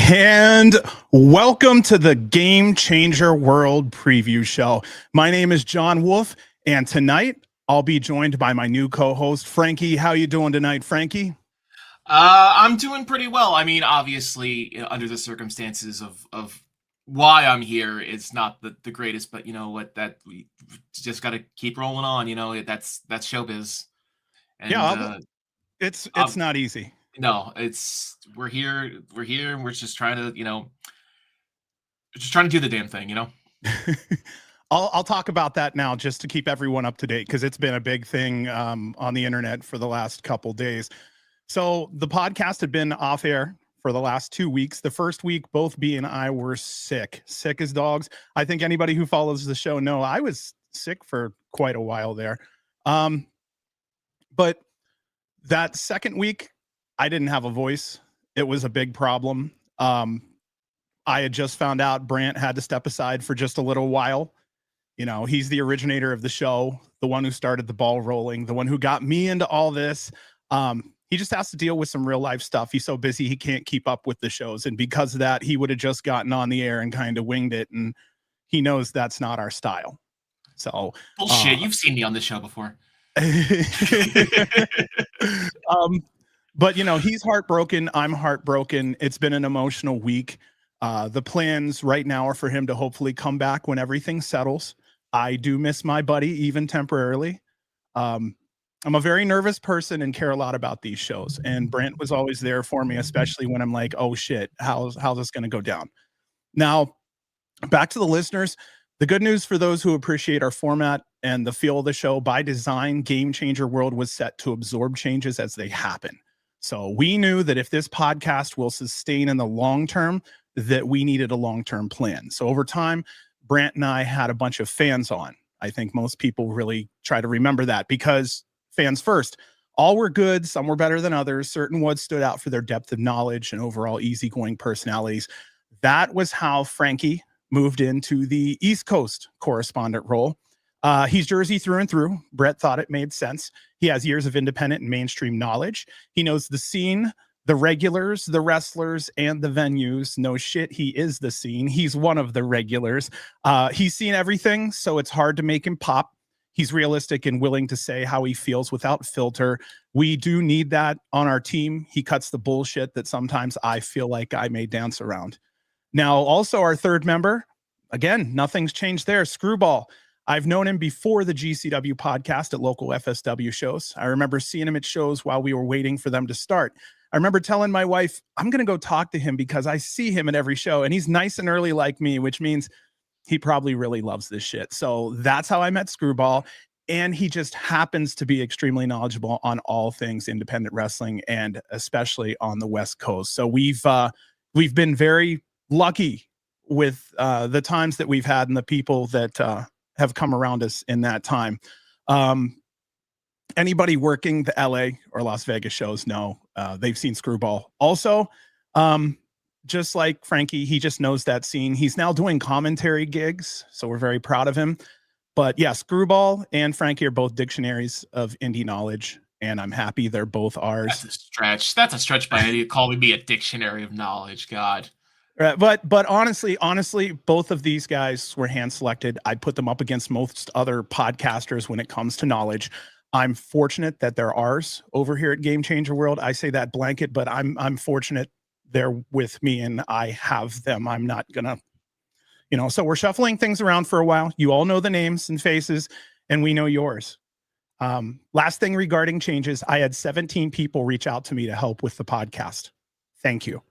And welcome to the Game Changer World Preview Show. My name is John Wolf, and tonight I'll be joined by my new co-host, Frankie. How you doing tonight, Frankie? I'm doing pretty well. I mean, obviously, under the circumstances of why I'm here, it's not the greatest, but you know what? That we just got to keep rolling on. You know, that's showbiz, and Yeah, it's um, not easy. no, it's we're here, and we're just trying to, just trying to do the damn thing. I'll talk about that now just to keep everyone up to date because it's been a big thing on the internet for the last couple days. So the podcast had been off air for the last 2 weeks. The first week, both B and I were sick as dogs. I think anybody who follows the show know I was sick for quite a while there. But that second week, I didn't have a voice. It was a big problem. I had just found out Brant had to step aside for just a little while. You know, he's the originator of the show, the one who started the ball rolling, the one who got me into all this. He just has to deal with some real life stuff. He's so busy, he can't keep up with the shows. And because of that, he would have just gotten on the air and kind of winged it. And he knows that's not our style. So Bullshit. You've seen me on this show before. But you know, he's heartbroken. I'm heartbroken. It's been an emotional week. The plans right now are for him to hopefully come back when everything settles. I do miss my buddy, even temporarily. I'm a very nervous person and care a lot about these shows. And Brent was always there for me, especially when I'm like, oh shit, how's this going to go down? Now, back to the listeners. The good news for those who appreciate our format and the feel of the show, by design, Game Changer World was set to absorb changes as they happen. So we knew that if this podcast will sustain in the long term, that we needed a long-term plan. So over time, Brant and I had a bunch of fans on. I think most people really try to remember that because fans first. All were good. Some were better than others. Certain ones stood out for their depth of knowledge and overall easygoing personalities. That was how Frankie moved into the East Coast correspondent role. He's Jersey through and through. Brett thought it made sense. He has years of independent and mainstream knowledge. He knows the scene, the regulars, the wrestlers, and the venues. No shit, he is the scene. He's one of the regulars. He's seen everything, so it's hard to make him pop. He's realistic and willing to say how he feels without filter. We do need that on our team. He cuts the bullshit that sometimes I feel like I may dance around. Now, also our third member, again, nothing's changed there, Screwball. I've known him before the GCW podcast at local FSW shows. I remember seeing him at shows while we were waiting for them to start. I remember telling my wife, I'm going to go talk to him because I see him at every show and he's nice and early like me, which means he probably really loves this shit. So that's how I met Screwball. And he just happens to be extremely knowledgeable on all things independent wrestling and especially on the West Coast. So we've been very lucky with the times that we've had and the people that have come around us in that time. Anybody working the LA or Las Vegas shows know they've seen Screwball. Also, just like Frankie, he just knows that scene. He's now doing commentary gigs, so we're very proud of him. But yeah, Screwball and Frankie are both dictionaries of indie knowledge, and I'm happy they're both ours. That's a stretch. That's a stretch by any calling me a dictionary of knowledge. God. But honestly, both of these guys were hand selected. I put them up against most other podcasters when it comes to knowledge. I'm fortunate that they're ours over here at Game Changer World. I say that blanket, but I'm fortunate they're with me and I have them. I'm not gonna, so we're shuffling things around for a while. You all know the names and faces, and we know yours. Last thing regarding changes, I had 17 people reach out to me to help with the podcast. Thank you.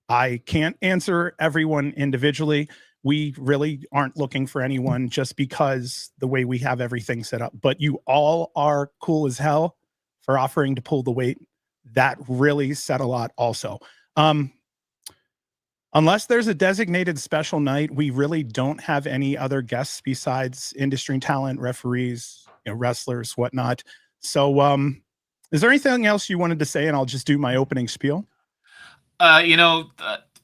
I can't answer everyone individually. We really aren't looking for anyone just because the way we have everything set up, but you all are cool as hell for offering to pull the weight. That really said a lot also. Unless there's a designated special night, we really don't have any other guests besides industry talent, referees, wrestlers, whatnot. So is there anything else you wanted to say? And I'll just do my opening spiel.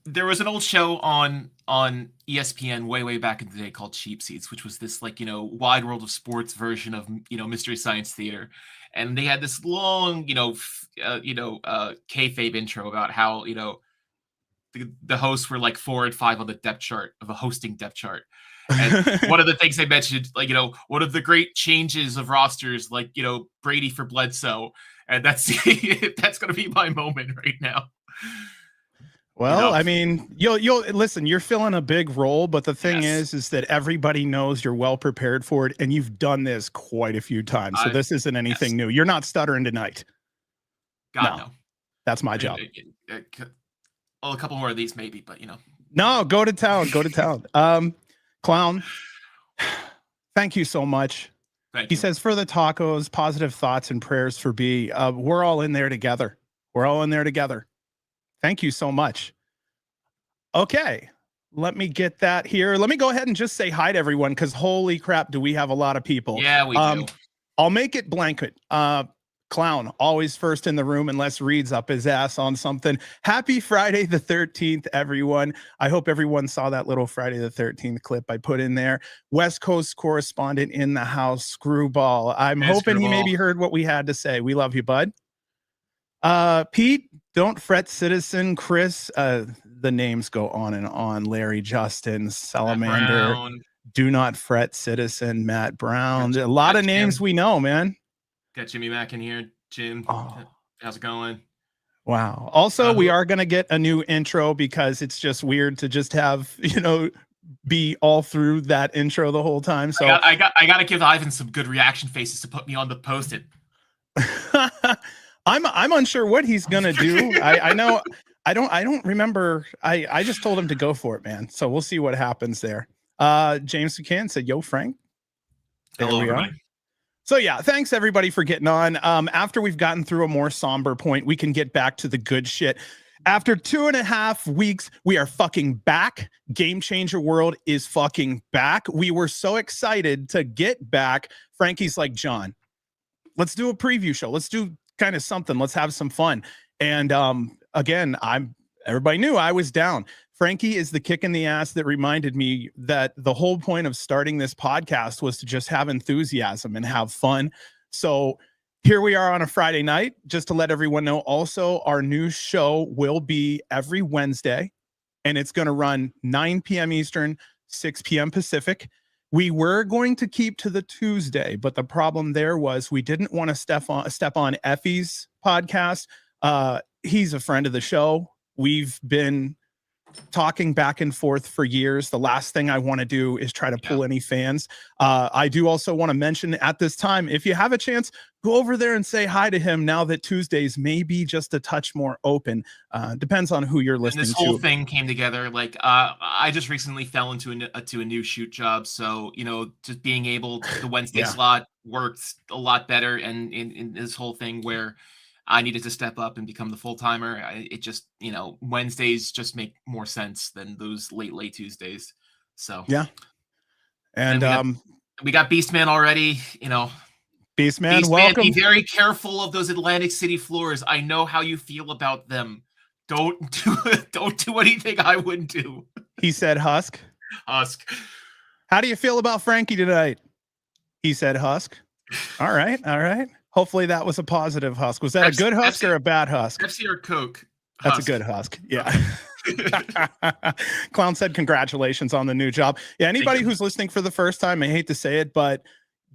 There was an old show on ESPN way back in the day called Cheap Seats, which was this Wide World of Sports version of Mystery Science Theater, and they had this long kayfabe intro about how the hosts were like 4 and 5 on the depth chart of a hosting depth chart. And one of the things they mentioned, like, one of the great changes of rosters, like, Brady for Bledsoe. And that's that's going to be my moment right now. Well, I mean, you'll listen, you're filling a big role, but the thing Yes. is that everybody knows you're well prepared for it, and you've done this quite a few times. So this isn't anything new. You're not stuttering tonight. God, no. That's my job. Well, a couple more of these maybe, but No, go to town. Go to town. Clown, thank you so much. He says, for the tacos, positive thoughts and prayers for B. We're all in there together. We're all in there together. Thank you so much. Okay, let me get that here. Let me go ahead and just say hi to everyone, because holy crap, do we have a lot of people. Yeah, we do. I'll make it blanket. Clown, always first in the room unless Reed's up his ass on something. Happy Friday the 13th, everyone. I hope everyone saw that little Friday the 13th clip I put in there. West Coast correspondent in the house, Screwball. I'm hoping he maybe heard what we had to say. We love you, bud. Pete, don't fret, citizen. Chris, the names go on and on. Larry, Justin, Salamander, do not fret, citizen. Matt Brown. A lot of names we know, man. Got Jimmy Mack in here. Jim, how's it going? Wow. Also, we are going to get a new intro, because it's just weird to just have, be all through that intro the whole time. So I got to give Ivan some good reaction faces to put me on the post-it. I'm unsure what he's gonna do. I know I don't remember. I just told him to go for it, man. So we'll see what happens there. James Buchanan said, "Yo, Frank." There Hello, we everybody. are. So yeah, thanks everybody for getting on. After we've gotten through a more somber point, we can get back to the good shit. After 2.5 weeks, we are fucking back. Game Changer World is fucking back. We were so excited to get back. Frankie's like, John, let's do a preview show. Let's do kind of something. Let's have some fun. And again, everybody knew I was down. Frankie is the kick in the ass that reminded me that the whole point of starting this podcast was to just have enthusiasm and have fun. So here we are on a Friday night. Just to let everyone know, also, our new show will be every Wednesday, and it's going to run 9 p.m. Eastern, 6 p.m. Pacific. We were going to keep to the Tuesday, but the problem there was we didn't want to step on Effie's podcast. He's a friend of the show. We've been talking back and forth for years. The last thing I want to do is try to pull any fans. I do also want to mention at this time, if you have a chance, go over there and say hi to him now that Tuesdays may be just a touch more open. Depends on who you're listening to. This whole thing came together. Like, I just recently fell into a new shoot job. So, just being able to, the Wednesday slot worked a lot better. And in this whole thing where I needed to step up and become the full-timer, it just, Wednesdays just make more sense than those late Tuesdays. So, yeah. And we got Beastman already, Beastman, welcome. Be very careful of those Atlantic City floors. I know how you feel about them. Don't do anything I wouldn't do. He said Husk. Husk. How do you feel about Frankie tonight? He said Husk. All right. Hopefully that was a positive Husk. Was that a good Husk or a bad Husk? Pepsi or Coke? That's a good Husk. Yeah. Clown said congratulations on the new job. Yeah, anybody who's listening for the first time, I hate to say it, but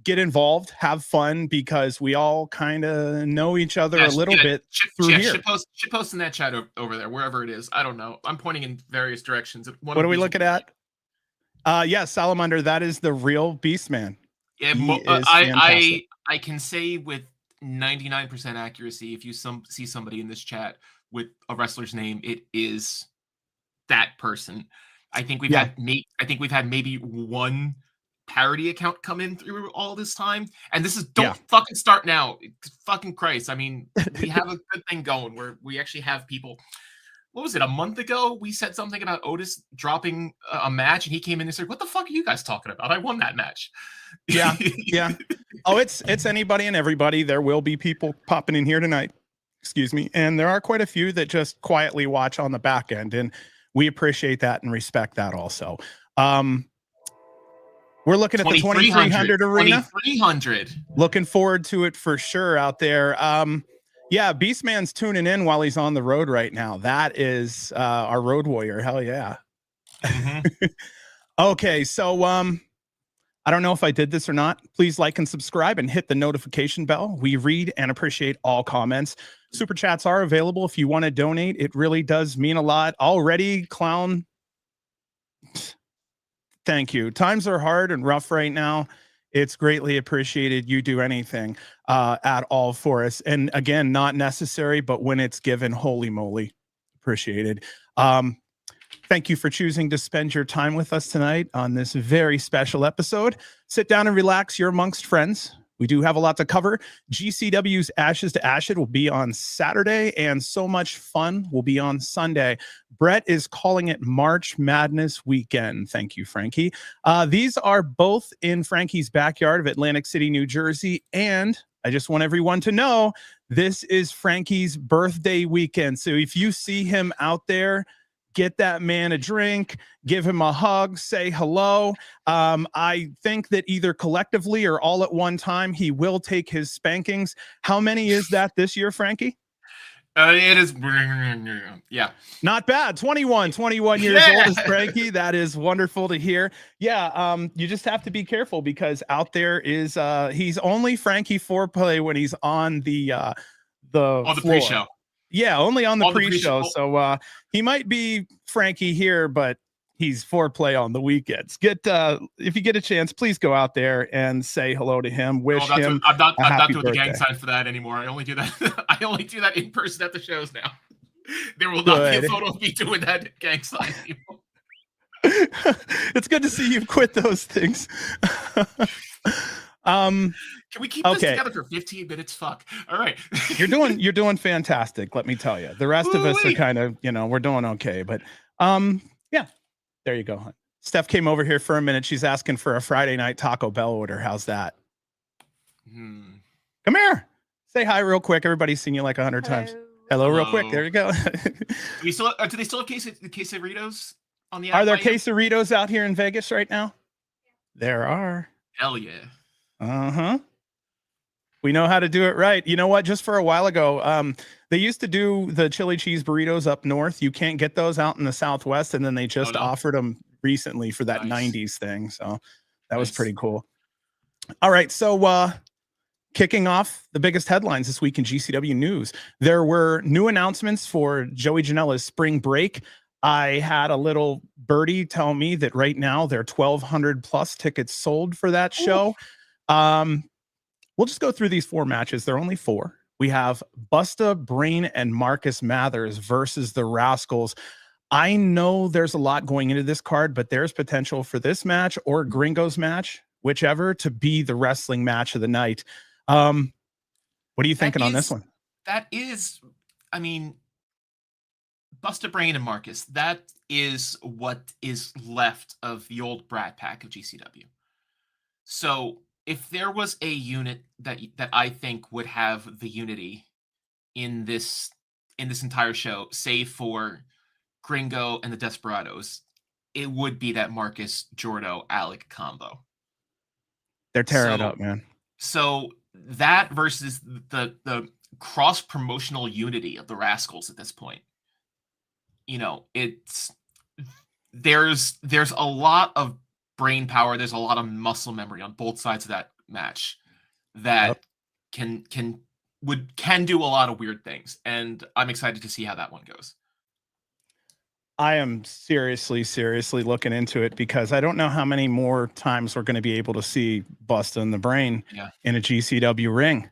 get involved, have fun, because we all kind of know each other a little bit through here. Should post in that chat over there, wherever it is. I don't know. I'm pointing in various directions. What are we looking at? Yeah, Salamander, that is the real Beastman. Yeah, I can say with 99% accuracy, if you see somebody in this chat with a wrestler's name, it is that person. I think we've had maybe one parody account come in through all this time, and this is don't fucking start now. Fucking Christ! I mean, we have a good thing going where we actually have people. What was it, a month ago? We said something about Otis dropping a match, and he came in and said, "What the fuck are you guys talking about? I won that match." Yeah. Oh, it's anybody and everybody. There will be people popping in here tonight. Excuse me. And there are quite a few that just quietly watch on the back end, and we appreciate that and respect that also. We're looking at the 2300 arena. 2300. Looking forward to it for sure out there. Yeah, Beastman's tuning in while he's on the road right now. That is our road warrior. Hell yeah. Okay, so I don't know if I did this or not. Please like and subscribe and hit the notification bell. We read and appreciate all comments. Super chats are available if you want to donate. It really does mean a lot. Already, Clown, thank you. Times are hard and rough right now. It's greatly appreciated. You do anything at all for us. And again, not necessary, but when it's given, holy moly, appreciated. Thank you for choosing to spend your time with us tonight on this very special episode. Sit down and relax. You're amongst friends. We do have a lot to cover. GCW's Ashes to Ashes will be on Saturday, and So Much Fun will be on Sunday. Brett is calling it March Madness Weekend. Thank you, Frankie. These are both in Frankie's backyard of Atlantic City, New Jersey, and I just want everyone to know this is Frankie's birthday weekend. So if you see him out there, get that man a drink, give him a hug, say hello. I think that either collectively or all at one time, he will take his spankings. How many is that this year, Frankie? It is, yeah. Not bad. 21 years old is Frankie. That is wonderful to hear. Yeah, you just have to be careful because out there is, he's only Frankie foreplay when he's on the pre-show. Yeah, only on the pre-show. So he might be Frankie here, but he's foreplay on the weekends. If you get a chance, please go out there and say hello to him. Wish him. I'm not doing the gang sign for that anymore. I only do that. I only do that in person at the shows now. There will not be a photo of me doing that gang sign anymore. It's good to see you've quit those things. Can we keep this together for 15 minutes? Fuck. All right. You're doing fantastic. Let me tell you. The rest of us are kind of, we're doing okay. But yeah, there you go. Steph came over here for a minute. She's asking for a Friday night Taco Bell order. How's that? Come here. Say hi real quick. Everybody's seen you like 100 times. Hello, real quick. There you go. Do they still have quesadillas on the app? Are there quesadillas out here in Vegas right now? There are. Hell yeah. Uh-huh. We know how to do it right. You know what? Just for a while ago, they used to do the chili cheese burritos up north. You can't get those out in the Southwest. And then they just offered them recently for that 90s thing. So that was pretty cool. All right. So kicking off the biggest headlines this week in GCW news, there were new announcements for Joey Janela's spring break. I had a little birdie tell me that right now there are 1,200 plus tickets sold for that show. We'll just go through these 4 matches. There are only 4. We have Bustah, Brain, and Marcus Mathers versus the Rascals. I know there's a lot going into this card, but there's potential for this match or Gringo's match, whichever, to be the wrestling match of the night. What are you thinking on this one? That is, I mean, Bustah, Brain, and Marcus. That is what is left of the old Brat Pack of GCW. So if there was a unit that I think would have the unity in this entire show, save for Gringo and the Desperados, it would be that Marcus, Jordo, Alec combo. They're tearing it up, man. So that versus the cross promotional unity of the Rascals at this point, there's a lot of brain power. There's a lot of muscle memory on both sides of that match that can do a lot of weird things, and I'm excited to see how that one goes. I am seriously looking into it because I don't know how many more times we're going to be able to see Bustah and the Brain in a GCW ring.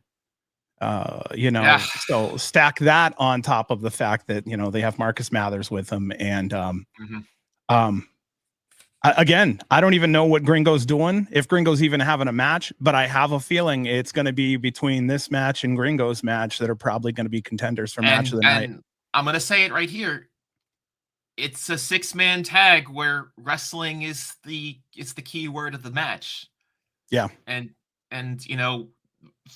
So stack that on top of the fact that they have Marcus Mathers with them, and again, I don't even know what Gringo's doing, if Gringo's even having a match, but I have a feeling it's going to be between this match and Gringo's match that are probably going to be contenders for match of the night. I'm going to say it right here. It's a 6-man tag where wrestling is the key word of the match. Yeah. And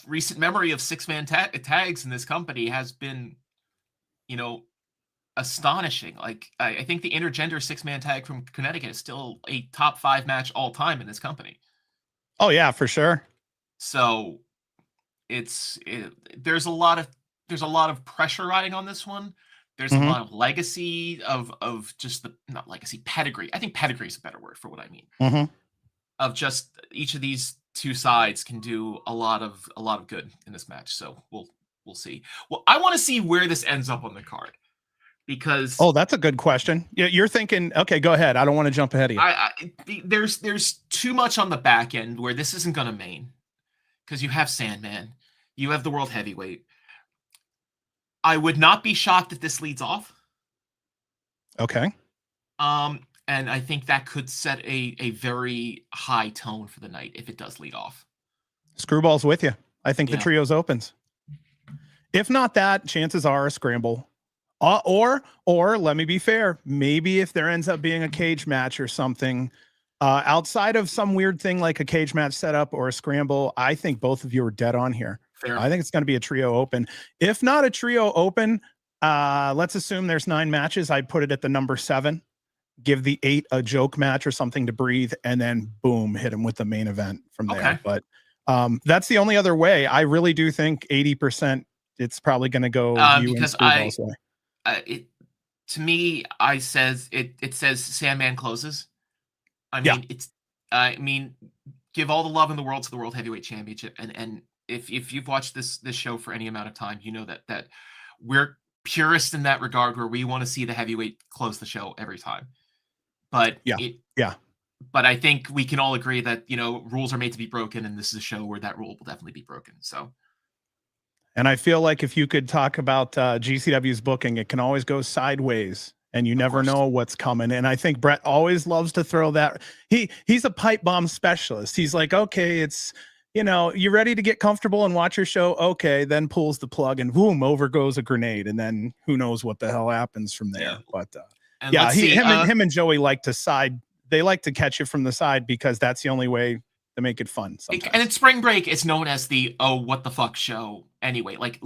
recent memory of 6-man tags in this company has been, astonishing. Like I think the intergender 6-man tag from Connecticut is still a top 5 match all time in this company. Oh yeah, for sure. So there's a lot of there's a lot of pressure riding on this one. There's a lot of legacy of just not legacy, pedigree. I think pedigree is a better word for what I mean. Of just each of these two sides can do a lot of good in this match. So we'll see. Well, I want to see where this ends up on the card, because that's a good question. You're thinking, okay, go ahead. I don't want to jump ahead of you. There's too much on the back end where this isn't gonna main, because you have Sandman, you have the world heavyweight. I would not be shocked if this leads off. Okay. And I think that could set a very high tone for the night if it does lead off. Screwball's with you. I think the trios opens. If not that, chances are a scramble. Or let me be fair, maybe if there ends up being a cage match or something, outside of some weird thing like a cage match setup or a scramble, I think both of you are dead on here. Fair. I think it's going to be a trio open. If not a trio open, let's assume there's 9 matches. I'd put it at the number 7. Give the 8 a joke match or something to breathe, and then boom, hit him with the main event from there. But that's the only other way. I really do think 80% it's probably going to go because to me, it says Sandman closes. I mean, give all the love in the world to the World Heavyweight Championship, and if you've watched this show for any amount of time, you know that we're purists in that regard, where we want to see the heavyweight close the show every time. But but I think we can all agree that, rules are made to be broken, and this is a show where that rule will definitely be broken. So, and I feel like if you could talk about GCW's booking, it can always go sideways, and you never know what's coming. And I think Brett always loves to throw that. He's a pipe bomb specialist. He's like, okay, it's, you ready to get comfortable and watch your show? Okay, then pulls the plug and boom, over goes a grenade, and then who knows what the hell happens from there. But him and Joey like to side. They like to catch you from the side because that's the only way to make it fun. Sometimes. And in Spring Break, it's known as the what the fuck show. Anyway, like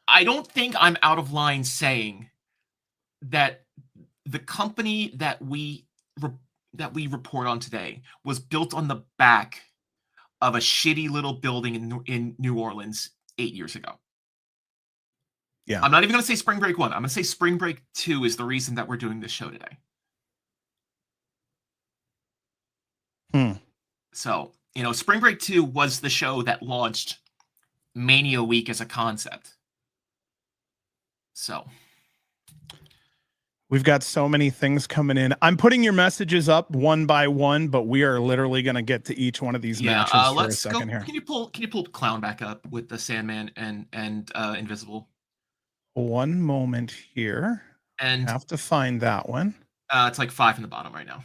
I don't think I'm out of line saying that the company that we report on today was built on the back of a shitty little building in New Orleans 8 years ago. Yeah. I'm not even going to say Spring Break 1. I'm going to say Spring Break 2 is the reason that we're doing this show today. So, Spring Break 2 was the show that launched Mania Week as a concept. So we've got so many things coming in. I'm putting your messages up one by one, but we are literally going to get to each one of these matches for a second here. Can you pull Clown back up with the Sandman and Invisible? One moment here. And I have to find that one. It's like 5 in the bottom right now.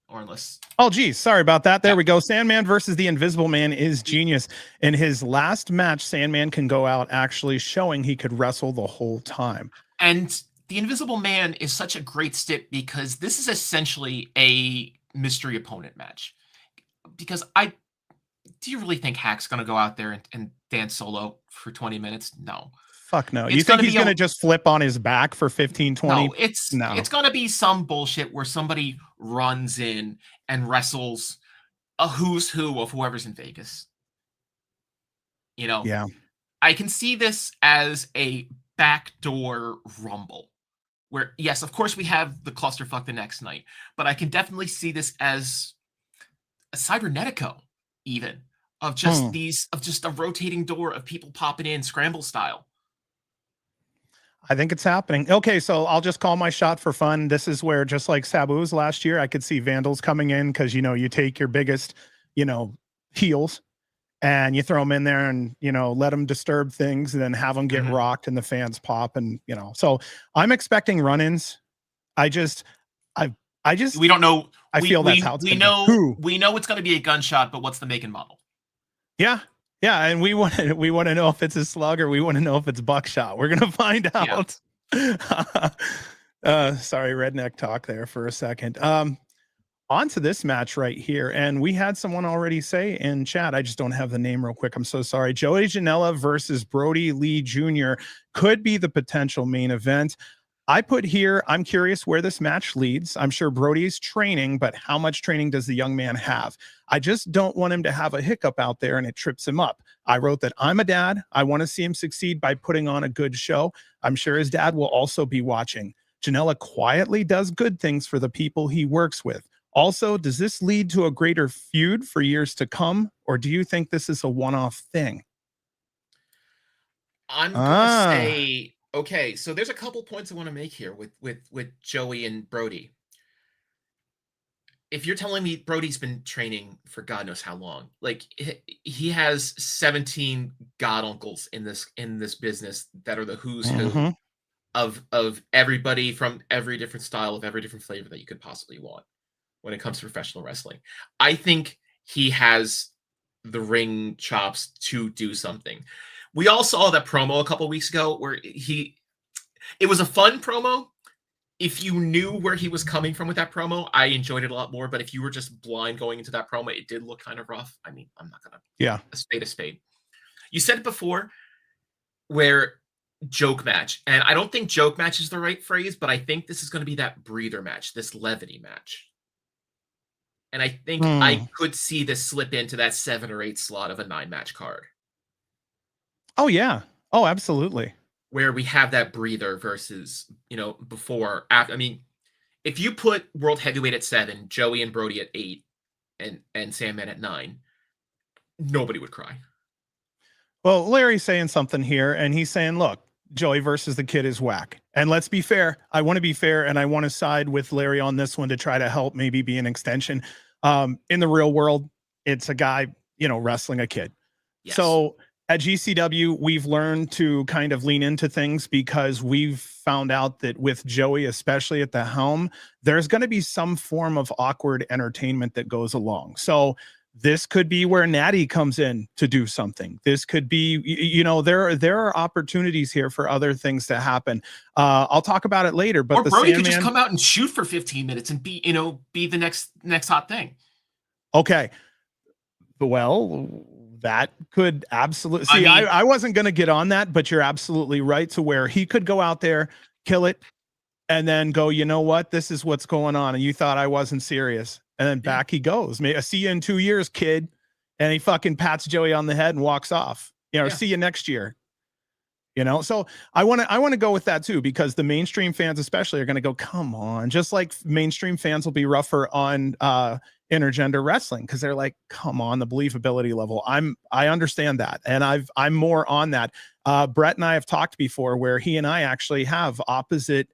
Or unless. Oh, geez. Sorry about that. There we go. Sandman versus the Invisible Man is genius. In his last match, Sandman can go out actually showing he could wrestle the whole time. And the Invisible Man is such a great stip because this is essentially a mystery opponent match. Because do you really think Hack's going to go out there and dance solo for 20 minutes? No. Fuck no. You think he's going to just flip on his back for 15, 20? No, it's going to be some bullshit where somebody runs in and wrestles a who's who of whoever's in Vegas. Yeah. I can see this as a backdoor rumble where, yes, of course we have the clusterfuck the next night, but I can definitely see this as a Cybernetico even of just a rotating door of people popping in scramble style. I think it's happening. Okay, so I'll just call my shot for fun. This is where, just like Sabu's last year, I could see Vandals coming in because, you take your biggest, heels and you throw them in there and, let them disturb things and then have them get rocked and the fans pop and, So I'm expecting run-ins. We don't know. I feel that's how it's we know it's going to be a gunshot, but what's the make and model? Yeah. Yeah, and we want to know if it's a slug or we want to know if it's buckshot. We're gonna find out. Sorry, redneck talk there for a second. On to this match right here, and we had someone already say in chat. I just don't have the name real quick. I'm so sorry. Joey Janela versus Brody Lee Jr. could be the potential main event. I put here, I'm curious where this match leads. I'm sure Brody's training, but how much training does the young man have? I just don't want him to have a hiccup out there and it trips him up. I wrote that I'm a dad. I want to see him succeed by putting on a good show. I'm sure his dad will also be watching. Janela quietly does good things for the people he works with. Also, does this lead to a greater feud for years to come? Or do you think this is a one-off thing? I'm gonna say, okay, so there's a couple points I want to make here with Joey and Brody. If you're telling me Brody's been training for God knows how long, like he has 17 god uncles in this business that are the who's who of everybody from every different style, of every different flavor that you could possibly want when it comes to professional wrestling. I think he has the ring chops to do something. We all saw that promo a couple weeks ago where it was a fun promo. If you knew where he was coming from with that promo, I enjoyed it a lot more. But if you were just blind going into that promo, it did look kind of rough. I mean, I'm not going to a spade. You said it before where joke match. And I don't think joke match is the right phrase, but I think this is going to be that breather match, this levity match. And I think I could see this slip into that 7 or 8 slot of a 9-match card. Oh, yeah. Oh, absolutely. Where we have that breather versus, before, after. I mean, if you put World Heavyweight at 7, Joey and Brody at 8, and Sandman at 9, nobody would cry. Well, Larry's saying something here, and he's saying, look, Joey versus the Kid is whack. And let's be fair. I want to be fair, and I want to side with Larry on this one to try to help maybe be an extension. In the real world, it's a guy, wrestling a kid. Yes. So at GCW, we've learned to kind of lean into things because we've found out that with Joey, especially at the helm, there's going to be some form of awkward entertainment that goes along. So this could be where Natty comes in to do something. This could be, there are opportunities here for other things to happen. I'll talk about it later. But or Brody could just come out and shoot for 15 minutes and be the next hot thing. Okay. Well, that could absolutely see. I wasn't going to get on that, but you're absolutely right. To where he could go out there, kill it, and then go, you know what? This is what's going on. And you thought I wasn't serious. And then back he goes. I see you in 2 years, kid. And he fucking pats Joey on the head and walks off. See you next year. So I want to go with that too, because the mainstream fans especially are going to go, come on, just like mainstream fans will be rougher on intergender wrestling because they're like, come on, the believability level. I understand that, and I'm more on that. Brett and I have talked before where he and I actually have opposite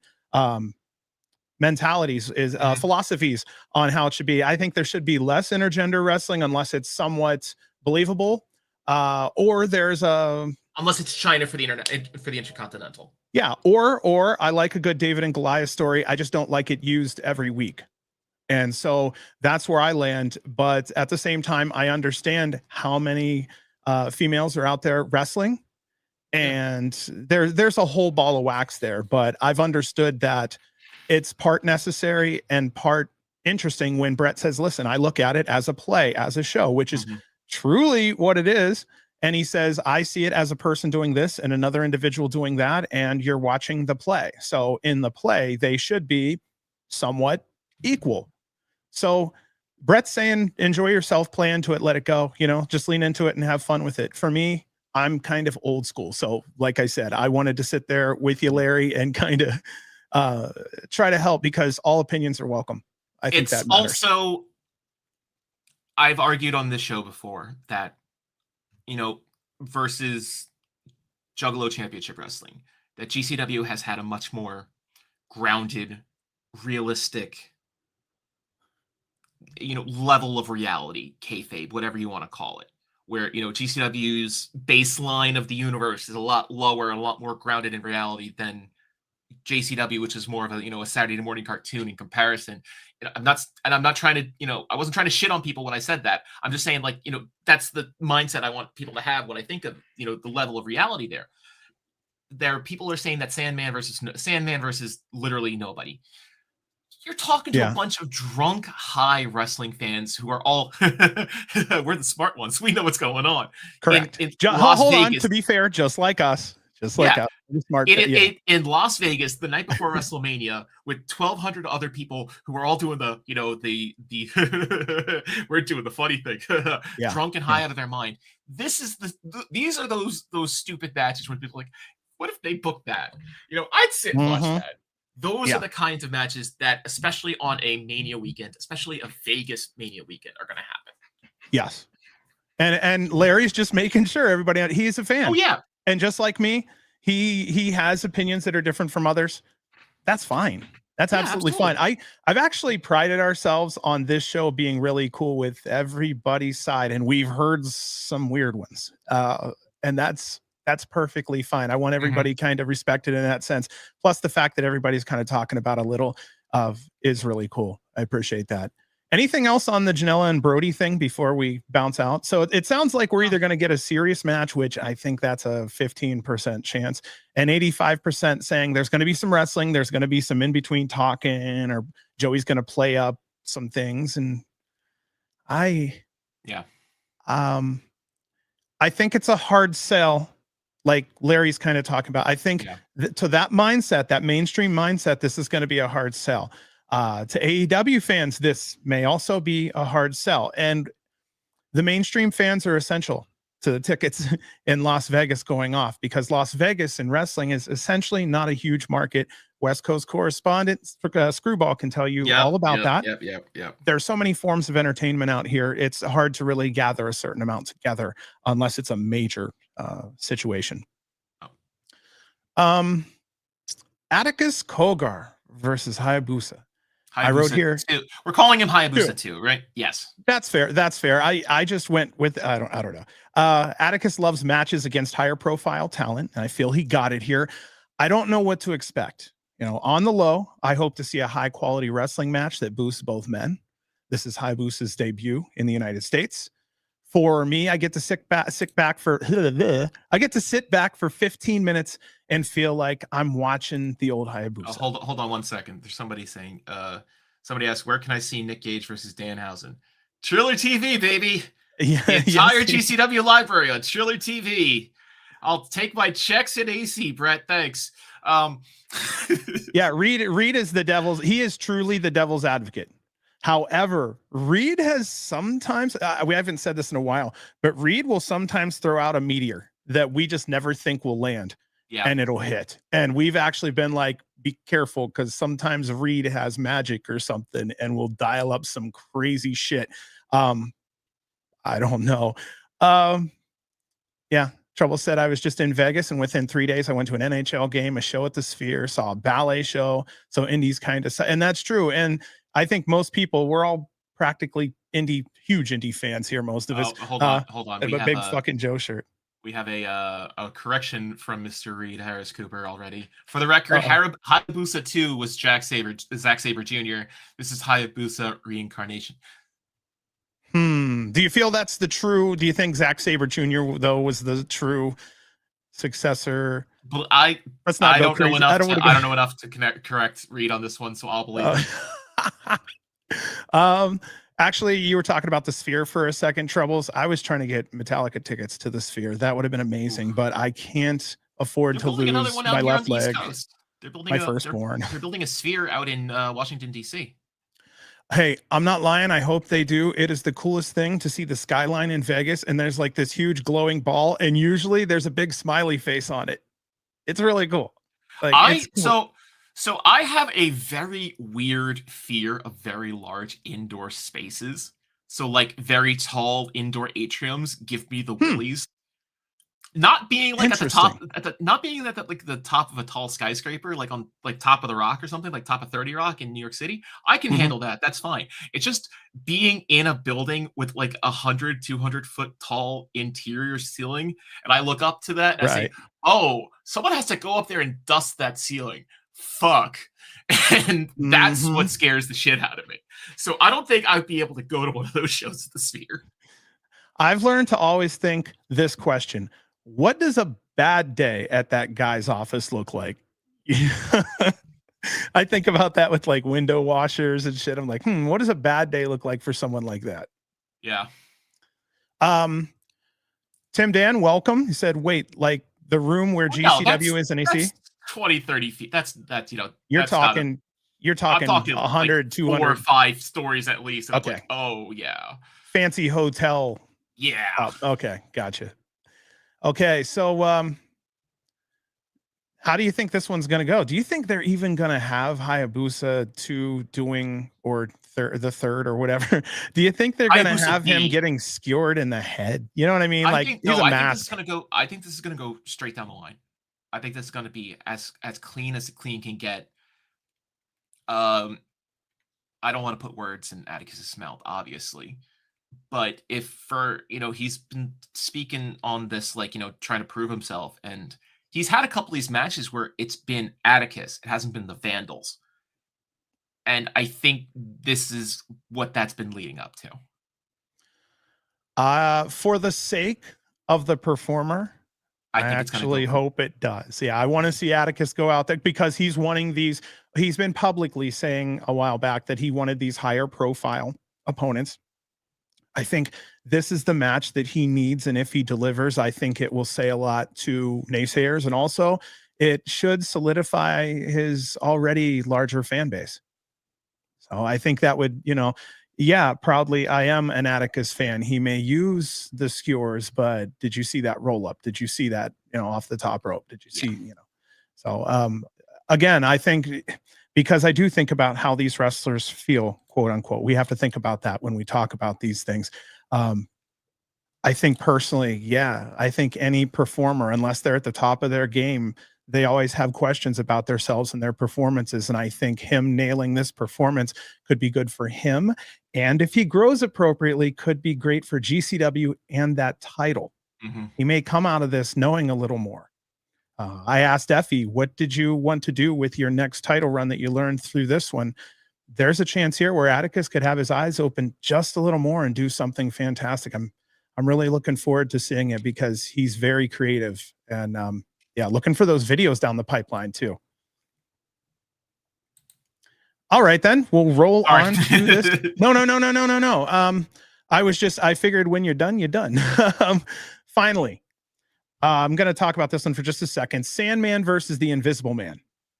mentalities, philosophies on how it should be. I think there should be less intergender wrestling unless it's somewhat believable, or there's unless it's China for the Intercontinental. Yeah, or I like a good David and Goliath story. I just don't like it used every week. And so that's where I land. But at the same time, I understand how many females are out there wrestling. And there's a whole ball of wax there. But I've understood that it's part necessary and part interesting when Brett says, listen, I look at it as a play, as a show, which is truly what it is. And he says, I see it as a person doing this and another individual doing that. And you're watching the play. So in the play, they should be somewhat equal. So Brett's saying, enjoy yourself, play into it, let it go, just lean into it and have fun with it. For me, I'm kind of old school. So like I said, I wanted to sit there with you, Larry, and kind of try to help because all opinions are welcome. I think that matters. Also, I've argued on this show before that, versus Juggalo Championship Wrestling, that GCW has had a much more grounded, realistic, level of reality, kayfabe, whatever you want to call it, where, GCW's baseline of the universe is a lot lower, a lot more grounded in reality than JCW, which is more of a Saturday morning cartoon in comparison. I'm not trying to, I wasn't trying to shit on people when I said that. I'm just saying, that's the mindset I want people to have when I think of, the level of reality there. There are people are saying that Sandman versus literally nobody. You're talking to a bunch of drunk, high wrestling fans who are all we're the smart ones. We know what's going on. Correct. Hold on. To be fair, just like us. Just like Yeah. a smart. In Las Vegas the night before WrestleMania with 1,200 other people who were all doing the we're doing the funny thing, drunk and high out of their mind. This is these are those stupid matches when people are like, what if they booked that? I'd sit and watch that. Those are the kinds of matches that, especially on a Mania weekend, especially a Vegas Mania weekend, are going to happen. Yes. And Larry's just making sure everybody, he's a fan. Oh yeah. And just like me, he has opinions that are different from others. That's fine. That's absolutely fine. I've actually prided ourselves on this show being really cool with everybody's side, and we've heard some weird ones. And that's perfectly fine. I want everybody kind of respected in that sense. Plus the fact that everybody's kind of talking about a little is really cool. I appreciate that. Anything else on the Janela and Brody thing before we bounce out? So it sounds like we're either going to get a serious match, which I think that's a 15% chance, and 85% saying there's going to be some wrestling. There's going to be some in-between talking, or Joey's going to play up some things. And I think it's a hard sell, like Larry's kind of talking about. I think to that mindset, that mainstream mindset, this is going to be a hard sell. To AEW fans, this may also be a hard sell. And the mainstream fans are essential to the tickets in Las Vegas going off, because Las Vegas in wrestling is essentially not a huge market. West Coast correspondent Screwball can tell you all about that. There's so many forms of entertainment out here. It's hard to really gather a certain amount together unless it's a major situation. Atticus Cogar versus Hayabusa. I wrote here. We're calling him Hayabusa too, right? Yes. That's fair. That's fair. I just went with, I don't know. Atticus loves matches against higher profile talent, and I feel he got it here. I don't know what to expect. On the low, I hope to see a high quality wrestling match that boosts both men. This is Hayabusa's debut in the United States. For me, I get to sit back for 15 minutes and feel like I'm watching the old Hayabusa. Hold on 1 second. There's somebody saying, somebody asked, where can I see Nick Gage versus Danhausen? Triller TV, baby. Yeah, the entire GCW library on Triller TV. I'll take my checks in AC, Brett. Thanks. Yeah, Reed is the devil's. He is truly the devil's advocate. However, Reed has sometimes, we haven't said this in a while, but Reed will sometimes throw out a meteor that we just never think will land, and it'll hit. And we've actually been like, be careful, because sometimes Reed has magic or something and will dial up some crazy shit. I don't know. Trouble said, I was just in Vegas, and within 3 days I went to an NHL game, a show at the Sphere, saw a ballet show. So indies kind of, and that's true. And I think most people, we're all practically huge indie fans here. Most of us. Hold on. We have a big fucking Joe shirt. We have a correction from Mr. Reed Harris Cooper already. For the record, Hayabusa 2 was Zack Sabre Jr. This is Hayabusa Reincarnation. Do you feel that's the true? Do you think Zack Sabre Jr. though was the true successor? But I don't know enough to correct Reed on this one, so I'll believe it. Actually, you were talking about the Sphere for a second, Troubles. I was trying to get Metallica tickets to the Sphere. That would have been amazing, but I can't afford to lose my left leg. My firstborn. They're building a Sphere out in Washington, D.C. Hey, I'm not lying. I hope they do. It is the coolest thing to see the skyline in Vegas, and there's like this huge glowing ball, and usually there's a big smiley face on it. It's really cool. Like, So I have a very weird fear of very large indoor spaces. So like very tall indoor atriums give me the willies. Not being like at the top, not being at like the top of a tall skyscraper, like on like top of the Rock or something, like top of 30 Rock in New York City. I can handle that. That's fine. It's just being in a building with like 100, 200 foot tall interior ceiling, and I look up to that and I say, "Oh, someone has to go up there and dust that ceiling." Fuck. And that's what scares the shit out of me. So I don't think I'd be able to go to one of those shows at the Sphere. I've learned to always think this question: what does a bad day at that guy's office look like? I think about that with like window washers and shit. I'm like, what does a bad day look like for someone like that? Yeah. Tim Dan, welcome. He said, wait, like the room where Well, no, GCW is in AC? that's 20, 30 feet. That's You're that's not talking I'm talking 100, like 4 200. or 5 stories at least. And I'm Okay. like, oh yeah. Fancy hotel. Yeah. Oh, okay, gotcha. Okay, so how do you think this one's going to go? Do you think they're even going to have Hayabusa 2 doing or the third or whatever? Do you think they're going to Hayabusa have him B. getting skewered in the head? You know what I mean? I Like think he's no, a I think this is mask. gonna go. I think this is gonna go straight down the line. I think this is gonna be as clean as clean can get. I don't want to put words in Atticus's mouth, obviously, but if for he's been speaking on this like trying to prove himself, and he's had a couple of these matches where it's been Atticus, it hasn't been the Vandals, and I think this is what that's been leading up to. For the sake of the performer, I think it's actually gonna go hope it does. Yeah, I want to see Atticus go out there because he's wanting these. He's been publicly saying a while back that he wanted these higher profile opponents. I think this is the match that he needs, and if he delivers, I think it will say a lot to naysayers, and also it should solidify his already larger fan base. So I think that would, yeah, proudly, I am an Atticus fan. He may use the skewers, but did you see that roll up? Did you see that, off the top rope? Did you see, So again, I think because I do think about how these wrestlers feel, quote unquote, we have to think about that when we talk about these things. I think personally, yeah, I think any performer, unless they're at the top of their game, they always have questions about themselves and their performances. And I think him nailing this performance could be good for him. And if he grows appropriately, could be great for GCW and that title. Mm-hmm. He may come out of this knowing a little more. I asked Effie, what did you want to do with your next title run that you learned through this one? There's a chance here where Atticus could have his eyes open just a little more and do something fantastic. I'm really looking forward to seeing it because he's very creative, and yeah, looking for those videos down the pipeline too. All right, then we'll roll on to this. No. I figured when you're done, you're done. Finally, I'm going to talk about this one for just a second. Sandman versus the Invisible Man.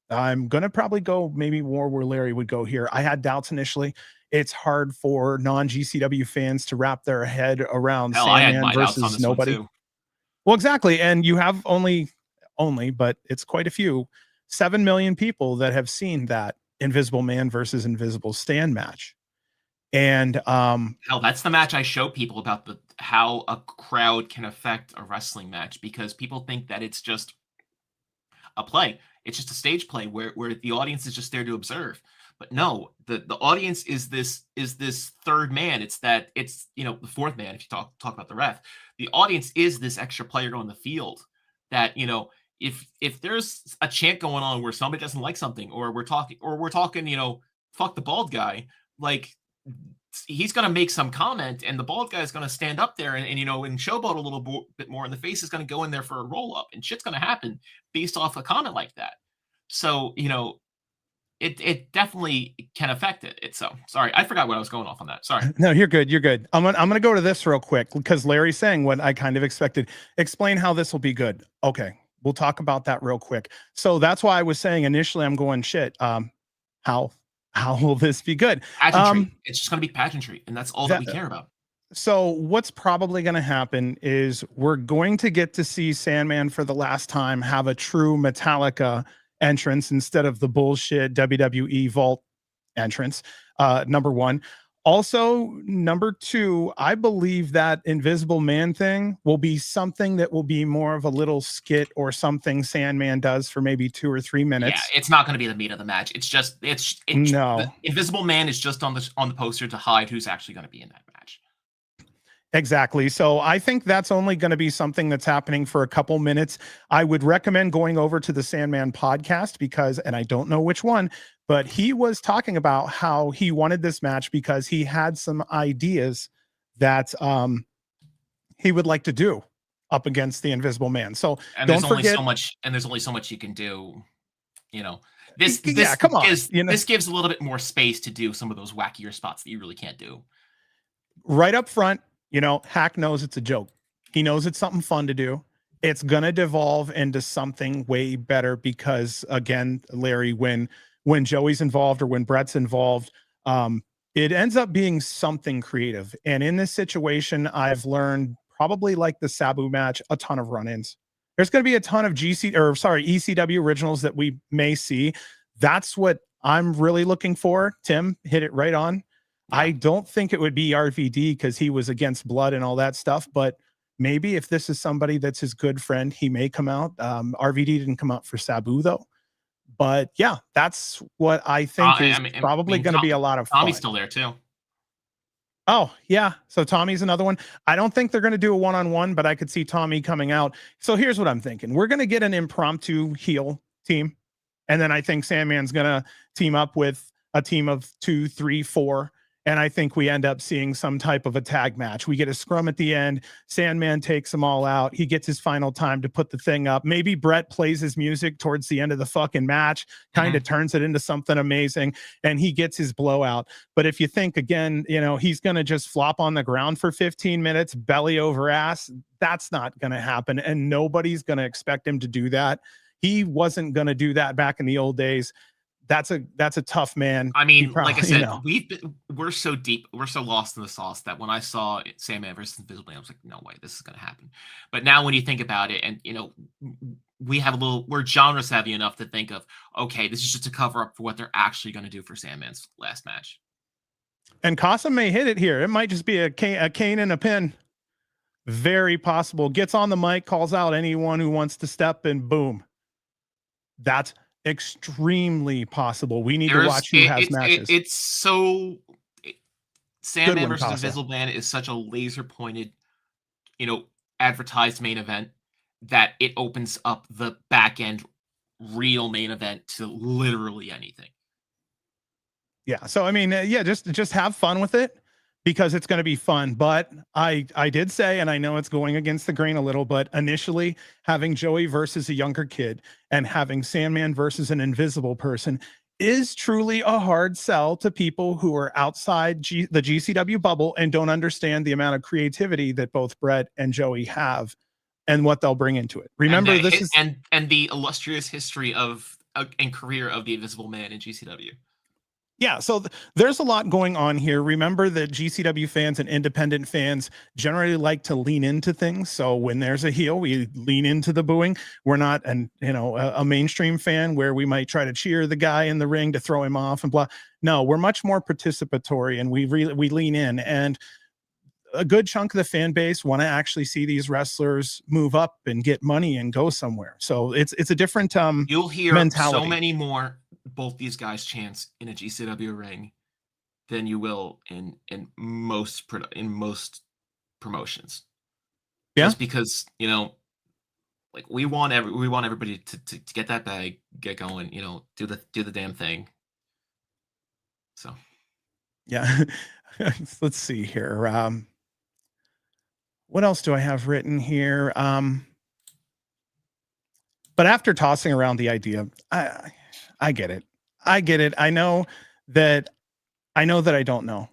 I'm going to probably go maybe more where Larry would go here. I had doubts initially. It's hard for non-GCW fans to wrap their head around Sandman versus nobody. Well, exactly. And you have only, but it's quite a few, 7 million people that have seen that Invisible Man versus Invisible Stan match. And hell, that's the match I show people about how a crowd can affect a wrestling match, because people think that it's just a play. It's just a stage play where the audience is just there to observe. But no, the audience is this third man. It's the fourth man. If you talk about the ref, the audience is this extra player on the field. That if there's a chant going on where somebody doesn't like something, or we're talking, fuck the bald guy, like he's gonna make some comment, and the bald guy is gonna stand up there and Showboat a little bit more, and the face is gonna go in there for a roll up, and shit's gonna happen based off a comment like that. So it definitely can affect it. So sorry, I forgot what I was going off on that. Sorry. No, you're good. You're good. I'm gonna go to this real quick because Larry's saying what I kind of expected. Explain how this will be good. Okay, we'll talk about that real quick. So that's why I was saying initially I'm going shit. How will this be good? Pageantry. It's just going to be pageantry, and that's all that we care about. So what's probably going to happen is we're going to get to see Sandman for the last time have a true Metallica entrance instead of the bullshit WWE Vault entrance. Number one. Also, number two, I believe that Invisible Man thing will be something that will be more of a little skit or something Sandman does for maybe 2 or 3 minutes. Yeah, it's not going to be the meat of the match. No. Invisible Man is just on the poster to hide who's actually going to be in that match. Exactly. So I think that's only going to be something that's happening for a couple minutes. I would recommend going over to the Sandman podcast because, and I don't know which one, but he was talking about how he wanted this match because he had some ideas that he would like to do up against the Invisible Man. So there's only so much you can do. This gives a little bit more space to do some of those wackier spots that you really can't do. Right up front, Hack knows it's a joke. He knows it's something fun to do. it's going to devolve into something way better because, again, Larry, when Joey's involved or when Brett's involved, it ends up being something creative. And in this situation, I've learned, probably like the Sabu match, a ton of run-ins. There's going to be a ton of ECW originals that we may see. That's what I'm really looking for. Tim hit it right on. Yeah. I don't think it would be RVD because he was against blood and all that stuff, but maybe if this is somebody that's his good friend, he may come out. RVD didn't come out for Sabu though. But yeah, that's what I think is probably going to be a lot of fun. Tommy's still there too. Oh, yeah. So Tommy's another one. I don't think they're going to do a one-on-one, but I could see Tommy coming out. So here's what I'm thinking. We're going to get an impromptu heel team. And then I think Sandman's going to team up with a team of 2, 3, 4. And I think we end up seeing some type of a tag match. We get a scrum at the end. Sandman takes them all out. He gets his final time to put the thing up. Maybe Brett plays his music towards the end of the fucking match, kind of turns it into something amazing, and he gets his blowout. But if you think, again, you know, he's going to just flop on the ground for 15 minutes, belly over ass, that's not going to happen. And nobody's going to expect him to do that. He wasn't going to do that back in the old days. That's a tough man. I mean, probably, like I said, we're so deep, we're so lost in the sauce that when I saw Sandman versus Invisible Man, I was like, no way, this is going to happen. But now when you think about it, and you know, we're genre savvy enough to think of, okay, this is just a cover up for what they're actually going to do for Sandman's last match. And Casa may hit it here. It might just be a cane and a pin. Very possible. Gets on the mic, calls out anyone who wants to step, and boom. That's extremely possible. We need to watch who has matches. It's so Sandman versus Invisible Man is such a laser pointed, you know, advertised main event that it opens up the back end real main event to literally anything. Yeah. So I mean, yeah, just have fun with it because it's going to be fun. But I did say, and I know it's going against the grain a little, but initially having Joey versus a younger kid and having Sandman versus an invisible person is truly a hard sell to people who are outside the GCW bubble and don't understand the amount of creativity that both Brett and Joey have and what they'll bring into it. Remember, this is and the illustrious history of and career of the Invisible Man in GCW. Yeah, so there's a lot going on here. Remember that GCW fans and independent fans generally like to lean into things. So when there's a heel, we lean into the booing. We're not a mainstream fan where we might try to cheer the guy in the ring to throw him off and blah. No, we're much more participatory, and we lean in. And a good chunk of the fan base want to actually see these wrestlers move up and get money and go somewhere. So it's a different you'll hear mentality. So many more both these guys chants in a GCW ring than you will in most promotions. Yeah. Just because, you know, like we want everybody to get that bag, get going, you know, do the damn thing. So yeah. Let's see here. What else do I have written here? But after tossing around the idea, I get it. I know that I don't know.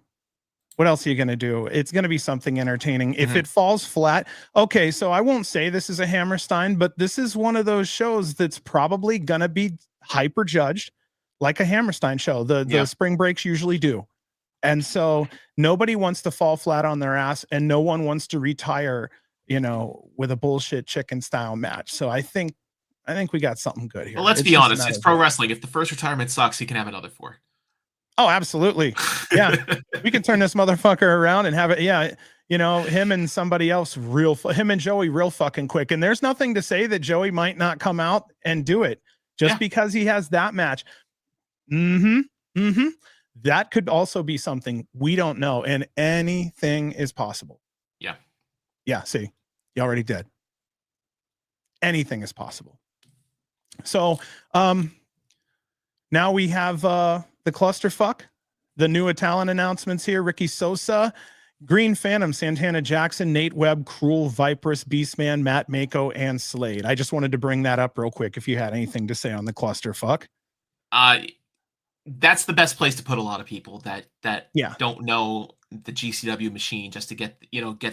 What else are you going to do? It's going to be something entertaining. If it falls flat, okay, so I won't say this is a Hammerstein, but this is one of those shows that's probably going to be hyper judged like a Hammerstein show. The spring breaks usually do. And so nobody wants to fall flat on their ass and no one wants to retire, you know, with a bullshit chicken style match. So I think we got something good here. Well, let's be honest. It's pro wrestling. If the first retirement sucks, he can have another 4. Oh, absolutely. Yeah. We can turn this motherfucker around and have it. Yeah. You know, him and somebody else him and Joey real fucking quick. And there's nothing to say that Joey might not come out and do it just because he has that match. That could also be something we don't know. And anything is possible. Yeah. Yeah. See, you already did. Anything is possible. So now we have the clusterfuck, the new Italian announcements here. Ricky Sosa, Green Phantom, Santana Jackson, Nate Webb, Cruel, Vipress, Beastman, Matt Marko, and Slade. I just wanted to bring that up real quick if you had anything to say on the clusterfuck. That's the best place to put a lot of people that don't know the GCW machine just to get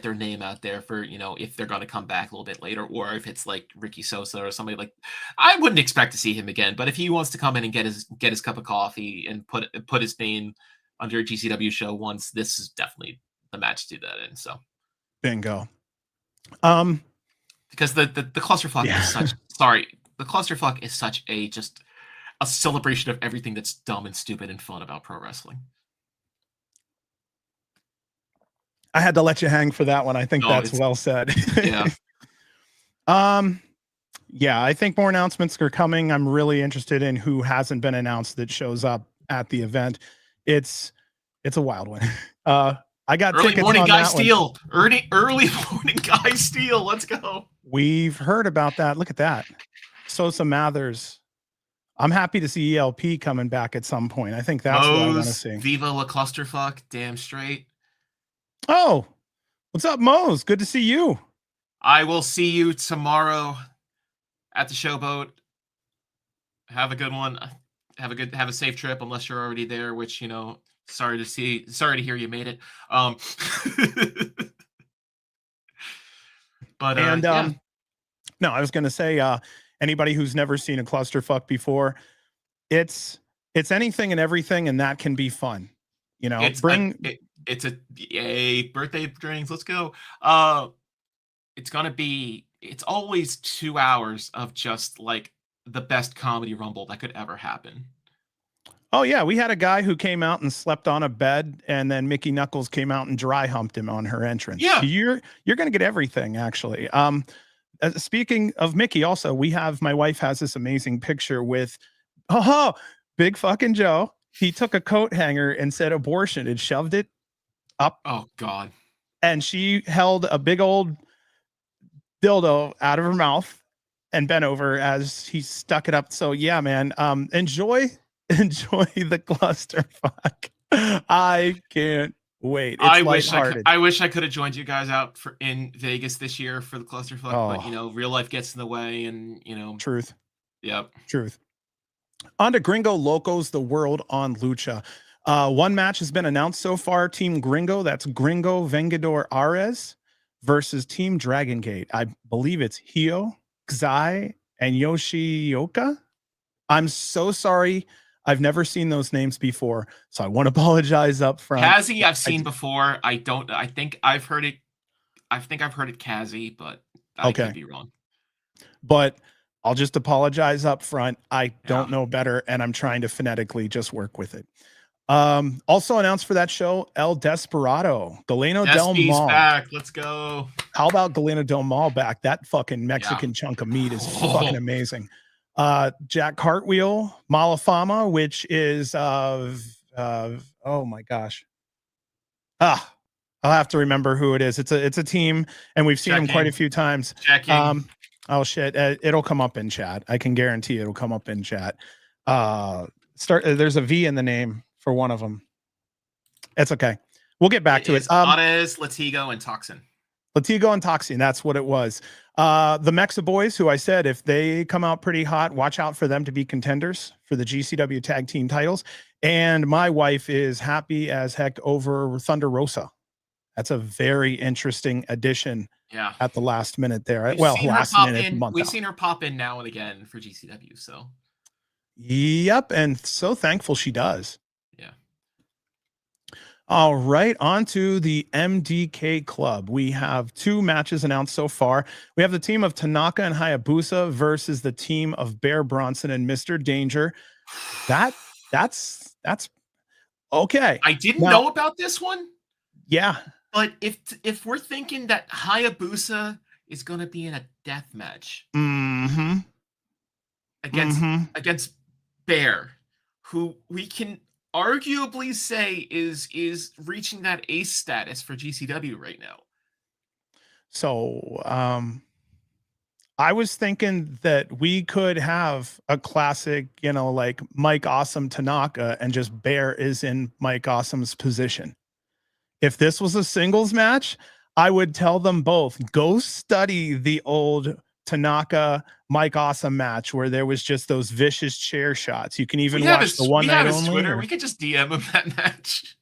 their name out there for, if they're going to come back a little bit later, or if it's like Ricky Sosa or somebody like, I wouldn't expect to see him again, but if he wants to come in and get his cup of coffee and put his name under a GCW show once, this is definitely the match to do that in. So bingo. Because the clusterfuck is the clusterfuck is such just a celebration of everything that's dumb and stupid and fun about pro wrestling. I had to let you hang for that one. I think that's well said. Yeah. Yeah, I think more announcements are coming. I'm really interested in who hasn't been announced that shows up at the event. It's a wild one. I got early tickets morning on guy that steal. Early morning guy steal. Let's go. We've heard about that. Look at that. Sosa Mathers. I'm happy to see ELP coming back at some point. I think that's what I want to see. Viva la clusterfuck. Damn straight. Oh, what's up, Mose? Good to see you. I will see you tomorrow at the Showboat. Have a good one. Have a safe trip, unless you're already there, which, sorry to hear you made it. But yeah. No, I was going to say, anybody who's never seen a clusterfuck before, it's anything and everything, and that can be fun. It's a birthday drinks. Let's go. It's always 2 hours of just like the best comedy rumble that could ever happen. Oh yeah, we had a guy who came out and slept on a bed, and then Mickey Knuckles came out and dry humped him on her entrance. Yeah, you're going to get everything, actually. Speaking of Mickey, also my wife has this amazing picture with Big fucking Joe. He took a coat hanger and said abortion and shoved it up. Oh God. And she held a big old dildo out of her mouth and bent over as he stuck it up. So yeah, man, enjoy the clusterfuck. I can't wait. It's I wish I could have joined you guys out in Vegas this year for the clusterfuck, but real life gets in the way, and truth. Yep. Truth. On to Gringo Locos, the world on Lucha. One match has been announced so far. Team Gringo, that's Gringo Vengador Ares versus Team Dragon Gate. I believe it's Hio, Xai, and Yoshioka. I'm so sorry. I've never seen those names before, so I want to apologize up front. Kazi, I've seen before. I think I've heard it. I think I've heard it Kazi, but I could be wrong. But I'll just apologize up front. I don't know better, and I'm trying to phonetically just work with it. Also announced for that show, El Desperado, Galeno Del Mal back. Let's go. How about Galeno Del Mal back? That fucking Mexican chunk of meat is fucking amazing. Jack Cartwheel, Malafama, which is oh my gosh. I'll have to remember who it is. It's a team, and we've seen them quite a few times. Oh shit, it'll come up in chat. I can guarantee it'll come up in chat. There's a V in the name for one of them. It's okay. We'll get back to it. Otis, Latigo, and Toxin. Latigo and Toxin, that's what it was. The Mexa Boys, who I said, if they come out pretty hot, watch out for them to be contenders for the GCW tag team titles. And my wife is happy as heck over Thunder Rosa. That's a very interesting addition. Yeah. At the last minute there. We've seen her pop in now and again for GCW. So. Yep. And so thankful she does. Yeah. All right. On to the MDK Club. We have 2 matches announced so far. We have the team of Tanaka and Hayabusa versus the team of Bear Bronson and Mr. Danger. That's okay. I didn't know about this one. Yeah. But if we're thinking that Hayabusa is going to be in a death match against Bear, who we can arguably say is reaching that ace status for GCW right now. So I was thinking that we could have a classic, like Mike Awesome Tanaka, and just Bear is in Mike Awesome's position. If this was a singles match, I would tell them both, go study the old Tanaka Mike Awesome match where there was just those vicious chair shots. You can even watch the one night only. Twitter. We could just DM him that match.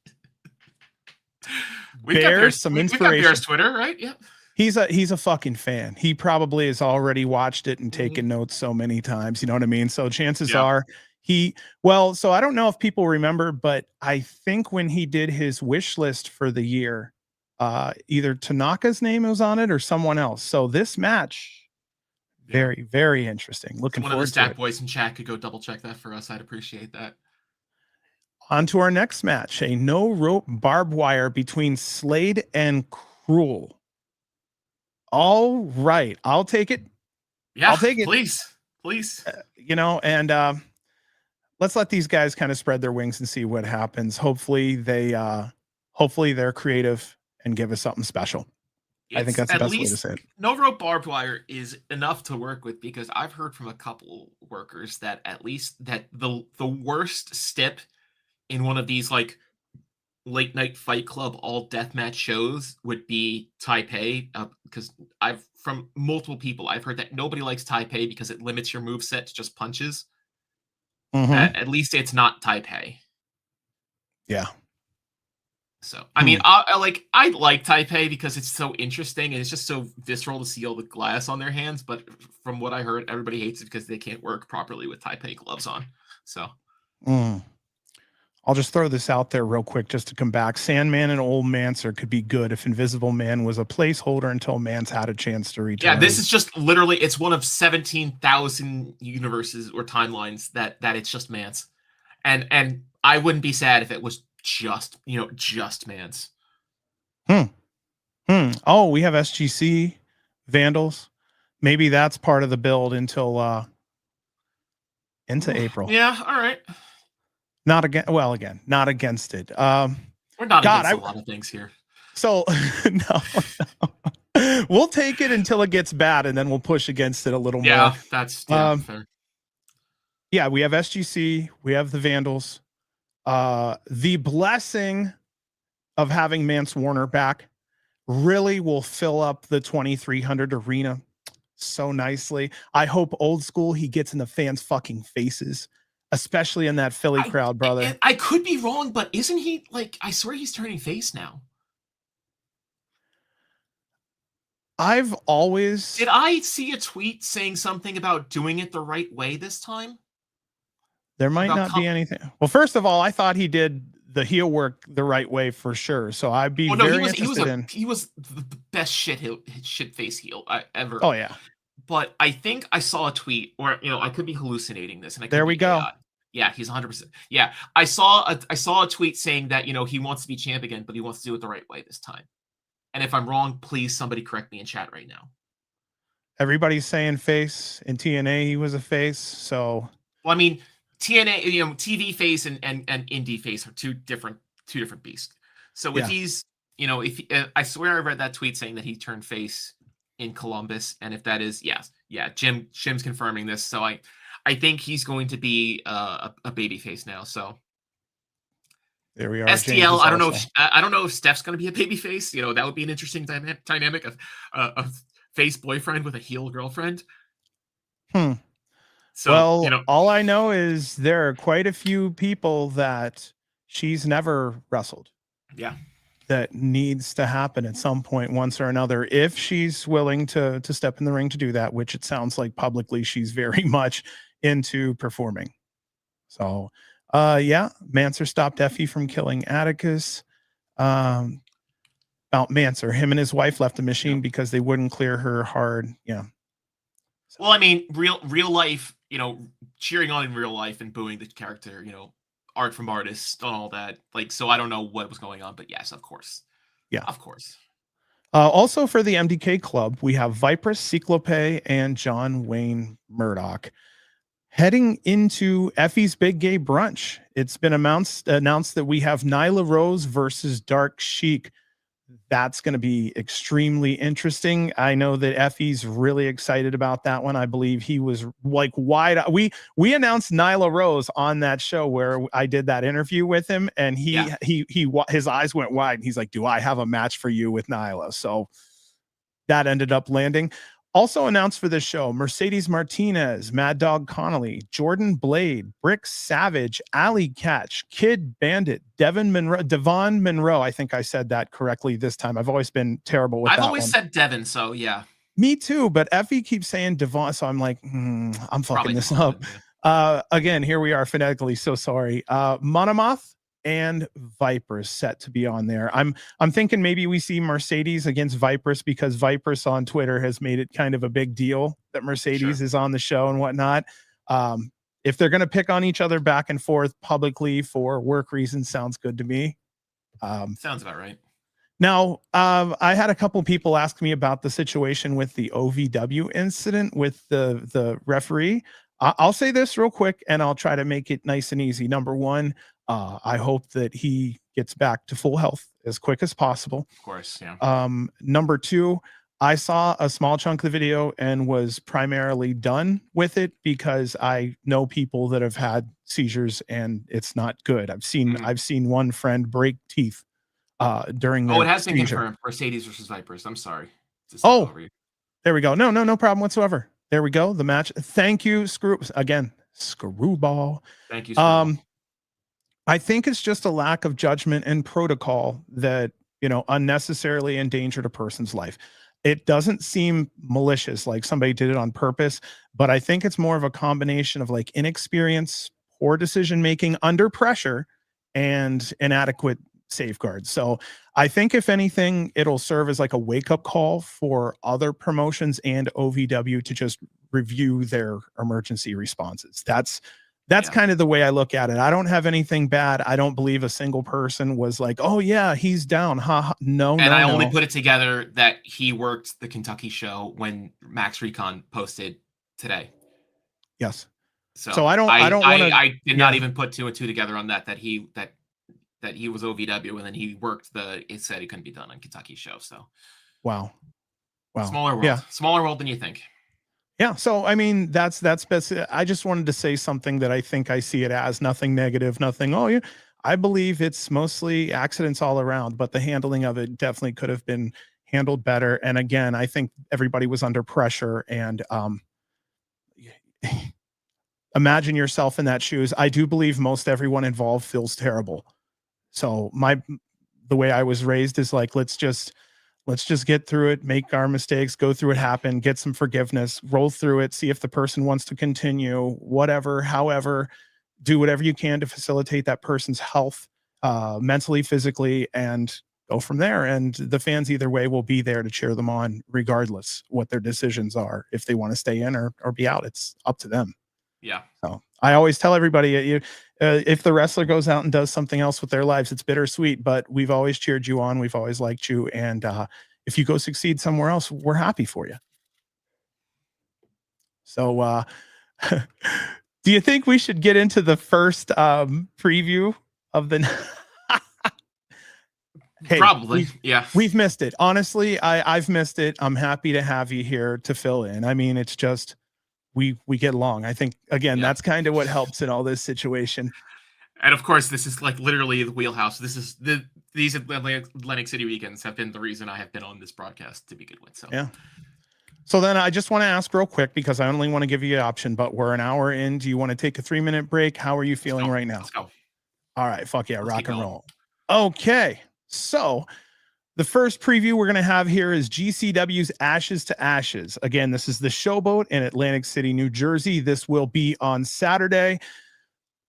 We've got Bears some We've got inspiration. Bears Twitter, right? Yeah. He's a fucking fan. He probably has already watched it and taken notes so many times. You know what I mean? So chances are so I don't know if people remember, but I think when he did his wish list for the year, either Tanaka's name was on it or someone else. So this match, very, very interesting. Looking forward to it. One of the stat boys in chat could go double check that for us. I'd appreciate that. On to our next match, a no rope barbed wire between Slade and Cruel. All right, I'll take it. Yeah, I'll take it. Please. And let's let these guys kind of spread their wings and see what happens. Hopefully they're creative and give us something special. I think that's the best way to say it. No rope barbed wire is enough to work with, because I've heard from a couple workers that at least that the worst stip in one of these like late night Fight Club all deathmatch shows would be Taipei, because from multiple people I've heard that nobody likes Taipei because it limits your moveset to just punches. At least it's not Taipei. Yeah. So I mean, I like Taipei because it's so interesting and it's just so visceral to see all the glass on their hands. But from what I heard, everybody hates it because they can't work properly with Taipei gloves on. So I'll just throw this out there real quick just to come back. Sandman and Old Mancer could be good if Invisible Man was a placeholder until Man's had a chance to return. Yeah, this is just literally, it's one of 17,000 universes or timelines that it's just Man's. And I wouldn't be sad if it was just Man's. Oh, we have SGC Vandals. Maybe that's part of the build until into April. Yeah, all right. Not again. Well, again, not against it. We're not against a lot of things here. So no. We'll take it until it gets bad, and then we'll push against it a little more. Yeah, that's fair. Yeah, we have SGC. We have the Vandals. The blessing of having Mance Warner back really will fill up the 2300 arena so nicely. I hope Old School he gets in the fans' fucking faces. Especially in that Philly crowd, brother. I could be wrong, but isn't he like? I swear he's turning face now. I've always. Did I see a tweet saying something about doing it the right way this time? There might not be anything. Well, first of all, I thought he did the heel work the right way for sure. So I'd be very interested he was the best shit face heel I ever. Oh yeah. But I think I saw a tweet, or I could be hallucinating this, and there we go. Yeah, he's 100%. Yeah, I saw a tweet saying that he wants to be champ again, but he wants to do it the right way this time. And if I'm wrong, please somebody correct me in chat right now. Everybody's saying face. In TNA, he was a face. So well, I mean, TNA, TV face and indie face are two different beasts. So if he's, I swear I read that tweet saying that he turned face in Columbus, and if that is Jim's confirming this. So I think he's going to be a baby face now. So there we are. STL. I don't know if Steph's going to be a baby face. That would be an interesting dynamic of a face boyfriend with a heel girlfriend. So, well, all I know is there are quite a few people that she's never wrestled. Yeah. That needs to happen at some point, once or another, if she's willing to step in the ring to do that, which it sounds like publicly she's very much into performing. So, Mancer stopped Effie from killing Atticus. About Mancer, him and his wife left the machine because they wouldn't clear her hard. Yeah. So. Well, I mean, real life, cheering on in real life and booing the character, art from artists and all that. So I don't know what was going on, but yes, of course. Yeah, of course. Also for the MDK club, we have Vipress, Cyclope, and John Wayne Murdoch heading into Effie's Big Gay Brunch. It's been announced that we have Nyla Rose versus Dark Sheik. That's going to be extremely interesting. I know that Effie's really excited about that one. I believe he was like wide. We announced Nyla Rose on that show where I did that interview with him, and his eyes went wide. And he's like, "Do I have a match for you with Nyla?" So that ended up landing. Also announced for this show, Mercedes Martinez, Mad Dog Connolly, Jordan Blade, Brick Savage, Ali Catch, Kid Bandit, Devon Monroe. I think I said that correctly this time. I've always been terrible with I've that always one. said Devon, so yeah. Me too, but Effie keeps saying Devon, so I'm like, I'm fucking Probably this Devon, up. yeah. Again, here we are phonetically, so sorry. Monomoth and Vipress set to be on there. I'm thinking maybe we see Mercedes against Vipress because Vipress on Twitter has made it kind of a big deal that Mercedes is on the show and whatnot. If they're going to pick on each other back and forth publicly for work reasons, sounds good to me. Sounds about right. Now, I had a couple people ask me about the situation with the OVW incident with the referee. I'll say this real quick, and I'll try to make it nice and easy. Number one, I hope that he gets back to full health as quick as possible. Of course, yeah. Number two, I saw a small chunk of the video and was primarily done with it because I know people that have had seizures and it's not good. I've seen one friend break teeth during their it has been seizure. confirmed. Mercedes versus Vipress. I'm sorry. There we go. No problem whatsoever. There we go. The match. Thank you, Screwball. Thank you, Screwball. I think it's just a lack of judgment and protocol that, unnecessarily endangered a person's life. It doesn't seem malicious, like somebody did it on purpose, but I think it's more of a combination of like inexperience, poor decision making under pressure, and inadequate safeguards. So I think if anything, it'll serve as like a wake-up call for other promotions and OVW to just review their emergency responses. That's kind of the way I look at it. I don't have anything bad. I don't believe a single person was like, oh yeah, he's down. No. And I only put it together that he worked the Kentucky show when Max Recon posted today. Yes. So I did not even put 2 and 2 together on that he was OVW and then he worked it said he couldn't be done on Kentucky show. So wow. Smaller world. Yeah. Smaller world than you think. Yeah. So I mean that's best. I just wanted to say something that I think I see it as nothing negative, nothing. Oh yeah. I believe it's mostly accidents all around, but the handling of it definitely could have been handled better. And again, I think everybody was under pressure and imagine yourself in that shoes. I do believe most everyone involved feels terrible. So the way I was raised is like, let's just get through it, make our mistakes, go through it, happen, get some forgiveness, roll through it, see if the person wants to continue, whatever, however, do whatever you can to facilitate that person's health, mentally, physically, and go from there. And the fans either way will be there to cheer them on, regardless what their decisions are. If they want to stay in or be out, it's up to them. Yeah. So I always tell everybody, if the wrestler goes out and does something else with their lives, it's bittersweet, but we've always cheered you on. We've always liked you. And if you go succeed somewhere else, we're happy for you. So do you think we should get into the first preview of the... Hey, probably. We've missed it. Honestly, I've missed it. I'm happy to have you here to fill in. I mean, it's just... we get along. I think again, that's kind of what helps in all this situation. And of course, this is like literally the wheelhouse. These Atlantic City weekends have been the reason I have been on this broadcast to begin with. So yeah. So then I just want to ask real quick because I only want to give you an option, but we're an hour in. Do you want to take a 3-minute break? How are you feeling right now? Let's go. All right, fuck yeah, rock and roll. Okay, so the first preview we're going to have here is GCW's Ashes to Ashes. Again, this is the Showboat in Atlantic City, New Jersey. This will be on Saturday.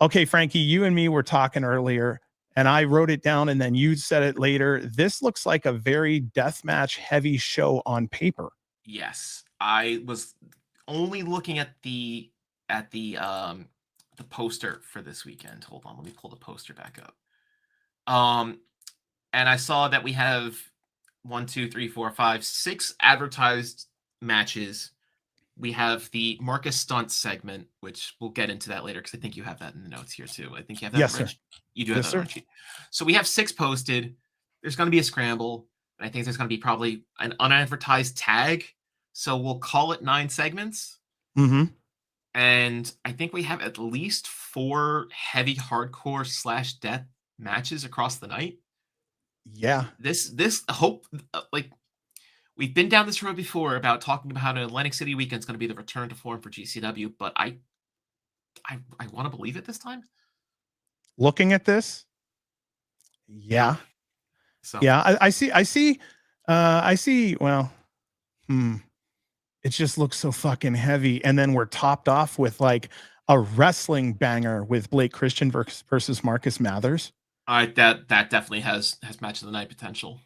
Okay, Frankie, you and me were talking earlier, and I wrote it down, and then you said it later. This looks like a very deathmatch heavy show on paper. Yes, I was only looking at the poster for this weekend. Hold on, let me pull the poster back up. And I saw that we have 1, 2, 3, 4, 5, 6 advertised matches. We have the Marcus Stunt segment, which we'll get into that later because I think you have that in the notes here too. I think you have that. Yes, sir. You do have that on sheet. So we have 6 posted. There's going to be a scramble. And I think there's going to be probably an unadvertised tag. So we'll call it 9 segments. Mm-hmm. And I think we have at least 4 heavy hardcore / death matches across the night. Yeah. This hope, like we've been down this road before about talking about how an Atlantic City weekend is going to be the return to form for GCW, but I want to believe it this time. Looking at this, yeah. So Yeah, I see. Well, it just looks so fucking heavy, and then we're topped off with like a wrestling banger with Blake Christian versus Marcus Mathers. that definitely has match of the night potential.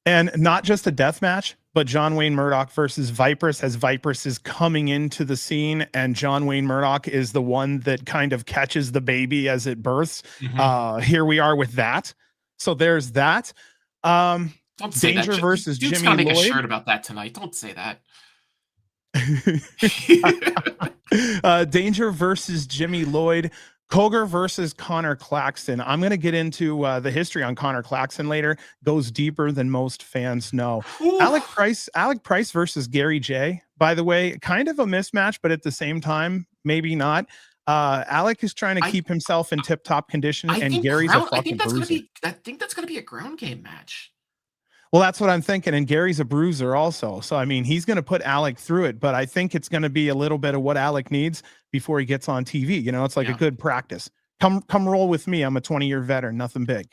And not just a death match, but John Wayne Murdoch versus Vipress, as Vipress is coming into the scene, and John Wayne Murdoch is the one that kind of catches the baby as it births. Here we are with that. So there's that. Don't say Danger that. versus Dude's Jimmy gonna make Lloyd. a shirt about that tonight. Don't say that. Danger versus Jimmy Lloyd. Cogar versus Conor Claxton. I'm going to get into the history on Conor Claxton later. Goes deeper than most fans know. Alec Price versus Gary J. By the way, kind of a mismatch, but at the same time, maybe not. Alec is trying to keep himself in tip-top condition, and Gary's a fucking bruiser. I think that's going to be a ground game match. Well, that's what I'm thinking. And Gary's a bruiser also. So, I mean, he's going to put Alec through it, but I think it's going to be a little bit of what Alec needs before he gets on TV. You know, it's like a good practice. Come roll with me. I'm a 20-year veteran, nothing big.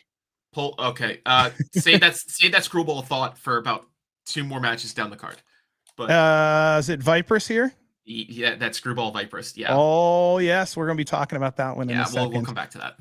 Okay. Save that screwball of thought for about 2 more matches down the card. But is it Vipress here? Yeah, that screwball Vipress. Yeah. Oh, yes. We're going to be talking about that one in a second. We'll come back to that.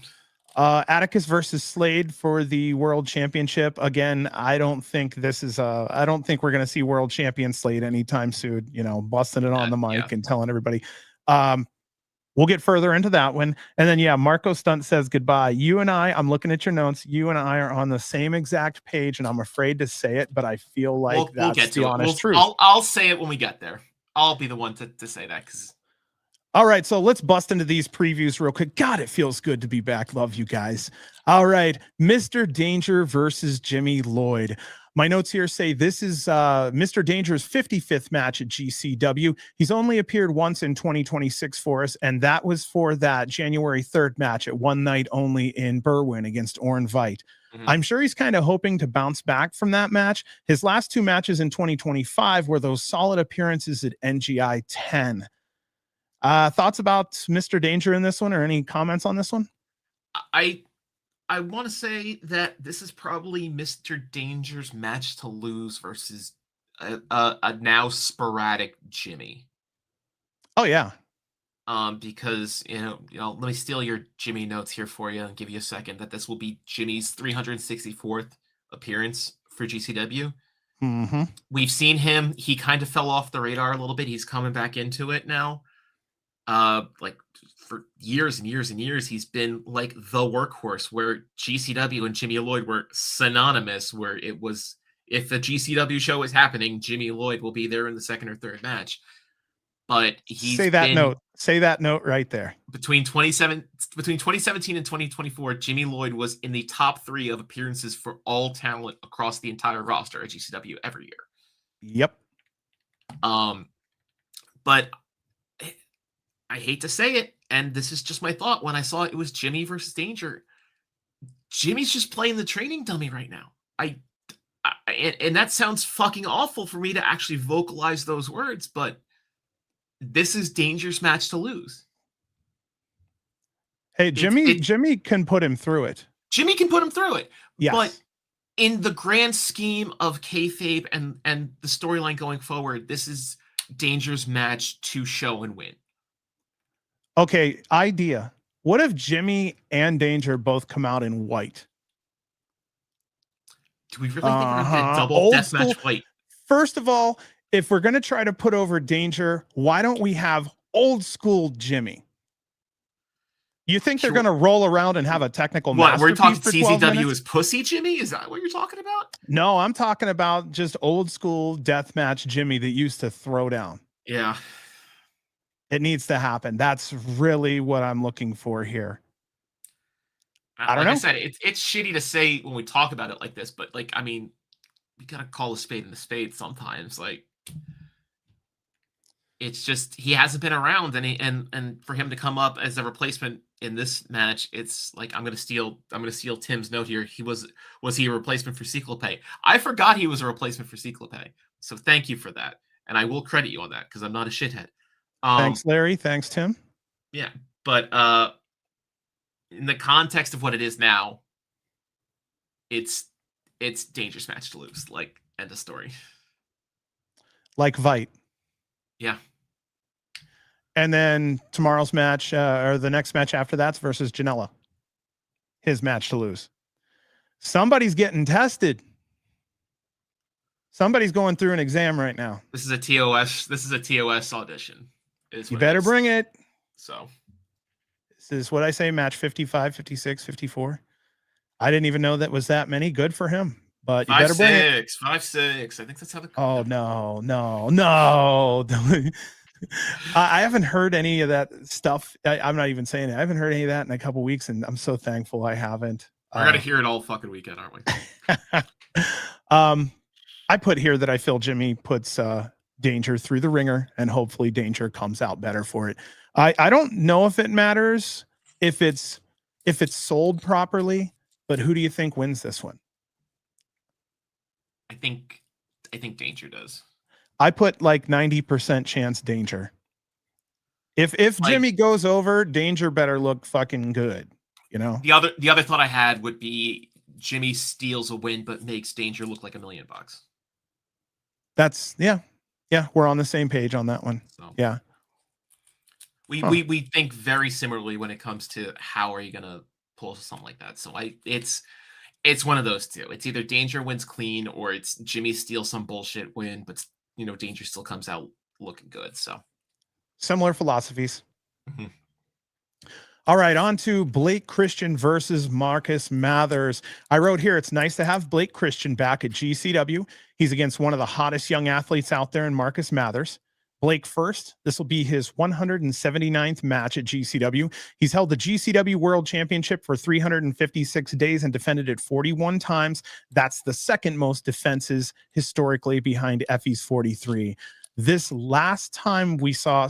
Atticus versus Slade for the world championship. Again, I don't think this is I don't think we're going to see world champion Slade anytime soon, you know, busting it on the mic and telling everybody. We'll get further into that one. And then, Marko Stunt says goodbye. You and I'm looking at your notes. You and I are on the same exact page, and I'm afraid to say it, but I feel like that's the honest truth. I'll say it when we get there. I'll be the one to say that, because all right, so let's bust into these previews real quick. God, it feels good to be back. Love you guys. All right, Mr. Danger versus Jimmy Lloyd. My notes here say this is Mr. Danger's 55th match at GCW. He's only appeared once in 2026 for us, and that was for that January 3rd match at One Night Only in Berwyn against Orn Veit. I'm sure he's kind of hoping to bounce back from that match. His last 2 matches in 2025 were those solid appearances at NGI 10. Thoughts about Mr. Danger in this one, or any comments on this one? I want to say that this is probably Mr. Danger's match to lose versus a now sporadic Jimmy. Oh yeah. Because you know, let me steal your Jimmy notes here for you and give you a second. That this will be Jimmy's 364th appearance for GCW. We've seen him. He kind of fell off the radar a little bit. He's coming back into it now. Like for years and years and years, he's been like the workhorse, where GCW and Jimmy Lloyd were synonymous, where it was, if the GCW show is happening, Jimmy Lloyd will be there in the 2nd or 3rd match. But he's say that note right there. Between 2017 and 2024, Jimmy Lloyd was in the top 3 of appearances for all talent across the entire roster at GCW every year. Yep. But I hate to say it, and this is just my thought, when I saw it was Jimmy versus Danger, Jimmy's just playing the training dummy right now. And that sounds fucking awful for me to actually vocalize those words, but this is Danger's match to lose. Hey, Jimmy can put him through it. Jimmy can put him through it. Yes. But in the grand scheme of kayfabe and the storyline going forward, this is Danger's match to show and win. Okay, idea. What if Jimmy and Danger both come out in white? Do we really think we're going to get a double deathmatch fight? First of all, if we're going to try to put over Danger, why don't we have old school Jimmy? You think they're going to roll around and have a technical masterpiece? We're talking for 12 CZW minutes? as Pussy Jimmy? Is that what you're talking about? No, I'm talking about just old school deathmatch Jimmy that used to throw down. Yeah. It needs to happen. That's really what I'm looking for here. I don't know. I said, it's shitty to say when we talk about it like this, but like, I mean, we gotta call a spade a spade sometimes. Like, it's just, he hasn't been around, and for him to come up as a replacement in this match, it's like, I'm gonna steal Tim's note here. Was he a replacement for Cyclope? I forgot he was a replacement for Cyclope. So thank you for that. And I will credit you on that because I'm not a shithead. Thanks, Larry. Thanks, Tim. Yeah. But in the context of what it is now, it's dangerous match to lose. Like, end of story. Like Vite. Yeah. And then tomorrow's match, or the next match after that's versus Janela. His match to lose. Somebody's getting tested. Somebody's going through an exam right now. This is a TOS. This is a TOS audition. You better bring it. So this is what I say, match 55, 56, 54. I didn't even know that was that many. Good for him. But you better bring it. 5-6. I think that's how the no. I haven't heard any of that stuff. I'm not even saying it. I haven't heard any of that in a couple weeks, and I'm so thankful I haven't. We're gonna hear it all fucking weekend, aren't we? I put here that I feel Jimmy puts Danger through the ringer, and hopefully Danger comes out better for it. I don't know if it matters if it's sold properly, but who do you think wins this one? I think Danger does. I put like 90% chance Danger. If Jimmy goes over, Danger better look fucking good. You know. The other thought I had would be Jimmy steals a win, but makes Danger look like $1 million. That's yeah. We're on the same page on that one. So, yeah. We think very similarly when it comes to how are you gonna pull something like that. So it's one of those two. It's either Danger wins clean or it's Jimmy steals some bullshit win, but Danger still comes out looking good. So similar philosophies. Mm-hmm. All right, on to Blake Christian versus Marcus Mathers. I wrote here, it's nice to have Blake Christian back at GCW. He's against one of the hottest young athletes out there in Marcus Mathers. Blake first. This will be his 179th match at GCW. He's held the GCW World Championship for 356 days and defended it 41 times. That's the second most defenses historically behind Effie's 43. The last time we saw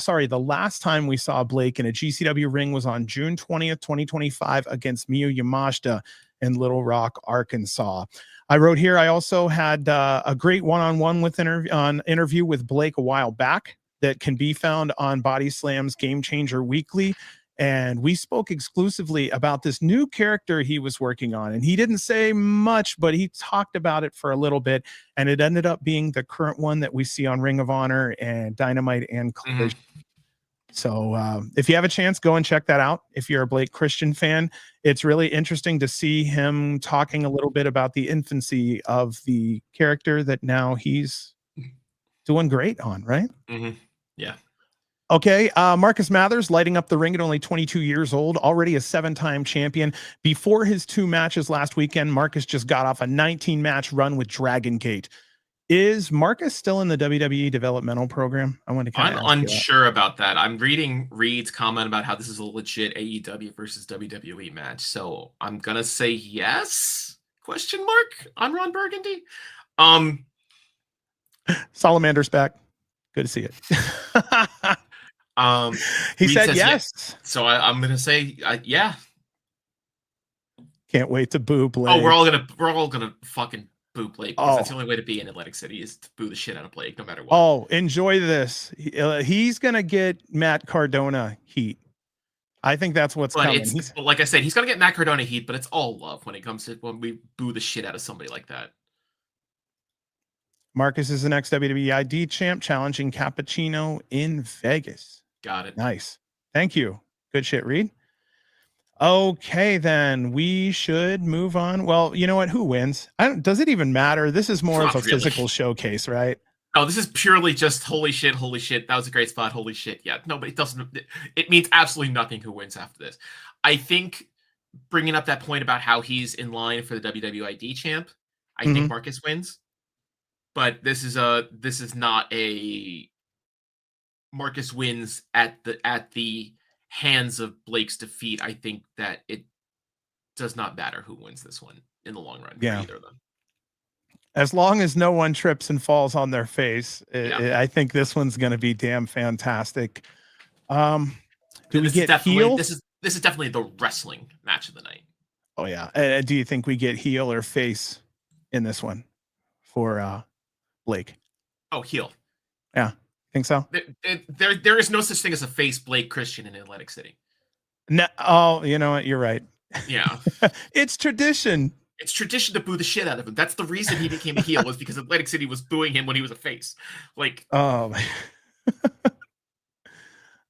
Blake in a GCW ring was on June 20th, 2025 against Miyu Yamashita in Little Rock, Arkansas. I wrote here, I also had a great one-on-one interview with Blake a while back that can be found on Body Slam's Game Changer Weekly. And we spoke exclusively about this new character he was working on. And he didn't say much, but he talked about it for a little bit. And it ended up being the current one that we see on Ring of Honor and Dynamite and Collision. Mm-hmm. So if you have a chance, go and check that out. If you're a Blake Christian fan, it's really interesting to see him talking a little bit about the infancy of the character that now he's doing great on, right? Mm-hmm. Yeah. Okay, Marcus Mathers lighting up the ring at only 22 years old, already a 7-time champion. Before his 2 matches last weekend, Marcus just got off a 19-match run with Dragon Gate. Is Marcus still in the WWE developmental program? I'm unsure about that. I'm reading Reed's comment about how this is a legit AEW versus WWE match. So I'm going to say yes, ? On Ron Burgundy. Salamander's back. Good to see it. He said yes. So I'm going to say yeah. Can't wait to boo Blake. Oh, we're all gonna fucking boo Blake because that's the only way to be in Atlantic City is to boo the shit out of Blake, no matter what. Oh, enjoy this. He's gonna get Matt Cardona heat. I think that's what's coming. Like I said, he's gonna get Matt Cardona heat, but it's all love when it comes to when we boo the shit out of somebody like that. Marcus is the next WWE ID champ, challenging Cappuccino in Vegas. Got it. Nice. Thank you. Good shit, Reed. Okay, then we should move on. Well, you know what? Who wins? Does it even matter? This is more of a physical showcase, right? Oh, this is purely just holy shit. That was a great spot. Holy shit. Yeah, no, but it doesn't. It means absolutely nothing who wins after this. I think bringing up that point about how he's in line for the WWID champ, I think Marcus wins. But this is not a Marcus wins at the hands of Blake's defeat. I think that it does not matter who wins this one in the long run for either of them. As long as no one trips and falls on their face, I think this one's going to be damn fantastic. Do we get heel? This is definitely the wrestling match of the night. Oh yeah. Do you think we get heel or face in this one for Blake? Oh, heel. Yeah, think so. There is no such thing as a face Blake Christian in Atlantic City. No, oh, you know what? You're right. Yeah. It's tradition. It's tradition to boo the shit out of him. That's the reason he became a heel, was because Atlantic City was booing him when he was a face. Like, oh.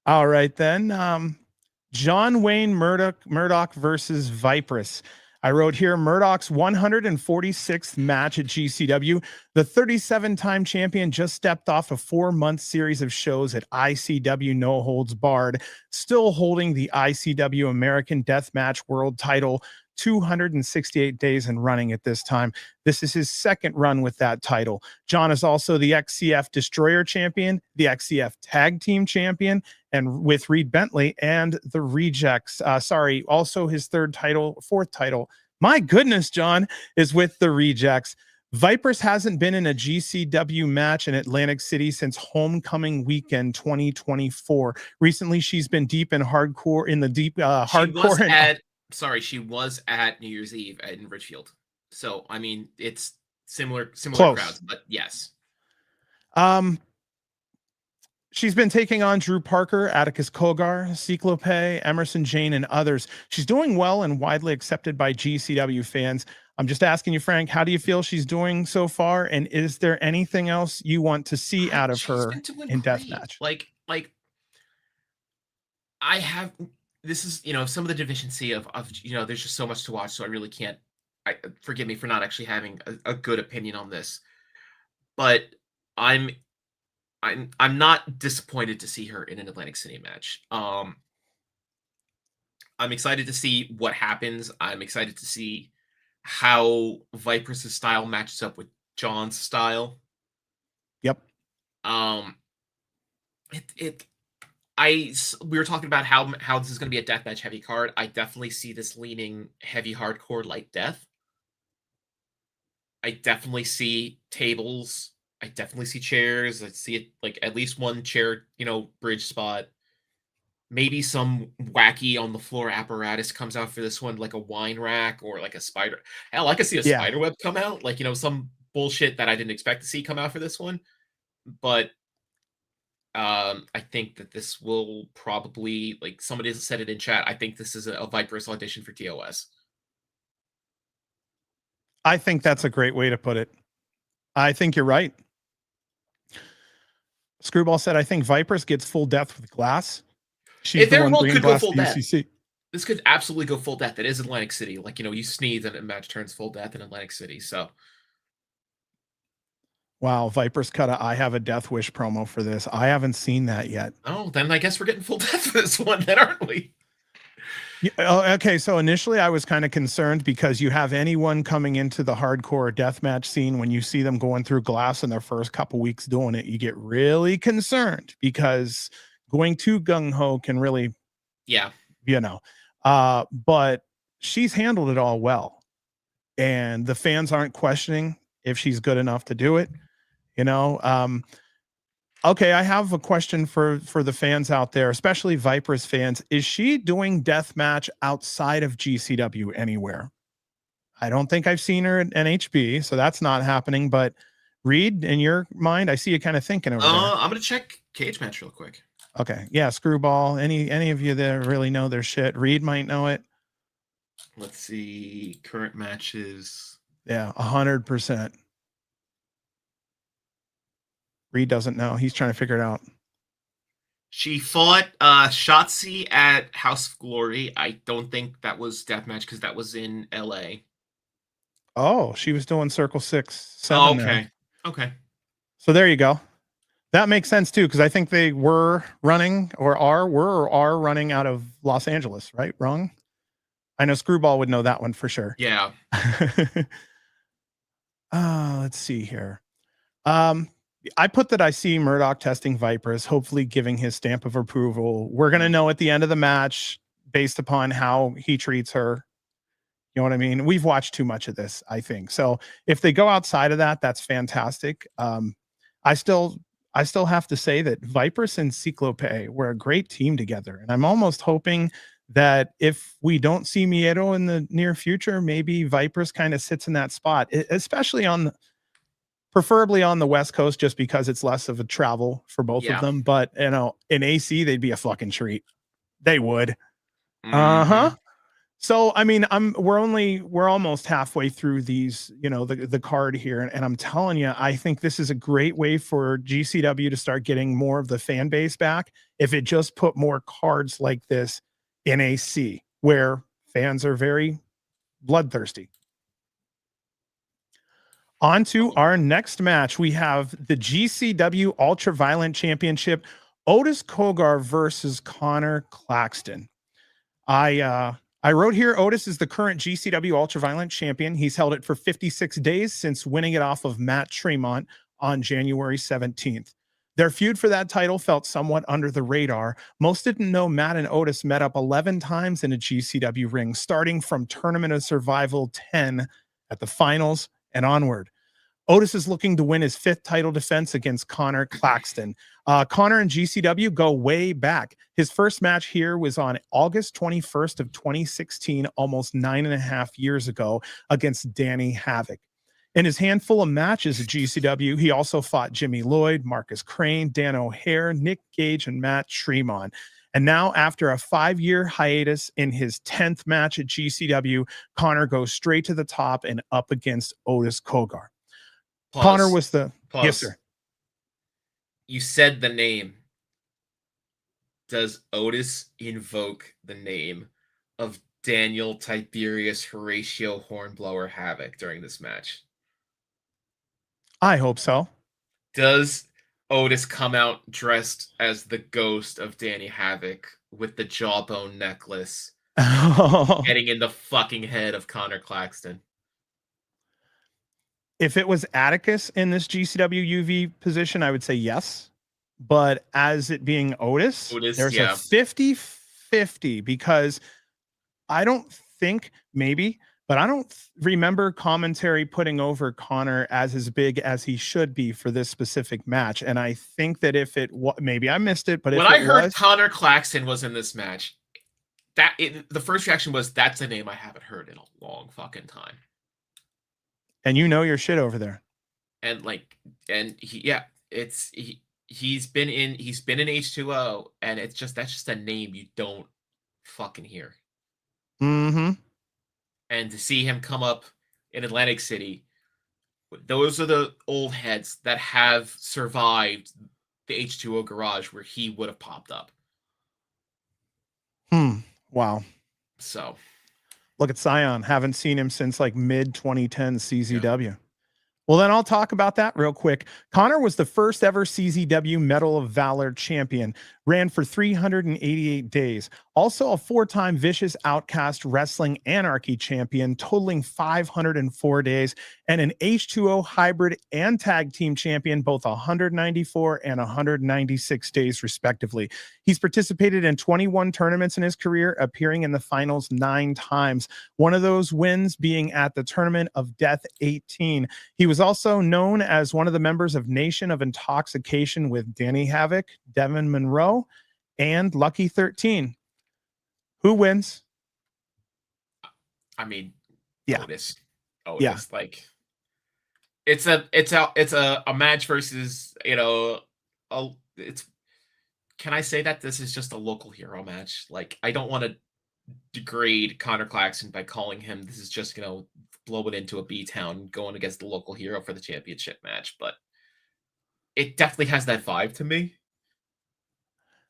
All right then. John Wayne Murdoch versus Vipress. I wrote here Murdoch's 146th match at GCW. The 37-time champion just stepped off a 4-month series of shows at ICW No Holds Barred, still holding the ICW American Deathmatch World title 268 days and running at this time. This is his second run with that title. John is also the XCF Destroyer champion, the XCF Tag Team champion, and with Reed Bentley and the Rejects. Also his fourth title. My goodness, John, is with the Rejects. Vipress hasn't been in a GCW match in Atlantic City since Homecoming Weekend 2024. Recently, she's been deep in hardcore. She was at New Year's Eve in Richfield. So, I mean, it's similar Close. crowds, but yes. She's been taking on Drew Parker, Atticus Cogar, Cyclope, Emerson Jane, and others. She's doing well and widely accepted by GCW fans. I'm just asking you, Frank, how do you feel she's doing so far? And is there anything else you want to see out of her in deathmatch? Like I have, this is, some of the deficiency of there's just so much to watch. So I really can't, forgive me for not actually having a good opinion on this, but I'm not disappointed to see her in an Atlantic City match. I'm excited to see what happens. I'm excited to see how Vipress' style matches up with John's style. Yep. We were talking about how this is going to be a deathmatch heavy card. I definitely see this leaning heavy hardcore light death. I definitely see tables. I definitely see chairs. I see it like at least one chair, bridge spot. Maybe some wacky on the floor apparatus comes out for this one, like a wine rack or like a spider. Hell, I could see a spider web come out, like, some bullshit that I didn't expect to see come out for this one. But I think that this will probably, like somebody said it in chat, I think this is a Vipress audition for TOS. I think that's a great way to put it. I think you're right. Screwball said, I think Vipress gets full death with glass. She's the one bringing glass to UCC. This could absolutely go full death. It is Atlantic City. Like, you sneeze and a match turns full death in Atlantic City. So. Wow. Vipress cut a I Have a Death Wish promo for this. I haven't seen that yet. Oh, then I guess we're getting full death for this one then, aren't we? Okay, so initially I was kind of concerned because you have anyone coming into the hardcore deathmatch scene, when you see them going through glass in their first couple weeks doing it, you get really concerned because going too gung-ho can really, but she's handled it all well. And the fans aren't questioning if she's good enough to do it, Okay, I have a question for the fans out there, especially Vipress fans. Is she doing deathmatch outside of GCW anywhere? I don't think I've seen her at NHB, so that's not happening. But Reed, in your mind, I see you kind of thinking over there. I'm gonna check Cage Match real quick. Okay, yeah, Screwball. Any of you that really know their shit? Reed might know it. Let's see, current matches. Yeah, 100%. Reed doesn't know. He's trying to figure it out. She fought Shotzi at House of Glory. I don't think that was deathmatch because that was in LA. Oh, she was doing Circle 6, 7. Okay. Okay. So there you go. That makes sense too, because I think they were running or are running out of Los Angeles, right? Wrong? I know Screwball would know that one for sure. Yeah. Let's see here. I put that I see Murdoch testing Vipress, hopefully giving his stamp of approval. We're going to know at the end of the match based upon how he treats her. You know what I mean? We've watched too much of this, I think. So if they go outside of that, that's fantastic. I still have to say that Vipress and Cyclope were a great team together. And I'm almost hoping that if we don't see Miedo in the near future, maybe Vipress kind of sits in that spot, especially on preferably on the West Coast, just because it's less of a travel for both of them. But in AC, they'd be a fucking treat. They would. So I mean, we're almost halfway through these, the card here, and I'm telling you, I think this is a great way for GCW to start getting more of the fan base back. If it just put more cards like this in AC, where fans are very bloodthirsty. On to our next match. We have the GCW Ultraviolent Championship, Otis Cogar versus Conor Claxton. I wrote here, Otis is the current GCW Ultraviolent champion. He's held it for 56 days since winning it off of Matt Tremont on January 17th. Their feud for that title felt somewhat under the radar. Most didn't know Matt and Otis met up 11 times in a GCW ring, starting from Tournament of Survival 10 at the finals and onward. Otis is looking to win his 5th title defense against Conor Claxton. Conor and GCW go way back. His first match here was on August 21st of 2016, almost 9.5 years ago, against Danny Havoc. In his handful of matches at GCW, he also fought Jimmy Lloyd, Marcus Crane, Dan O'Hare, Nick Gage, and Matt Tremont. And now, after a 5-year hiatus, in his 10th match at GCW, Conor goes straight to the top and up against Otis Cogar. Conor was the... Yes, sir. You said the name. Does Otis invoke the name of Daniel Tiberius Horatio Hornblower Havoc during this match? I hope so. Does Otis come out dressed as the ghost of Danny Havoc with the jawbone necklace, getting in the fucking head of Conor Claxton? If it was Atticus in this GCW UV position, I would say yes. But as it being Otis there's a 50-50, because I don't think, maybe, but I don't remember commentary putting over Conor as big as he should be for this specific match. And I think that if it was, maybe I missed it, but when I heard Conor Claxton was in this match, the first reaction was, that's a name I haven't heard in a long fucking time. And you know your shit over there. And he's been in H2O, and that's just a name you don't fucking hear. And to see him come up in Atlantic City, those are the old heads that have survived the H2O garage where he would have popped up. Wow. So look at Scion. Haven't seen him since like mid 2010 CZW. Yeah. Well, then I'll talk about that real quick. Conor was the first ever CZW Medal of Valor champion, ran for 388 days. Also a 4-time Vicious Outcast Wrestling Anarchy champion, totaling 504 days, and an H2O hybrid and tag team champion, both 194 and 196 days, respectively. He's participated in 21 tournaments in his career, appearing in the finals 9 times. One of those wins being at the Tournament of Death 18. He was also known as one of the members of Nation of Intoxication with Danny Havoc, Devin Monroe, and Lucky 13. Who wins? I mean, yeah. Otis. Yeah. Like, it's a match versus, it's, can I say that this is just a local hero match? Like, I don't want to degrade Conor Claxton by calling him, this is just, blow it into a B-town going against the local hero for the championship match, but it definitely has that vibe to me.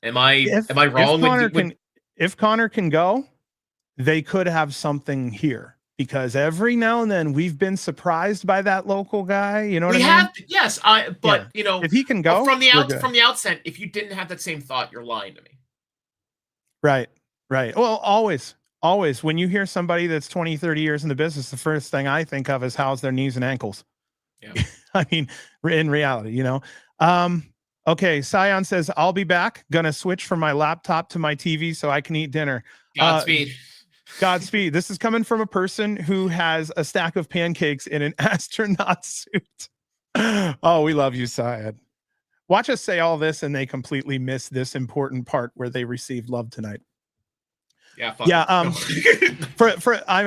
Am I wrong? If Conor can go, they could have something here, because every now and then we've been surprised by that local guy. You know what I mean? Yes. If he can go from the outset, if you didn't have that same thought, you're lying to me. Right. Well, always when you hear somebody that's 20, 30 years in the business, the first thing I think of is how's their knees and ankles. Yeah. I mean, in reality, Okay, Scion says, I'll be back. Gonna switch from my laptop to my TV so I can eat dinner. Godspeed. Godspeed. This is coming from a person who has a stack of pancakes in an astronaut suit. Oh, we love you, Scion. Watch us say all this and they completely miss this important part where they received love tonight. Yeah, fuck Yeah,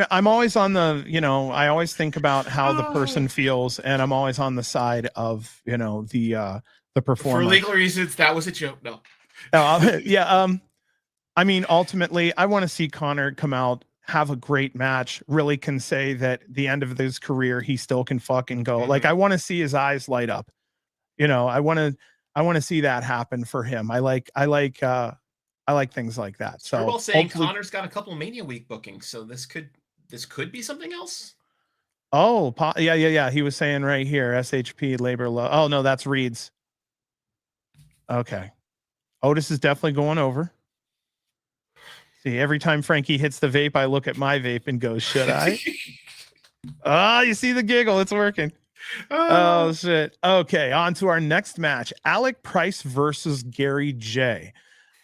I'm always on the, I always think about how the person feels, and I'm always on the side of, the performer. For legal reasons, that was a joke. No. Yeah. I mean, ultimately, I want to see Conor come out, have a great match, really can say that the end of his career, he still can fucking go. Like, I want to see his eyes light up. I want to see that happen for him. I like things like that. So well saying Conor's got a couple of Mania Week bookings, so this could be something else. Oh, yeah. He was saying right here, SHP labor low. Oh no, that's Reed's. Okay. Otis is definitely going over. See, every time Frankie hits the vape, I look at my vape and go, should I? You see the giggle. It's working. Oh, shit. Okay, on to our next match. Alec Price versus Gary J.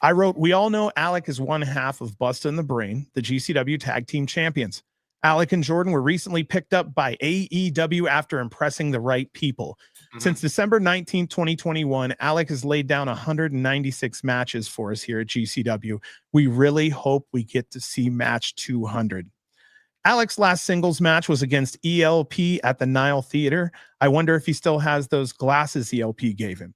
I wrote, we all know Alec is one half of Bustah and the Brain, the GCW Tag Team Champions. Alec and Jordan were recently picked up by AEW after impressing the right people. Since December 19, 2021, Alec has laid down 196 matches for us here at GCW. We really hope we get to see match 200. Alec's last singles match was against ELP at the Nile Theater. I wonder if he still has those glasses ELP gave him.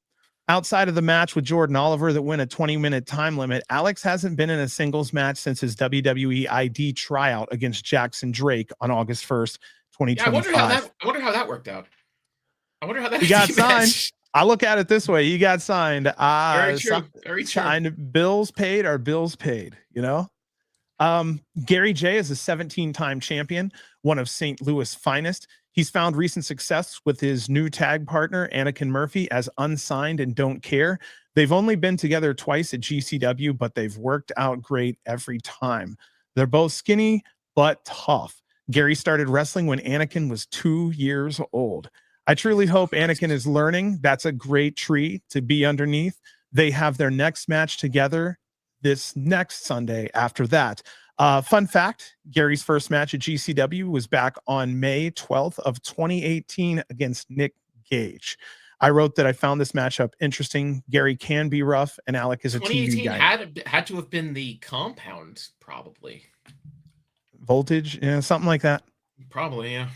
Outside of the match with Jordan Oliver that went a 20-minute time limit, Alex hasn't been in a singles match since his WWE ID tryout against Jackson Drake on August 1st, 2025. Yeah, I wonder how that worked out. I wonder how that he got signed. I look at it this way: he got signed. Very true. Very true. Signed, bills paid are bills paid. Gary J is a 17-time champion, one of St. Louis' finest. He's found recent success with his new tag partner, Anakin Murphy, as Unsigned and Don't Care. They've only been together twice at GCW, but they've worked out great every time. They're both skinny, but tough. Gary started wrestling when Anakin was 2 years old. I truly hope Anakin is learning. That's a great tree to be underneath. They have their next match together this next Sunday after that. Fun fact, Gary's first match at GCW was back on May 12th of 2018 against Nick Gage. I wrote that I found this matchup interesting. Gary can be rough, and Alec is a TV guy. 2018 had to have been the Compound, probably. Voltage, yeah, something like that. Probably, yeah.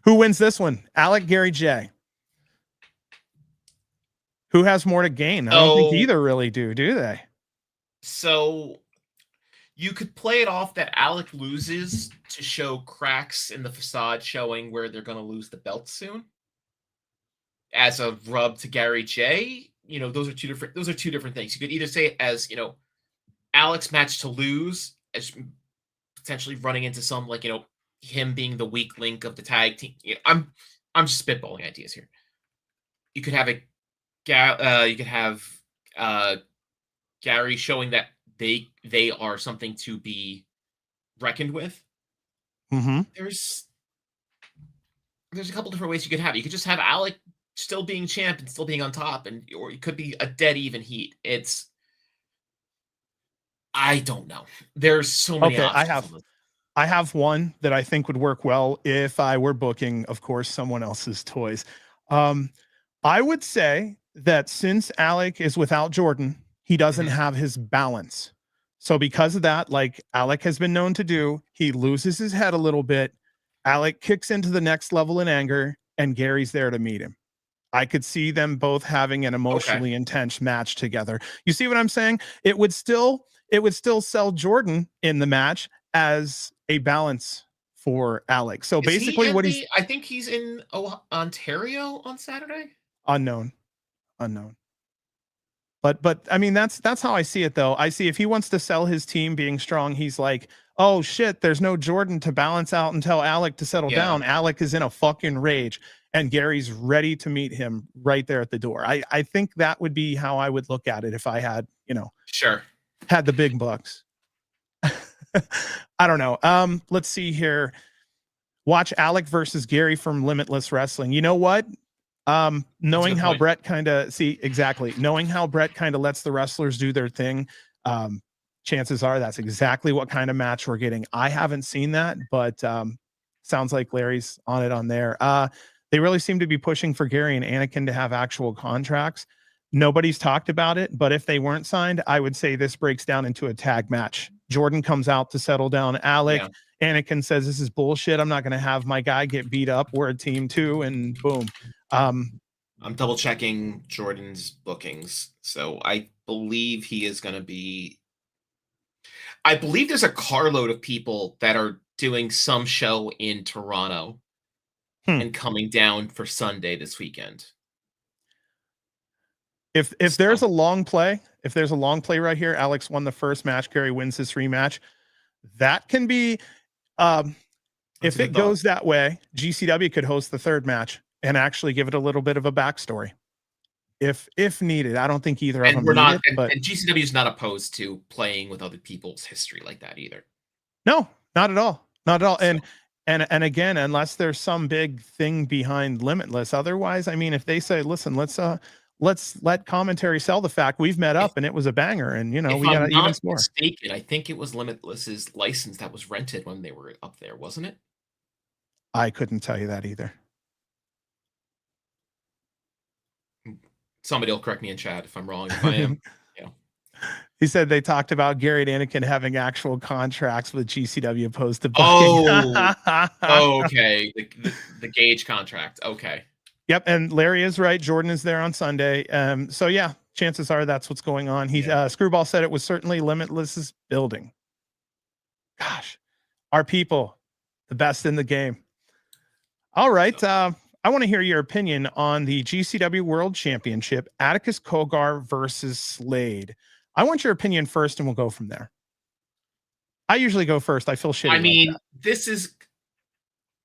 Who wins this one? Alec, Gary J. Who has more to gain? I don't think either really do they? So you could play it off that Alec loses to show cracks in the facade showing where they're going to lose the belt soon. As a rub to Gary J, those are two different things. You could either say it as, Alec's match to lose, as potentially running into some him being the weak link of the tag team. I'm just spitballing ideas here. You could have Gary showing that they are something to be reckoned with. There's a couple different ways you could have it. You could just have Alec still being champ and still being on top, or it could be a dead even heat. I don't know. There's so many options. I have one that I think would work well if I were booking, of course, someone else's toys. I would say that since Alec is without Jordan, he doesn't have his balance. So because of that, like Alec has been known to do, he loses his head a little bit. Alec kicks into the next level in anger, and Gary's there to meet him. I could see them both having an emotionally intense match together. You see what I'm saying? It would still sell Jordan in the match as a balance for Alec. So basically I think he's in Ontario on Saturday. Unknown. But I mean, that's how I see it though. I see if he wants to sell his team being strong, he's like, oh shit, there's no Jordan to balance out and tell Alec to settle down. Alec is in a fucking rage and Gary's ready to meet him right there at the door. I think that would be how I would look at it if I had, had the big bucks. I don't know. Let's see here. Watch Alec versus Gary from Limitless Wrestling. You know what? Knowing how Brett kind of lets the wrestlers do their thing, chances are that's exactly what kind of match we're getting. I haven't seen that, but sounds like Larry's on there. They really seem to be pushing for Gary and Anakin to have actual contracts. Nobody's talked about it, but if they weren't signed, I would say this breaks down into a tag match. Jordan comes out to settle down Alec. Yeah. Anakin says, this is bullshit. I'm not going to have my guy get beat up. We're a team too. And boom. I'm double checking Jordan's bookings. So I believe he is going to be. I believe there's a carload of people that are doing some show in Toronto and coming down for Sunday this weekend. If there's a long play, right here, Alex won the first match, Gary wins his rematch. That can be, if it goes that way, GCW could host the third match and actually give it a little bit of a backstory, if needed. I don't think either of them need it, but and GCW is not opposed to playing with other people's history like that either. No, not at all, not at all. So. And again, unless there's some big thing behind Limitless, otherwise, I mean, if they say, listen, let's let commentary sell the fact we've met up and it was a banger, and we got an even score. Mistaken, I think it was Limitless's license that was rented when they were up there, wasn't it? I couldn't tell you that either. Somebody will correct me in chat if I'm wrong. If I am, He said they talked about Gary and Anakin having actual contracts with GCW opposed to booking. Oh, okay. The Gage contract. Okay. Yep, and Larry is right. Jordan is there on Sunday. So yeah, chances are that's what's going on. He Screwball said it was certainly Limitless's building. Gosh, our people, the best in the game. All right, I want to hear your opinion on the GCW World Championship, Atticus Cogar versus Slade. I want your opinion first, and we'll go from there. I usually go first. I feel shitty. I mean, this is,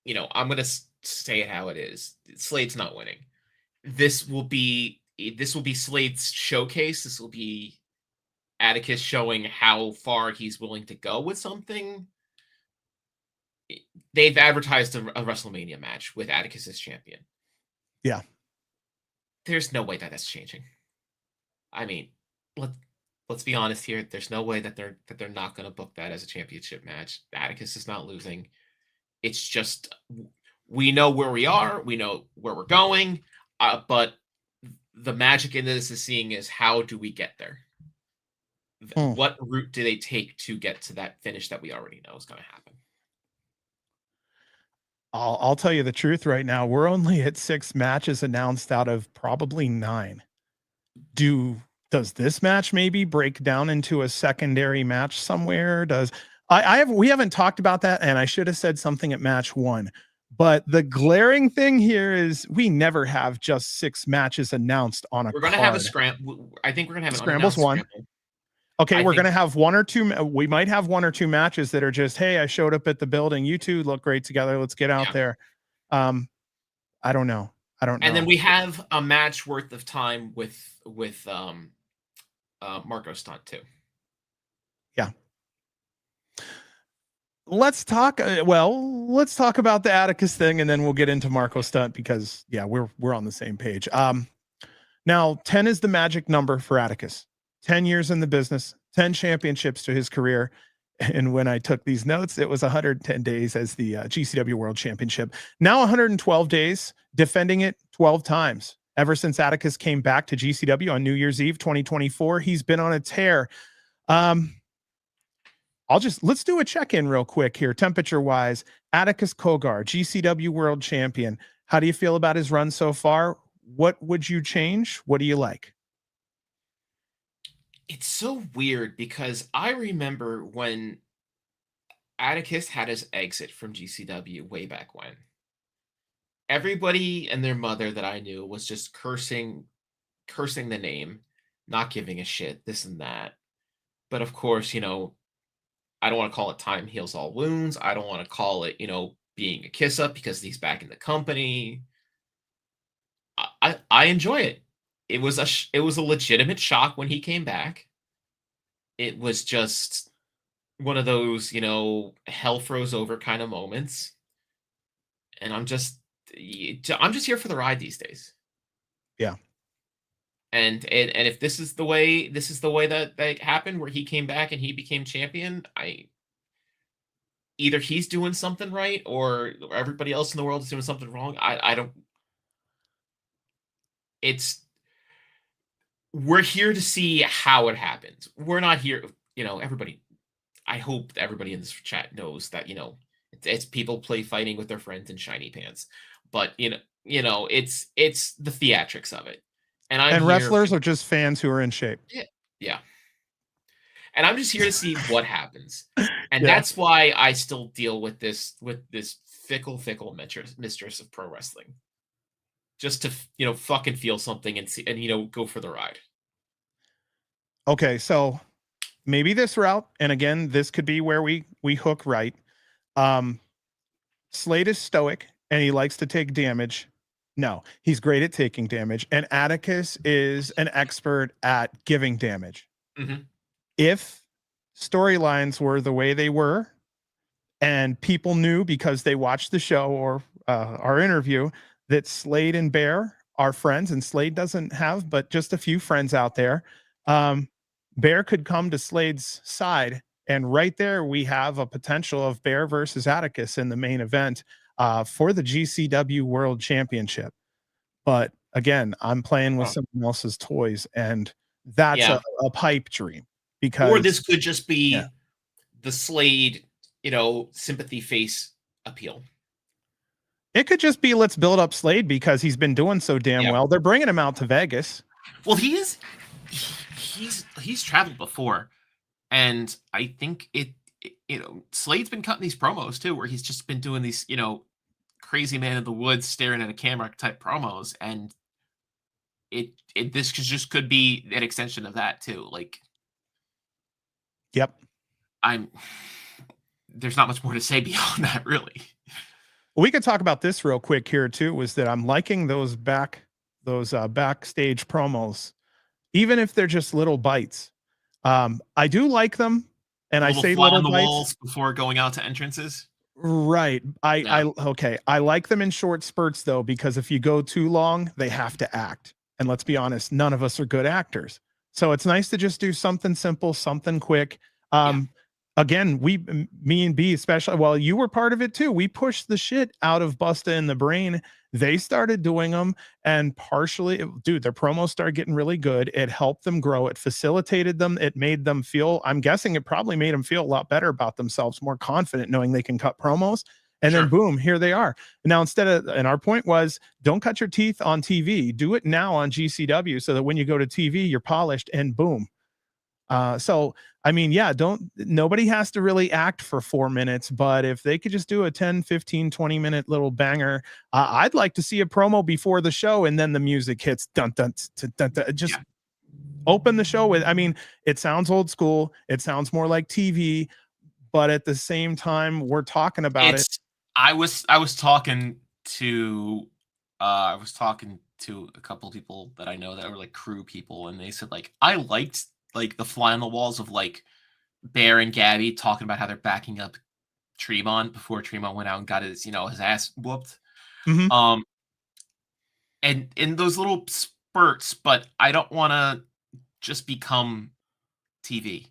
I'm going to say it how it is. Slade's not winning. This will be Slade's showcase. This will be Atticus showing how far he's willing to go with something. They've advertised a WrestleMania match with Atticus as champion. Yeah. There's no way that that's changing. I mean, let's be honest here. There's no way that they're not going to book that as a championship match. Atticus is not losing. It's just, we know where we are. We know where we're going. But the magic in this is seeing is, how do we get there? What route do they take to get to that finish that we already know is going to happen? I'll tell you the truth right now. We're only at 6 matches announced out of probably 9. Does this match maybe break down into a secondary match somewhere? We haven't talked about that, and I should have said something at match 1. But the glaring thing here is we never have just 6 matches announced on a card. We're going to have a scramble. I think we're going to have Scramble's one. Scramble. Okay, we're going to have 1 or 2. We might have 1 or 2 matches that are just, hey, I showed up at the building. You two look great together. Let's get out there. I don't know. And then we have a match worth of time with Marko Stunt too. Yeah. Let's talk about the Atticus thing, and then we'll get into Marko Stunt, because we're on the same page. Now 10 is the magic number for Atticus. 10 years in the business, 10 championships to his career. And when I took these notes, it was 110 days as the GCW World Championship. Now 112 days, defending it 12 times. Ever since Atticus came back to GCW on New Year's Eve 2024, he's been on a tear. Let's do a check-in real quick here, temperature-wise. Atticus Cogar, GCW World Champion. How do you feel about his run so far? What would you change? What do you like? It's so weird, because I remember when Atticus had his exit from GCW way back when. Everybody and their mother that I knew was just cursing the name, not giving a shit, this and that. But of course, I don't want to call it time heals all wounds. I don't want to call it, being a kiss up because he's back in the company. I enjoy it. It was a legitimate shock when he came back. It was just one of those, hell froze over kind of moments. And I'm just here for the ride these days. Yeah. And if this is the way that happened, where he came back and he became champion, either he's doing something right or everybody else in the world is doing something wrong. I don't. It's we're here to see how it happens. We're not here, everybody. I hope everybody in this chat knows that, it's people play fighting with their friends in shiny pants. But, it's the theatrics of it. And wrestlers are just fans who are in shape. Yeah. And I'm just here to see what happens. And Yeah. that's why I still deal with this fickle mistress of pro wrestling. Just to, fucking feel something and see and go for the ride. Okay, so maybe this route, and again, this could be where we hook right. Slade is stoic and he likes to take damage. No, he's great at taking damage. And Atticus is an expert at giving damage. Mm-hmm. If storylines were the way they were, and people knew because they watched the show or our interview that Slade and Bear are friends, and Slade doesn't have but just a few friends out there, Bear could come to Slade's side, and right there we have a potential of Bear versus Atticus in the main event for the GCW World Championship. But again, I'm playing with someone else's toys, and that's a pipe dream. Because, or this could just be the Slade, sympathy face appeal. It could just be, let's build up Slade because he's been doing so damn well. They're bringing him out to Vegas. Well, he's traveled before, and I think Slade's been cutting these promos too, where he's just been doing these, crazy man in the woods staring at a camera type promos, and this could be an extension of that too. Like, yep, there's not much more to say beyond that, really. We could talk about this real quick here too, was that I'm liking those backstage promos, even if they're just little bites. I do like them, and I say little on the bites walls before going out to entrances. Right. Okay. I like them in short spurts though, because if you go too long, they have to act. And let's be honest, none of us are good actors. So it's nice to just do something simple, something quick. Again, me and B especially, well, you were part of it too. We pushed the shit out of Bustah in the Brain. They started doing them, and partially, dude, their promos started getting really good. It helped them grow. It facilitated them. It made them feel, I'm guessing it probably made them feel a lot better about themselves, more confident knowing they can cut promos. And then boom, here they are. Now, and our point was, don't cut your teeth on TV. Do it now on GCW so that when you go to TV, you're polished, and boom. So, I mean, nobody has to really act for 4 minutes, but if they could just do a 10, 15, 20 minute little banger, I'd like to see a promo before the show, and then the music hits, dun, dun, dun, dun, dun, just open the show with, I mean, it sounds old school. It sounds more like TV, but at the same time, we're talking about it. I was talking to a couple of people that I know that were like crew people, and they said, like, I liked like the fly on the walls of like Bear and Gabby talking about how they're backing up Tremont before Tremont went out and got his ass whooped. Mm-hmm. And in those little spurts, but I don't want to just become TV.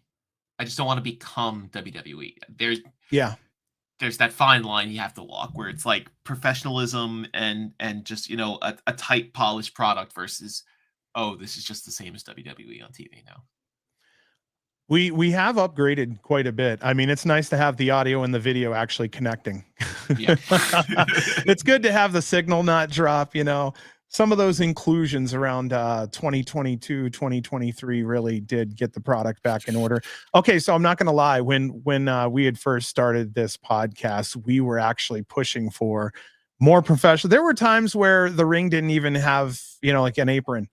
I just don't want to become WWE. There's that fine line you have to walk where it's like professionalism and just, a tight polished product versus, oh, this is just the same as WWE on TV now. We have upgraded quite a bit. I mean, it's nice to have the audio and the video actually connecting. Yeah. It's good to have the signal not drop, Some of those inclusions around 2022, 2023 really did get the product back in order. Okay, so I'm not going to lie. When we had first started this podcast, we were actually pushing for more professional. There were times where the ring didn't even have, like an apron.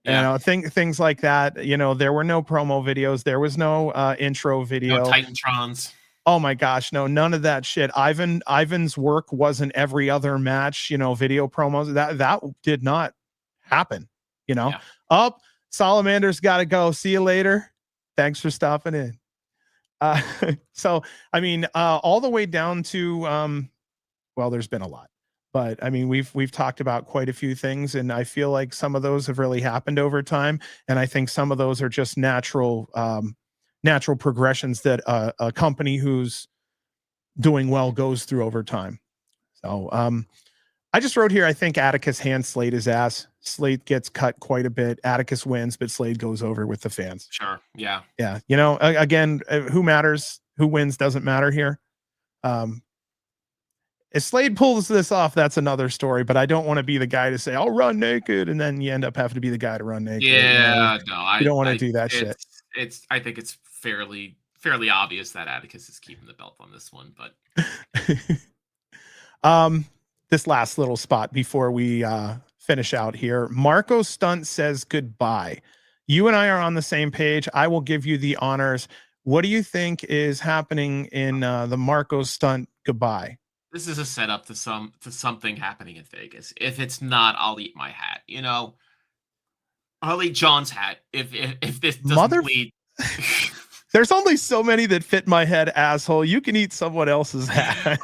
Things like that. There were no promo videos. There was no intro video. No Titantrons. Oh my gosh, no, none of that shit. Ivan's work wasn't every other match, video promos. That did not happen. Salamander's got to go. See you later. Thanks for stopping in. So I mean, all the way down to well, there's been a lot. But I mean, we've talked about quite a few things, and I feel like some of those have really happened over time. And I think some of those are just natural progressions that a company who's doing well goes through over time. So I just wrote here, I think Atticus hands Slade his ass. Slade gets cut quite a bit. Atticus wins, but Slade goes over with the fans. Sure. Yeah. Yeah. You know, again, who matters? Who wins doesn't matter here. If Slade pulls this off, that's another story, but I don't want to be the guy to say, I'll run naked. And then you end up having to be the guy to run naked. Yeah. You know? You don't want to do that shit. I think it's fairly obvious that Atticus is keeping the belt on this one, but this last little spot before we finish out here, Marko Stunt says goodbye. You and I are on the same page. I will give you the honors. What do you think is happening in the Marko Stunt goodbye? This is a setup to something happening in Vegas. If it's not, I'll eat my hat. You know, I'll eat John's hat if this doesn't lead. There's only so many that fit my head, asshole. You can eat someone else's hat.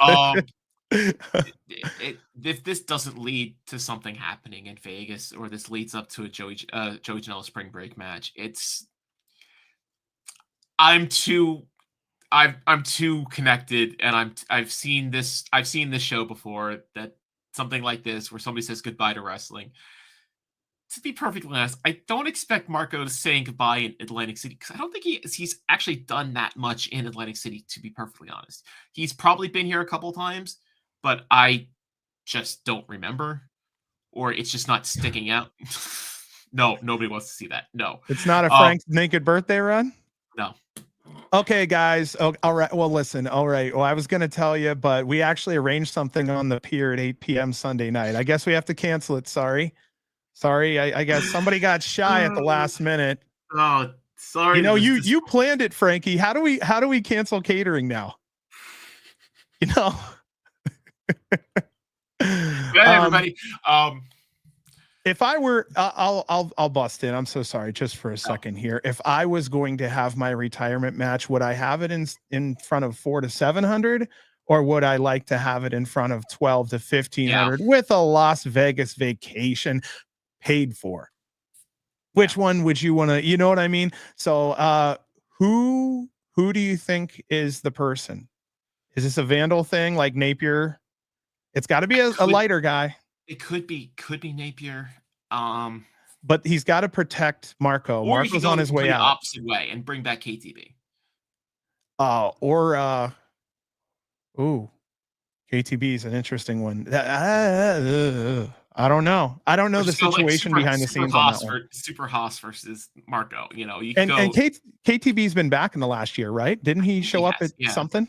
If this doesn't lead to something happening in Vegas, or this leads up to a Joey Janela spring break match, I'm too connected, and I've seen this show before, that something like this where somebody says goodbye to wrestling. To be perfectly honest, I don't expect Marko to saying goodbye in Atlantic City, because I don't think he's actually done that much in Atlantic City, to be perfectly honest. He's probably been here a couple times, but I just don't remember, or it's just not sticking out. No, nobody wants to see that. No. It's not a Frank's naked birthday run? No. Okay, guys. Oh, all right. Well, listen. All right. Well, I was going to tell you, but we actually arranged something on the pier at 8 p.m. Sunday night. I guess we have to cancel it. Sorry. I guess somebody got shy at the last minute. Oh, sorry. You know, you planned it, Frankie. How do we cancel catering now? You know. Good, everybody. If I were, I'll bust in. I'm so sorry, just for a second here. If I was going to have my retirement match, would I have it in front of 400 to 700, or would I like to have it in front of 12 to 1500 with a Las Vegas vacation paid for? Which one would you want to? You know what I mean? So, who do you think is the person? Is this a Vandal thing like Napier? It's got to be a lighter guy. It could be Napier. But he's got to protect Marko. Marko's on his way out. Opposite way and bring back KTB. KTB is an interesting one. I don't know. I don't know the situation behind the scenes on that one. Super Haas versus Marko. You know, and KTB's been back in the last year, right? Didn't he show up at something?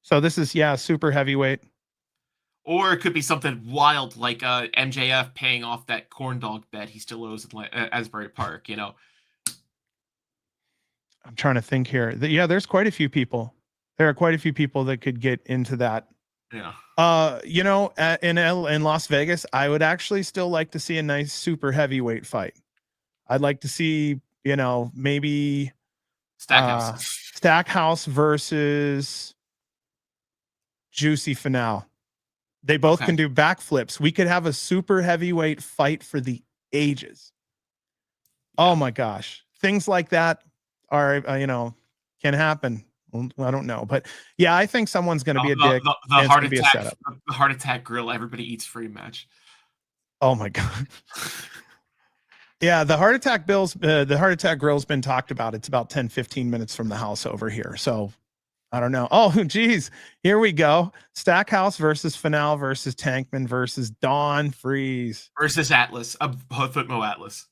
So this is super heavyweight. Or it could be something wild like MJF paying off that corn dog bet he still owes at Asbury Park, you know. I'm trying to think here. There's quite a few people. There are quite a few people that could get into that. Yeah. In Las Vegas, I would actually still like to see a nice super heavyweight fight. I'd like to see, maybe Stackhouse versus Juicy Finale. They both can do backflips. We could have a super heavyweight fight for the ages. Oh my gosh. Things like that are, can happen. I don't know, but I think someone's going to be a dick. The heart attack grill, everybody eats free match. Oh my God. The heart attack grill's been talked about. It's about 10-15 minutes from the house over here. So I don't know. Oh, geez. Here we go. Stackhouse versus Finale versus Tankman versus Dawn Freeze versus Atlas, Footmo Atlas.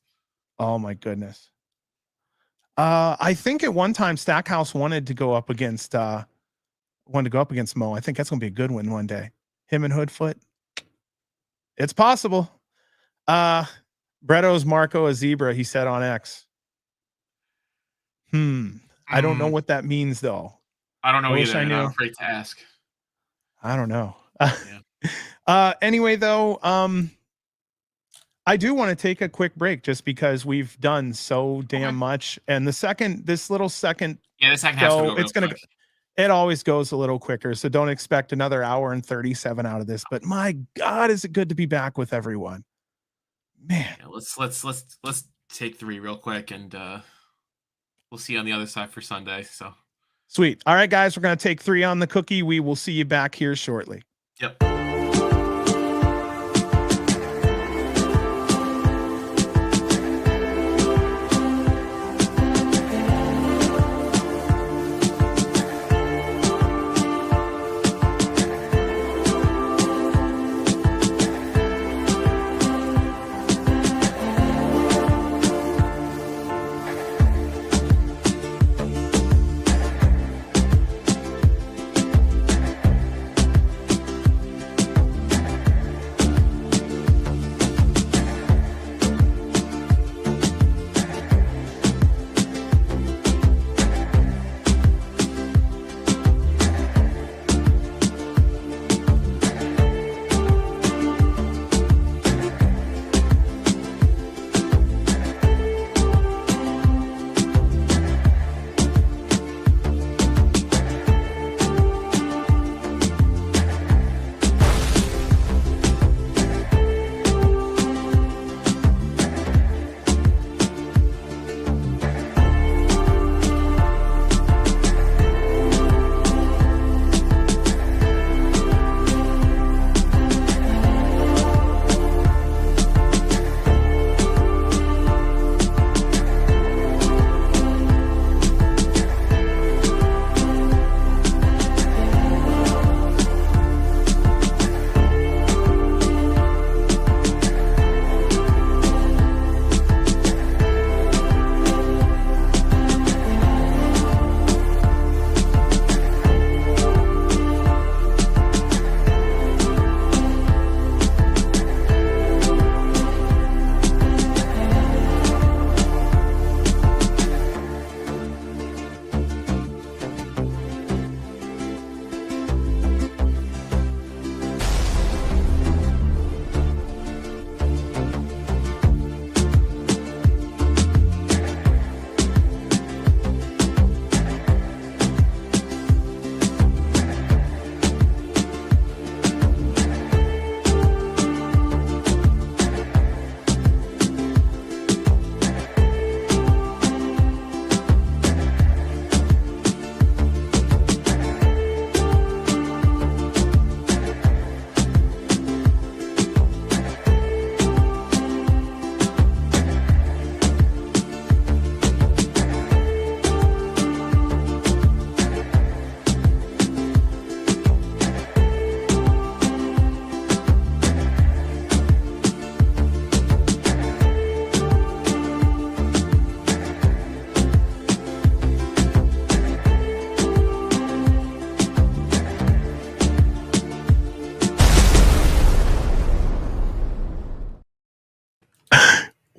Oh my goodness. I think at one time Stackhouse wanted to go up against Mo. I think that's gonna be a good one one day. Him and Hoodfoot. It's possible. Bretto's Marko a zebra, he said on X. I don't know what that means though. I don't know either. I'm afraid to ask. I don't know. Anyway, though, I do want to take a quick break just because we've done so damn much. And this little second, the second half, it always goes a little quicker. So don't expect another hour and 37 out of this. But my God, is it good to be back with everyone, man. Let's take 3 real quick, and we'll see you on the other side for Sunday. So. Sweet. All right, guys, we're going to take 3 on the cookie. We will see you back here shortly.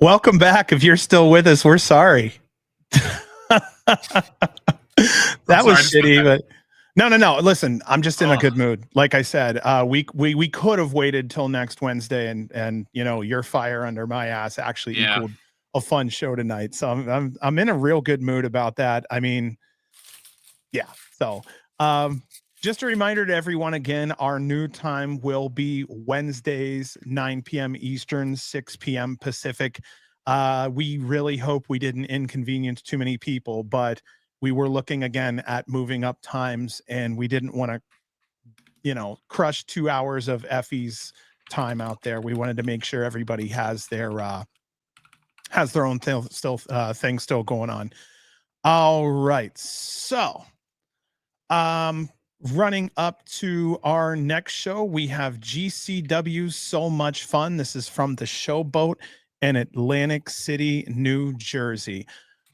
Welcome back. If you're still with us, we're sorry. That was shitty, but no. Listen, I'm just in a good mood. Like I said, we could have waited till next Wednesday, and you know, your fire under my ass actually equaled a fun show tonight. So I'm in a real good mood about that. I mean, yeah. So just a reminder to everyone again, our new time will be Wednesdays, 9 p.m. Eastern, 6 p.m. Pacific. We really hope we didn't inconvenience too many people, but we were looking again at moving up times, and we didn't want to, you know, crush 2 hours of Effie's time out there. We wanted to make sure everybody has their own thing still going on. All right. So, running up to our next show, we have GCW So Much Fun. This is from the Showboat in Atlantic City, New Jersey.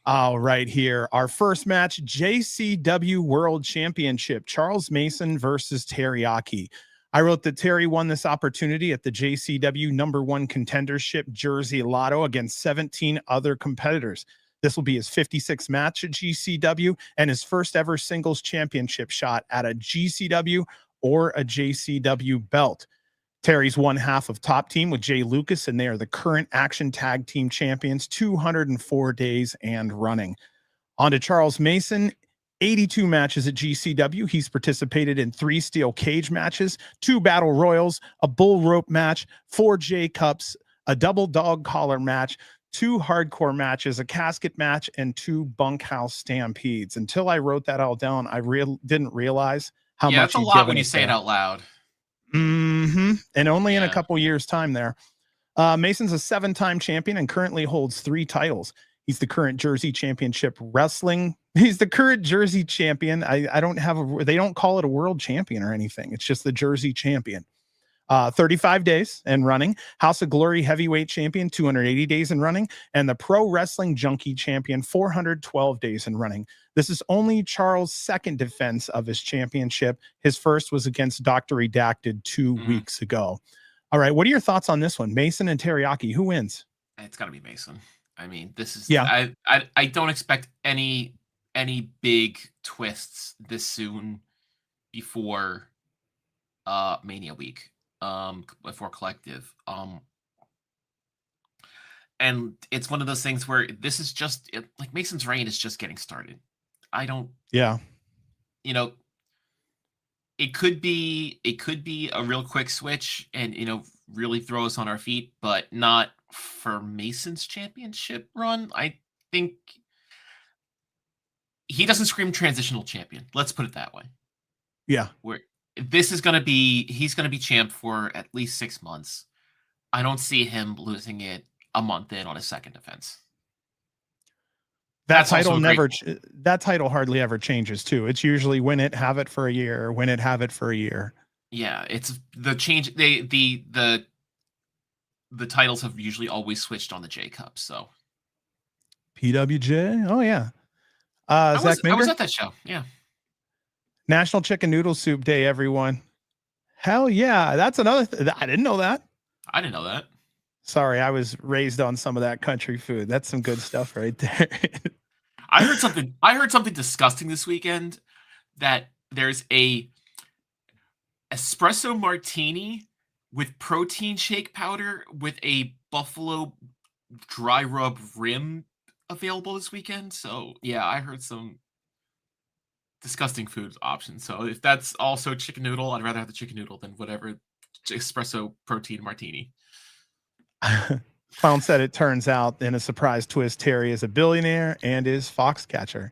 All right, here, our first match, JCW World Championship, Charles Mason versus Yaki. I wrote that Terry won this opportunity at the JCW #1 contendership Jersey Lotto against 17 other competitors. This will be his 56th match at GCW and his first ever singles championship shot at a GCW or a JCW belt. Terry's one half of Top Team with Jay Lucas, and they are the current Action Tag Team Champions, 204 days and running. On to Charles Mason, 82 matches at GCW. He's participated in 3 steel cage matches, 2 battle royals, a bull rope match, 4 J Cups, a double dog collar match, 2 hardcore matches, a casket match, and 2 bunkhouse stampedes. Until I wrote that all down, I didn't realize how much. That's a lot when you say it out loud. And only in a couple years' time there. Mason's a 7-time champion and currently holds 3 titles. He's the current Jersey Championship Wrestling. He's the current Jersey champion. I don't have they don't call it a world champion or anything. It's just the Jersey champion. 35 days and running. House of Glory heavyweight champion, 280 days and running, and the Pro Wrestling Junkie champion, 412 days and running. This is only Charles' second defense of his championship. His first was against Dr. Redacted 2 weeks ago. All right, what are your thoughts on this one? Mason and Teriyaki, who wins? It's got to be Mason. I mean, this is I don't expect any big twists this soon before Mania week. Before Collective. And it's one of those things where this is just like Mason's reign is just getting started. I don't. Yeah. You know, it could be a real quick switch and, you know, really throw us on our feet, but not for Mason's championship run. I think he doesn't scream transitional champion. Let's put it that way. Yeah. This is going to be, he's going to be champ for at least 6 months. I don't see him losing it a month in on his second defense. That title hardly ever changes too. It's usually win it, have it for a year, win it, have it for a year. Yeah, it's the change. The titles have usually always switched on the J Cup. So PWJ. Oh yeah. I was at that show. Yeah. National Chicken Noodle Soup Day, everyone. Hell yeah. That's another I didn't know that. I didn't know that. Sorry, I was raised on some of that country food. That's some good stuff right there. I heard something disgusting this weekend, that there's a espresso martini with protein shake powder with a buffalo dry rub rim available this weekend. So yeah, I heard some disgusting food options. So if that's also chicken noodle, I'd rather have the chicken noodle than whatever espresso protein martini. Clown said it turns out in a surprise twist, Terry is a billionaire and is Foxcatcher.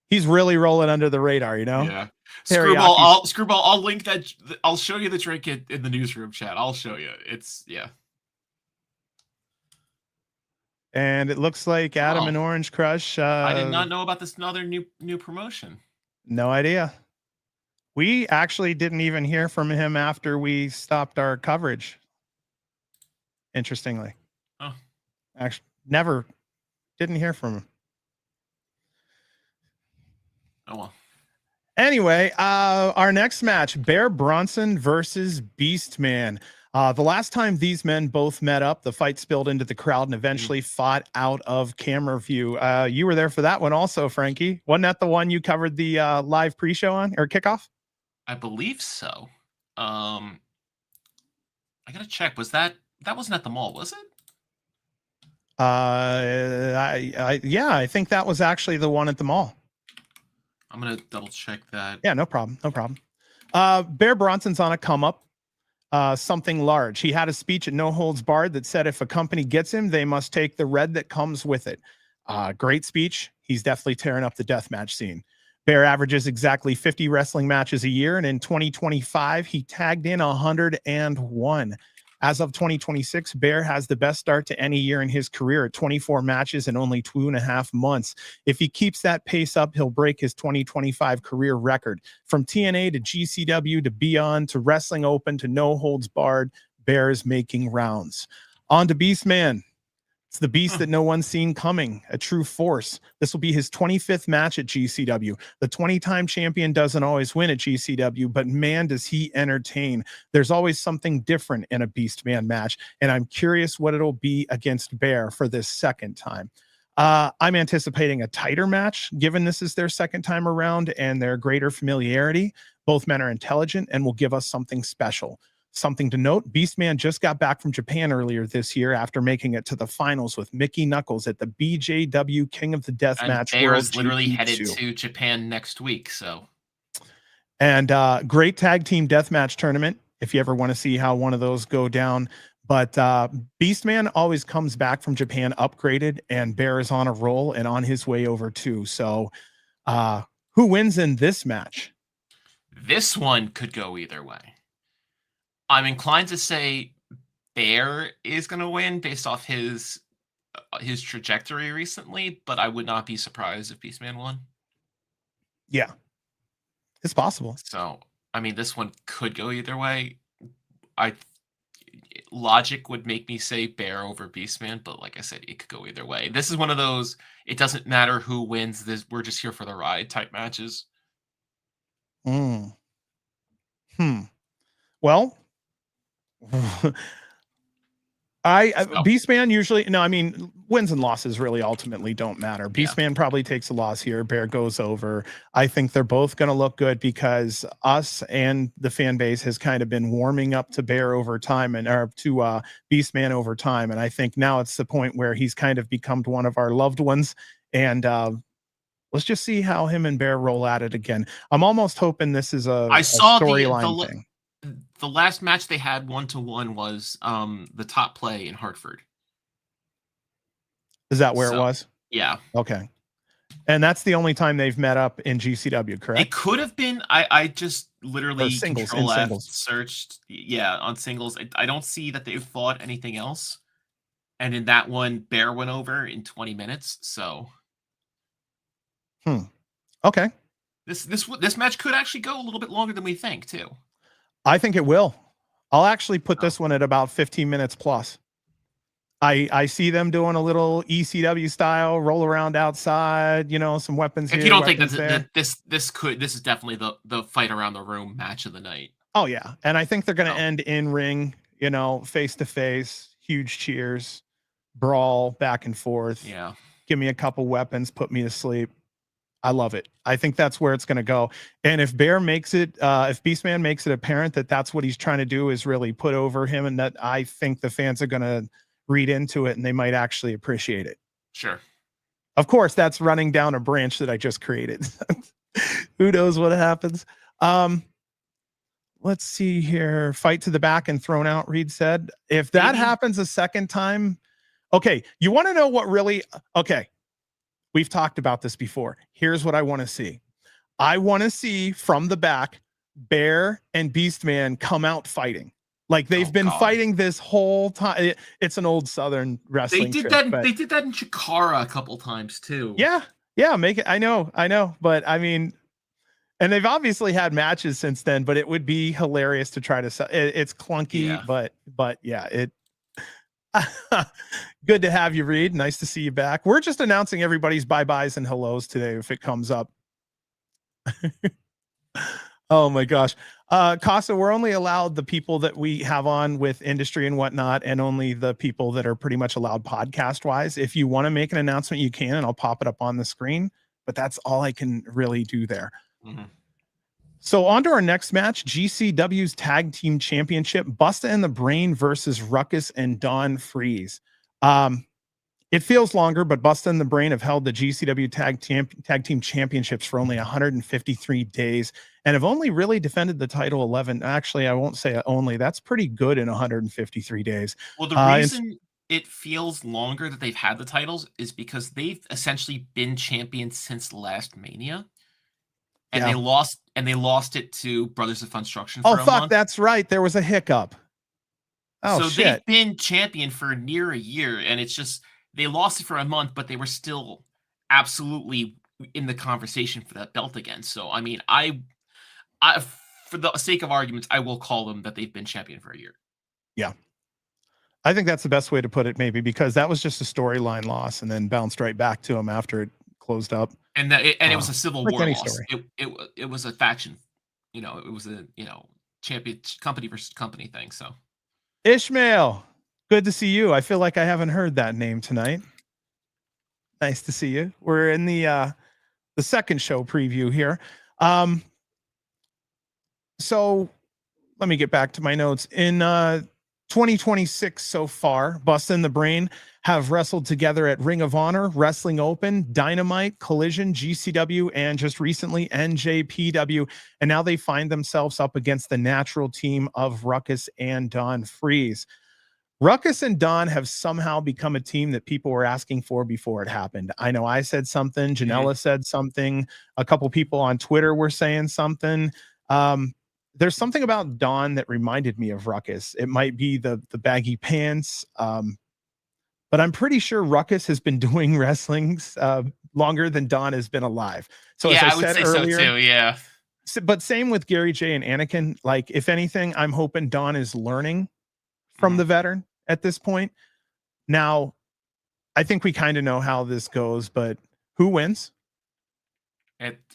He's really rolling under the radar, you know? Yeah. Screwball, I'll link that. I'll show you the drink in the newsroom chat. I'll show you. It's, yeah. And it looks like Adam and Orange Crush. I did not know about this another new promotion. No idea. We actually didn't even hear from him after we stopped our coverage. Interestingly. Oh. Actually, didn't hear from him. Oh well. Anyway, our next match, Bronson versus Beastman. The last time these men both met up, the fight spilled into the crowd and eventually fought out of camera view. You were there for that one also, Frankie. Wasn't that the one you covered the live pre-show on or kickoff? I believe so. I gotta check. Was that wasn't at the mall, was it? Yeah, I think that was actually the one at the mall. I'm gonna double check that. Yeah, no problem. No problem. Bear Bronson's on a come up. Something large. He had a speech at No Holds Barred that said if a company gets him, they must take the red that comes with it. Great speech. He's definitely tearing up the deathmatch scene. Bear averages exactly 50 wrestling matches a year, and in 2025, he tagged in 101. As of 2026, Bear has the best start to any year in his career at 24 matches in only 2.5 months. If he keeps that pace up, he'll break his 2025 career record. From TNA to GCW to Beyond to Wrestling Open to No Holds Barred, Bear is making rounds. On to Beastman. It's the beast that no one's seen coming, a true force. This will be his 25th match at GCW. The 20-time champion doesn't always win at GCW, but man, does he entertain. There's always something different in a Beastman match, and I'm curious what it'll be against Bear for this second time. I'm anticipating a tighter match, given this is their second time around and their greater familiarity. Both men are intelligent and will give us something special. Something to note, Beastman just got back from Japan earlier this year after making it to the finals with Mickey Knuckles at the BJW King of the Deathmatch Bear World is literally GP2. headed to Japan next week, so. And great tag team deathmatch tournament, if you ever want to see how one of those go down. But Beastman always comes back from Japan upgraded, and Bear is on a roll and on his way over too. So who wins in this match? This one could go either way. I'm inclined to say Bear is going to win based off his trajectory recently, but I would not be surprised if Beastman won. Yeah, it's possible. So, I mean, this one could go either way. Logic would make me say Bear over Beastman, but like I said, it could go either way. This is one of those, it doesn't matter who wins this, we're just here for the ride type matches. Well, Beastman usually, no, I mean, wins and losses really ultimately don't matter. Beastman probably takes a loss here. Bear goes over. I think they're both going to look good because us and the fan base has kind of been warming up to Bear over time or to Beastman over time. And I think now it's the point where he's kind of become one of our loved ones. And let's just see how him and Bear roll at it again. I'm almost hoping this is a storyline thing. The last match they had 1-to-1 was the top play in Hartford. Is that where it was? Yeah. Okay. And that's the only time they've met up in GCW, correct? It could have been. I just literally singles, Control F singles. searched. Yeah, on singles. I don't see that they've fought anything else. And in that one, Bear went over in 20 minutes. So. Okay. This match could actually go a little bit longer than we think too. I think it will. I'll actually put this one at about 15 minutes plus. I see them doing a little ECW style roll around outside, some weapons. If you don't think that this is definitely the fight around the room match of the night. Oh yeah. And I think they're going to end in ring, face to face, huge cheers, brawl back and forth. Yeah. Give me a couple weapons, put me to sleep. I love it. I think that's where it's going to go. And if Bear makes it, if Beastman makes it apparent that that's what he's trying to do is really put over him, and that I think the fans are going to read into it and they might actually appreciate it. Sure. Of course, that's running down a branch that I just created. Who knows what happens? Let's see here. Fight to the back and thrown out, Reed said. If that happens a second time, okay, you want to know what really, okay. We've talked about this before. Here's what I want to see. I want to see from the back, Bear and Beastman come out fighting. Like they've been fighting this whole time. It's an old Southern wrestling. They did that in Chikara a couple times too. Yeah. Make it. I know. But I mean, and they've obviously had matches since then, but it would be hilarious to try to, it's clunky, but yeah, it, good to have you, Reed. Nice to see you back. We're just announcing everybody's bye-byes and hellos today if it comes up. Oh my gosh. Casa, we're only allowed the people that we have on with industry and whatnot, and only the people that are pretty much allowed podcast wise. If you want to make an announcement, you can, and I'll pop it up on the screen, but that's all I can really do there. Mm-hmm. So on to our next match, GCW's Tag Team Championship, Bustah and the Brain versus Ruckus and Don Freeze. It feels longer, but Bustah and the Brain have held the GCW Tag Team Championships for only 153 days and have only really defended the title 11. Actually, I won't say only. That's pretty good in 153 days. Well, the reason it feels longer that they've had the titles is because they've essentially been champions since last Mania. And they lost it to Brothers of Construction for a month. That's right. There was a hiccup. Oh, so shit. They've been champion for near a year, and it's just they lost it for a month, but they were still absolutely in the conversation for that belt again. So I mean, I for the sake of arguments, I will call them that they've been champion for a year. Yeah. I think that's the best way to put it, maybe, because that was just a storyline loss and then bounced right back to them after it closed up. And it was a civil war loss. Story. It was a faction, it was a champion company versus company thing. So Ishmael, good to see you. I feel like I haven't heard that name tonight. Nice to see you. We're in the second show preview here. So let me get back to my notes. In 2026 so far, Bustah and the Brain have wrestled together at Ring of Honor, Wrestling Open, Dynamite, Collision, GCW, and just recently NJPW. And now they find themselves up against the natural team of Ruckus and Don Freeze. Ruckus and Don have somehow become a team that people were asking for before it happened. I know I said something, Janela said something, a couple people on Twitter were saying something. There's something about Don that reminded me of Ruckus. It might be the baggy pants, but I'm pretty sure Ruckus has been doing wrestlings longer than Don has been alive. So yeah, as I would say earlier, so too. Yeah, but same with Gary J and Anakin. Like, if anything, I'm hoping Don is learning from the veteran at this point. Now, I think we kind of know how this goes, but who wins?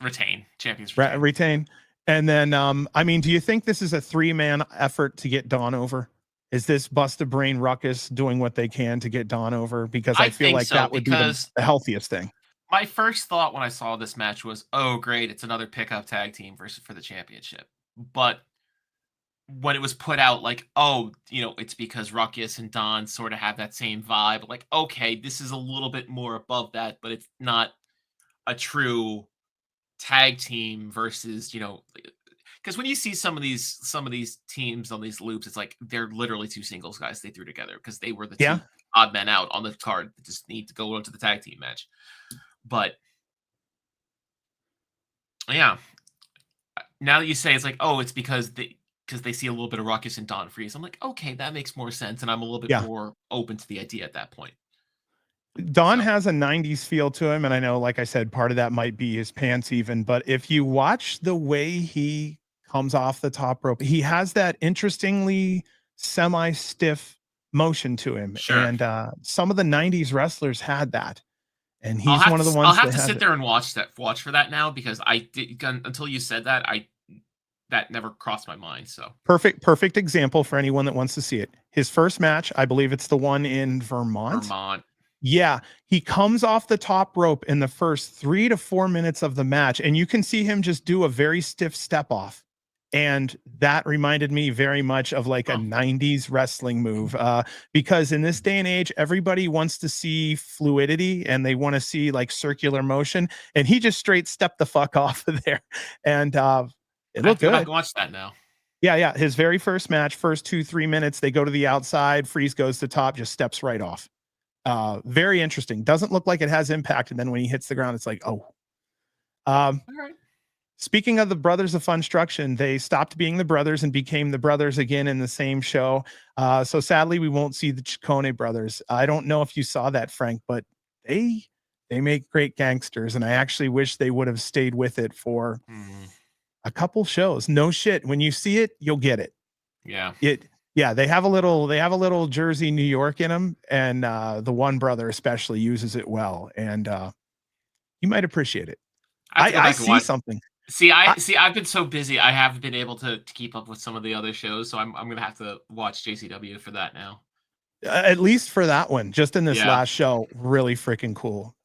Retain. Champions retain. And then, I mean, do you think this is a 3-man effort to get Don over? Is this Bustah, Brain, Ruckus doing what they can to get Don over? Because I feel like that would be the healthiest thing. My first thought when I saw this match was, oh, great, it's another pickup tag team versus for the championship. But when it was put out, like, oh, it's because Ruckus and Don sort of have that same vibe. Like, okay, this is a little bit more above that, but it's not a true tag team versus, because when you see some of these teams on these loops, it's like they're literally two singles guys they threw together because they were the two odd men out on the card that just need to go into the tag team match. But yeah, now that you say it's like, oh, it's because they see a little bit of Ruckus and Don Freeze. I'm like, okay, that makes more sense, and I'm a little bit more open to the idea at that point. Don has a 90s feel to him, and I know, like I said, part of that might be his pants even, but if you watch the way he comes off the top rope, he has that interestingly semi-stiff motion to him. Sure. And some of the 90s wrestlers had that. And he's one of the ones I'll have to sit there and watch for that now, because until you said that, that never crossed my mind. So perfect example for anyone that wants to see it. His first match, I believe it's the one in Vermont. Yeah, he comes off the top rope in the first 3 to 4 minutes of the match, and you can see him just do a very stiff step off. And that reminded me very much of like a 90s wrestling move, because in this day and age, everybody wants to see fluidity and they want to see like circular motion. And he just straight stepped the fuck off of there. And it looked good. I can watch that now. Yeah. His very first match, first 2-3 minutes, they go to the outside, Freeze goes to top, just steps right off. Very interesting. Doesn't look like it has impact. And then when he hits the ground, it's like, oh. All right. Speaking of the Brothers of Funstruction, they stopped being the brothers and became the brothers again in the same show. So sadly, we won't see the Ciccone brothers. I don't know if you saw that, Frank, but they make great gangsters, and I actually wish they would have stayed with it for a couple shows. No shit. When you see it, you'll get it. Yeah. They have a little Jersey, New York in them, and the one brother especially uses it well, and you might appreciate it. I see something. I've been so busy. I haven't been able to keep up with some of the other shows, so I'm gonna have to watch JCW for that now. At least for that one, just in this Yeah. last show, really freaking cool.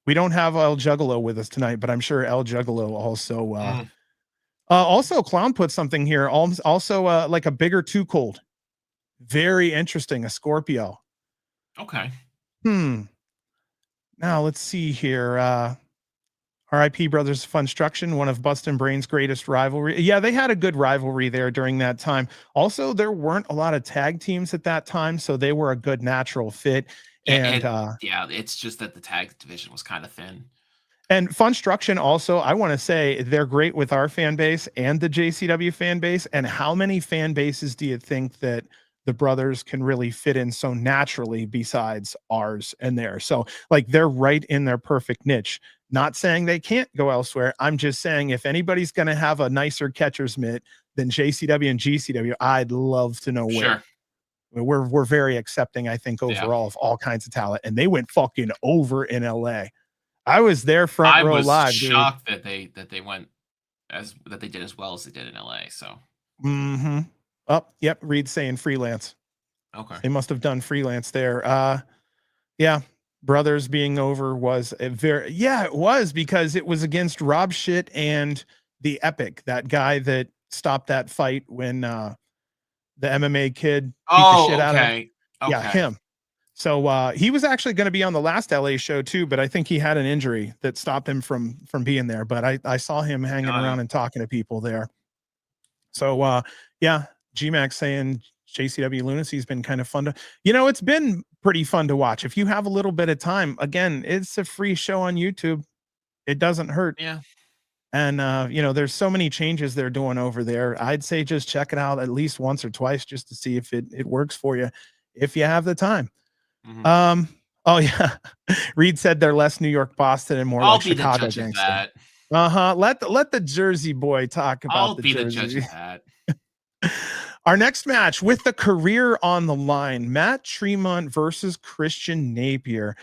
We don't have El Juggalo with us tonight, but I'm sure El Juggalo also also Clown put something here. Also like a bigger Too Cold. Very interesting, a Scorpio. Okay. Now let's see here. RIP Brothers of Funstruction, one of Bustin' Brain's greatest rivalry. Yeah, they had a good rivalry there during that time. Also, there weren't a lot of tag teams at that time, so they were a good natural fit. And yeah, it's just that the tag division was kind of thin. And Funstruction also, I want to say they're great with our fan base and the JCW fan base. And how many fan bases do you think that the brothers can really fit in so naturally besides ours and theirs? So like they're right in their perfect niche. Not saying they can't go elsewhere. I'm just saying if anybody's going to have a nicer catcher's mitt than JCW and GCW, I'd love to know where. We're very accepting, I think, overall of all kinds of talent. And they went fucking over in LA. I was there front row live. I was shocked that they did as well as they did in LA. So. Oh, yep. Reed's saying freelance. Okay. They must have done freelance there. Yeah. Brothers being over was it was because it was against Rob Shit and the Epic, that guy that stopped that fight when the MMA kid beat the shit out of him. Yeah, him. So he was actually going to be on the last LA show too, but I think he had an injury that stopped him from being there. But I saw him hanging around and talking to people there. So yeah, G-Max saying JCW Lunacy's been kind of fun to, it's been pretty fun to watch. If you have a little bit of time, again, it's a free show on YouTube. It doesn't hurt. Yeah. And there's so many changes they're doing over there. I'd say just check it out at least once or twice just to see if it works for you, if you have the time. Oh yeah. Reed said they're less New York, Boston, and more like Chicago gangster. Let the Jersey boy talk about I'll the be Jersey. the judge of that. Our next match with the career on the line, Matt Tremont versus Christian Napier.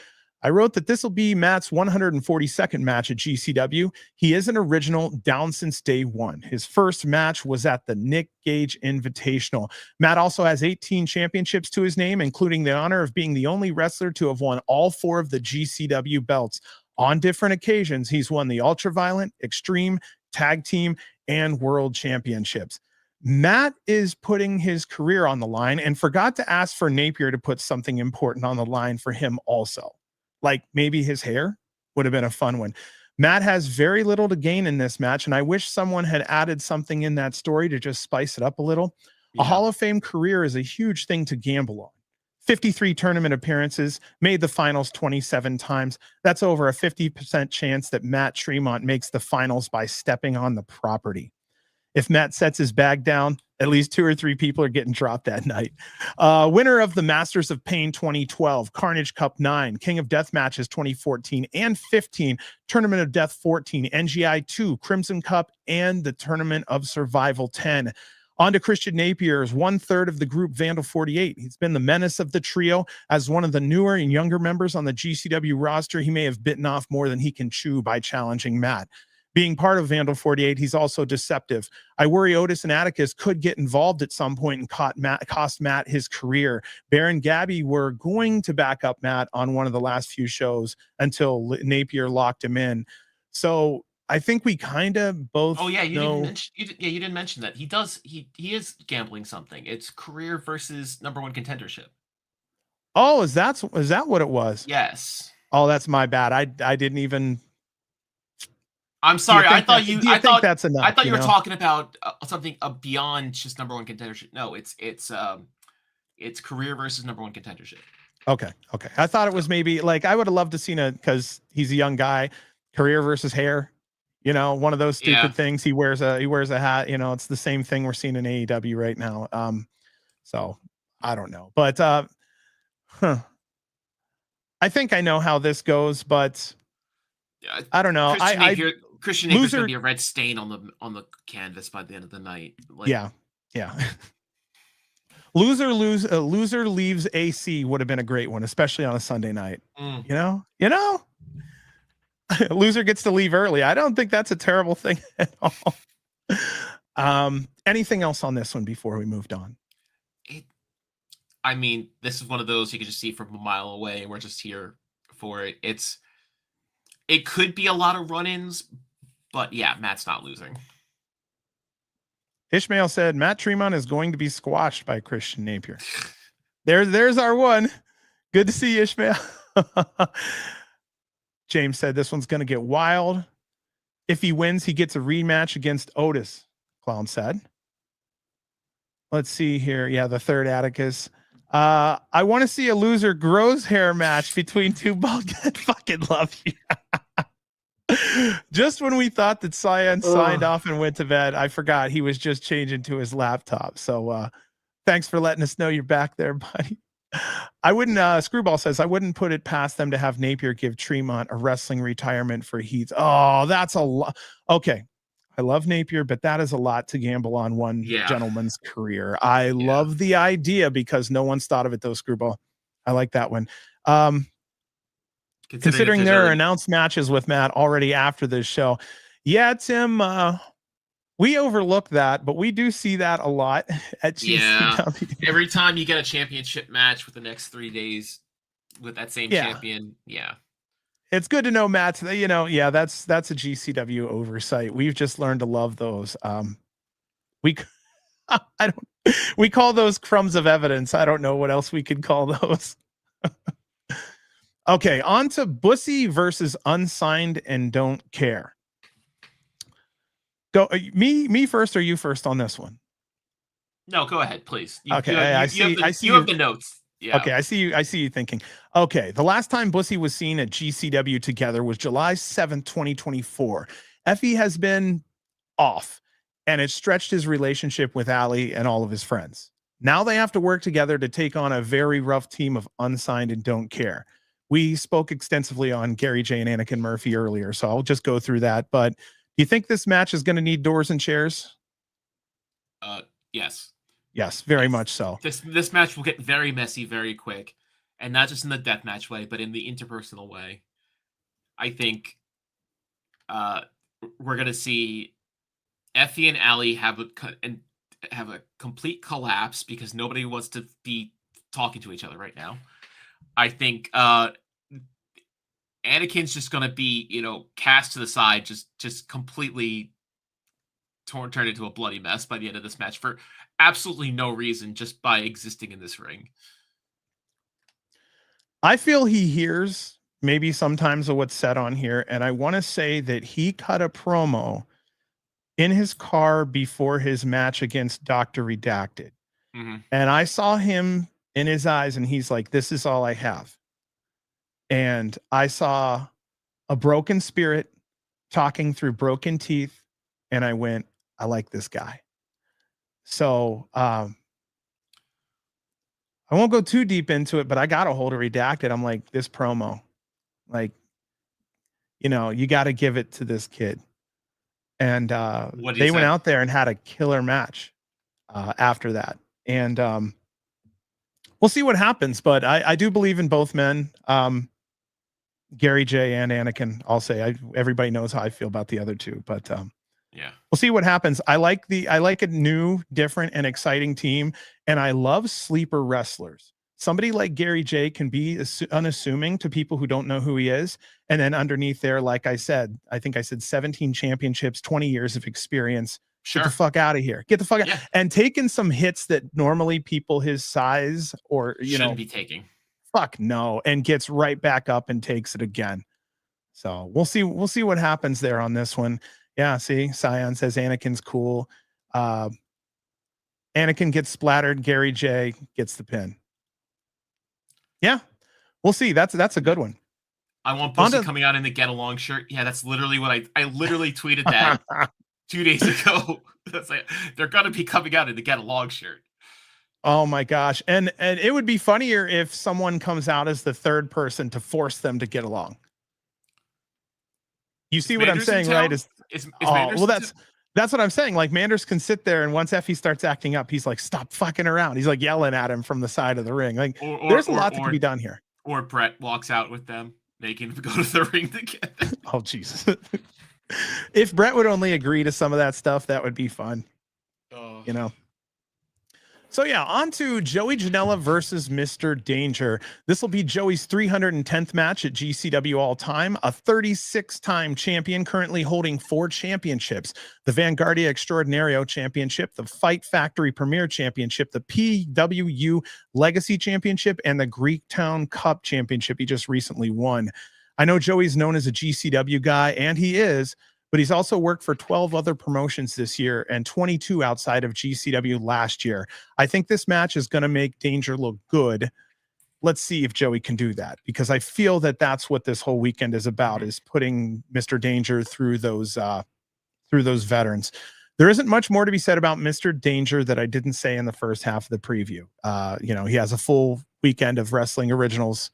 I wrote that this will be Matt's 142nd match at GCW. He is an original down since day one. His first match was at the Nick Gage Invitational. Matt also has 18 championships to his name, including the honor of being the only wrestler to have won all 4 of the GCW belts. On different occasions, he's won the Ultraviolent, Extreme, Tag Team, and World Championships. Matt is putting his career on the line and forgot to ask for Napier to put something important on the line for him also. Like maybe his hair would have been a fun one. Matt has very little to gain in this match, and I wish someone had added something in that story to just spice it up a little. Yeah. A Hall of Fame career is a huge thing to gamble on. 53 tournament appearances, made the finals 27 times. That's over a 50% chance that Matt Tremont makes the finals by stepping on the property. If Matt sets his bag down, at least 2 or 3 people are getting dropped that night. Winner of the Masters of Pain 2012, Carnage Cup 9, King of Death Matches 2014 and 15, Tournament of Death 14, NGI 2, Crimson Cup, and the Tournament of Survival 10. On to Christian Napier's 1/3 of the group Vandal 48. He's been the menace of the trio. As one of the newer and younger members on the GCW roster, he may have bitten off more than he can chew by challenging Matt. Being part of Vandal 48, he's also deceptive. I worry Otis and Atticus could get involved at some point and cost Matt his career. Bear and Gabby were going to back up Matt on one of the last few shows until Napier locked him in. So I think we kind of both. Oh yeah, you know... didn't mention that he is gambling something. It's career versus #1 contendership. Oh, is that what it was? Yes. Oh, that's my bad. I didn't even. I'm sorry. I thought that's enough. I thought you were talking about something beyond just #1 contendership. No, it's career versus #1 contendership. Okay. I thought it was maybe like I would have loved to seen it because he's a young guy. Career versus hair, one of those stupid things. He wears a hat. It's the same thing we're seeing in AEW right now. So I don't know, but I think I know how this goes, but I don't know. Christian Napier's gonna be a red stain on the canvas by the end of the night. Yeah. Loser leaves AC would have been a great one, especially on a Sunday night. You know. Loser gets to leave early. I don't think that's a terrible thing at all. Anything else on this one before we moved on? I mean, this is one of those you can just see from a mile away, and we're just here for it. It could be a lot of run-ins, but yeah, Matt's not losing. Ishmael said Matt Tremont is going to be squashed by Christian Napier. There's our one. Good to see you, Ishmael. James said this one's going to get wild. If he wins, he gets a rematch against Otis, Clown said. Let's see here. Yeah, the third Atticus. I want to see a loser grows hair match between two bald guys. Fucking love you. Just when we thought that Cyan signed off and went to bed, I forgot he was just changing to his laptop. So thanks for letting us know you're back there, buddy. I wouldn't, Screwball says, I wouldn't put it past them to have Napier give Tremont a wrestling retirement for Heath. Oh, that's a lot. Okay. I love Napier, but that is a lot to gamble on one gentleman's career. I love the idea because no one's thought of it though, Screwball. I like that one. Considering there are announced matches with Matt already after this show. Yeah, Tim, we overlook that, but we do see that a lot at GCW. Yeah. Every time you get a championship match with the next 3 days with that same champion. Yeah. It's good to know, Matt. That's a GCW oversight. We've just learned to love those. We call those crumbs of evidence. I don't know what else we could call those. Okay, on to Bussy versus Unsigned and Don't Care. Go me first or you first on this one? No, go ahead, please. Okay, I see you have the notes. Yeah. Okay, I see you thinking. Okay, the last time Bussy was seen at GCW together was July 7th, 2024. Effie has been off, and it stretched his relationship with Ali and all of his friends. Now they have to work together to take on a very rough team of Unsigned and Don't Care. We spoke extensively on Gary J and Anakin Murphy earlier, so I'll just go through that. But do you think this match is going to need doors and chairs? Yes. Yes, very much so. This match will get very messy very quick, and not just in the deathmatch way, but in the interpersonal way. I think we're gonna see Effie and Ali have a complete collapse because nobody wants to be talking to each other right now. I think Anakin's just gonna be, cast to the side, just completely turned into a bloody mess by the end of this match for absolutely no reason, just by existing in this ring. I feel he hears maybe sometimes of what's said on here, and I want to say that he cut a promo in his car before his match against Dr. Redacted. Mm-hmm. And I saw him in his eyes, and he's like, this is all I have. And I saw a broken spirit talking through broken teeth, and I went, I like this guy. So I won't go too deep into it, but I got a hold of Redacted. I'm like, this promo, like, you got to give it to this kid. And they went out there and had a killer match after that. And we'll see what happens, but I do believe in both men. Gary J and Anakin, I'll say. Everybody knows how I feel about the other two, but yeah, we'll see what happens. I like a new, different, and exciting team, and I love sleeper wrestlers. Somebody like Gary J can be unassuming to people who don't know who he is, and then underneath there, like I think I said 17 championships, 20 years of experience. Sure. Get the fuck out of here. Get the fuck out. And taking some hits that normally people his size or shouldn't be taking. Fuck no, and gets right back up and takes it again. So we'll see what happens there on this one. Yeah, see, Scion says Anakin's cool. Anakin gets splattered. Gary J gets the pin. Yeah, we'll see. That's a good one. I want Bussy coming out in the Get Along shirt. Yeah, that's literally what I literally tweeted that 2 days ago. That's like, they're gonna be coming out in the Get Along shirt. Oh my gosh, and it would be funnier if someone comes out as the third person to force them to get along. You see what I'm saying, right? Well, that's what I'm saying. Like, Manders can sit there, and once Effie starts acting up, he's like, "Stop fucking around." He's like yelling at him from the side of the ring. Like, there's a lot that can be done here. Or Brett walks out with them. making them go to the ring together. Oh, Jesus. If Brett would only agree to some of that stuff, that would be fun. Oh. You know? So yeah, on to Joey Janela versus Mr. Danger. This will be Joey's 310th match at GCW all time, a 36-time champion currently holding 4 championships: the Vanguardia Extraordinario Championship, the Fight Factory Premier Championship, the PWU Legacy Championship, and the Greektown Cup Championship he just recently won. I know Joey's known as a GCW guy, and he is, but he's also worked for 12 other promotions this year and 22 outside of GCW last year. I think this match is going to make Danger look good. Let's see if Joey can do that, because I feel that that's what this whole weekend is about, is putting Mr. Danger through those veterans. There isn't much more to be said about Mr. Danger that I didn't say in the first half of the preview. You know, he has a full weekend of wrestling originals.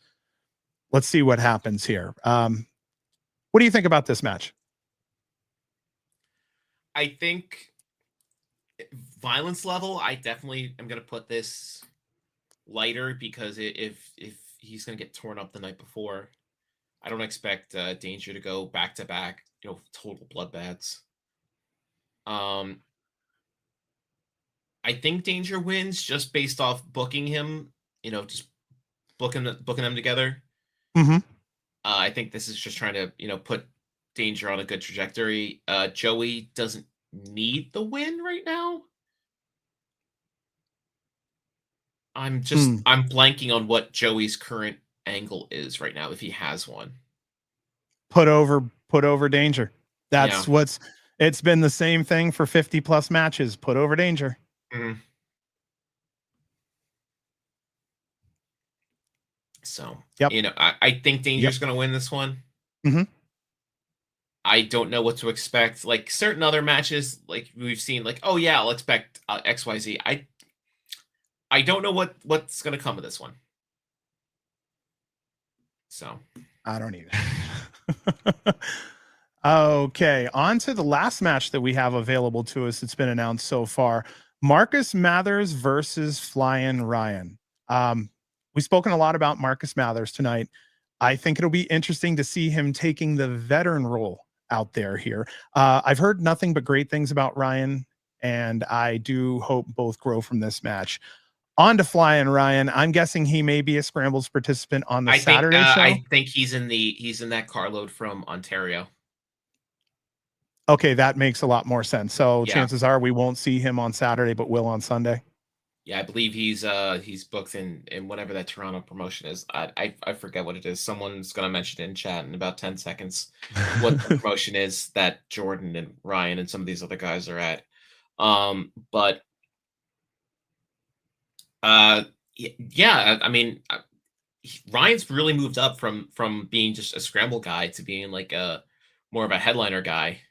Let's see what happens here. What do you think about this match? I think violence level, I definitely am going to put this lighter, because if he's going to get torn up the night before, I don't expect Danger to go back to back, you know, total bloodbaths. I think Danger wins just based off booking him, you know, just booking them together. Mm-hmm. I think this is just trying to, you know, put Danger on a good trajectory. Joey doesn't need the win right now. I'm blanking on what Joey's current angle is right now, if he has one. Put over Danger. That's it's been the same thing for 50 plus matches. Put over Danger. Mm-hmm. So, you know, I think Danger's going to win this one. Mm-hmm. I don't know what to expect. Like certain other matches, like we've seen, like, oh yeah, I'll expect XYZ. I don't know what's going to come of this one. So I don't either. Okay, on to the last match that we have available to us. It's been announced so far. Marcus Mathers versus Flyin Ryan. We've spoken a lot about Marcus Mathers tonight. I think it'll be interesting to see him taking the veteran role out there here. I've heard nothing but great things about Ryan, and I do hope both grow from this match. On to Flyin Ryan. I'm guessing he may be a Scrambles participant on the Saturday show. I think he's in that carload from Ontario. Okay, that makes a lot more sense. So chances are we won't see him on Saturday, but will on Sunday. Yeah, I believe he's booked in whatever that Toronto promotion is. I forget what it is. Someone's gonna mention it in chat in about 10 seconds what the promotion is that Jordan and Ryan and some of these other guys are at. But yeah, I mean, Ryan's really moved up from being just a scramble guy to being like a more of a headliner guy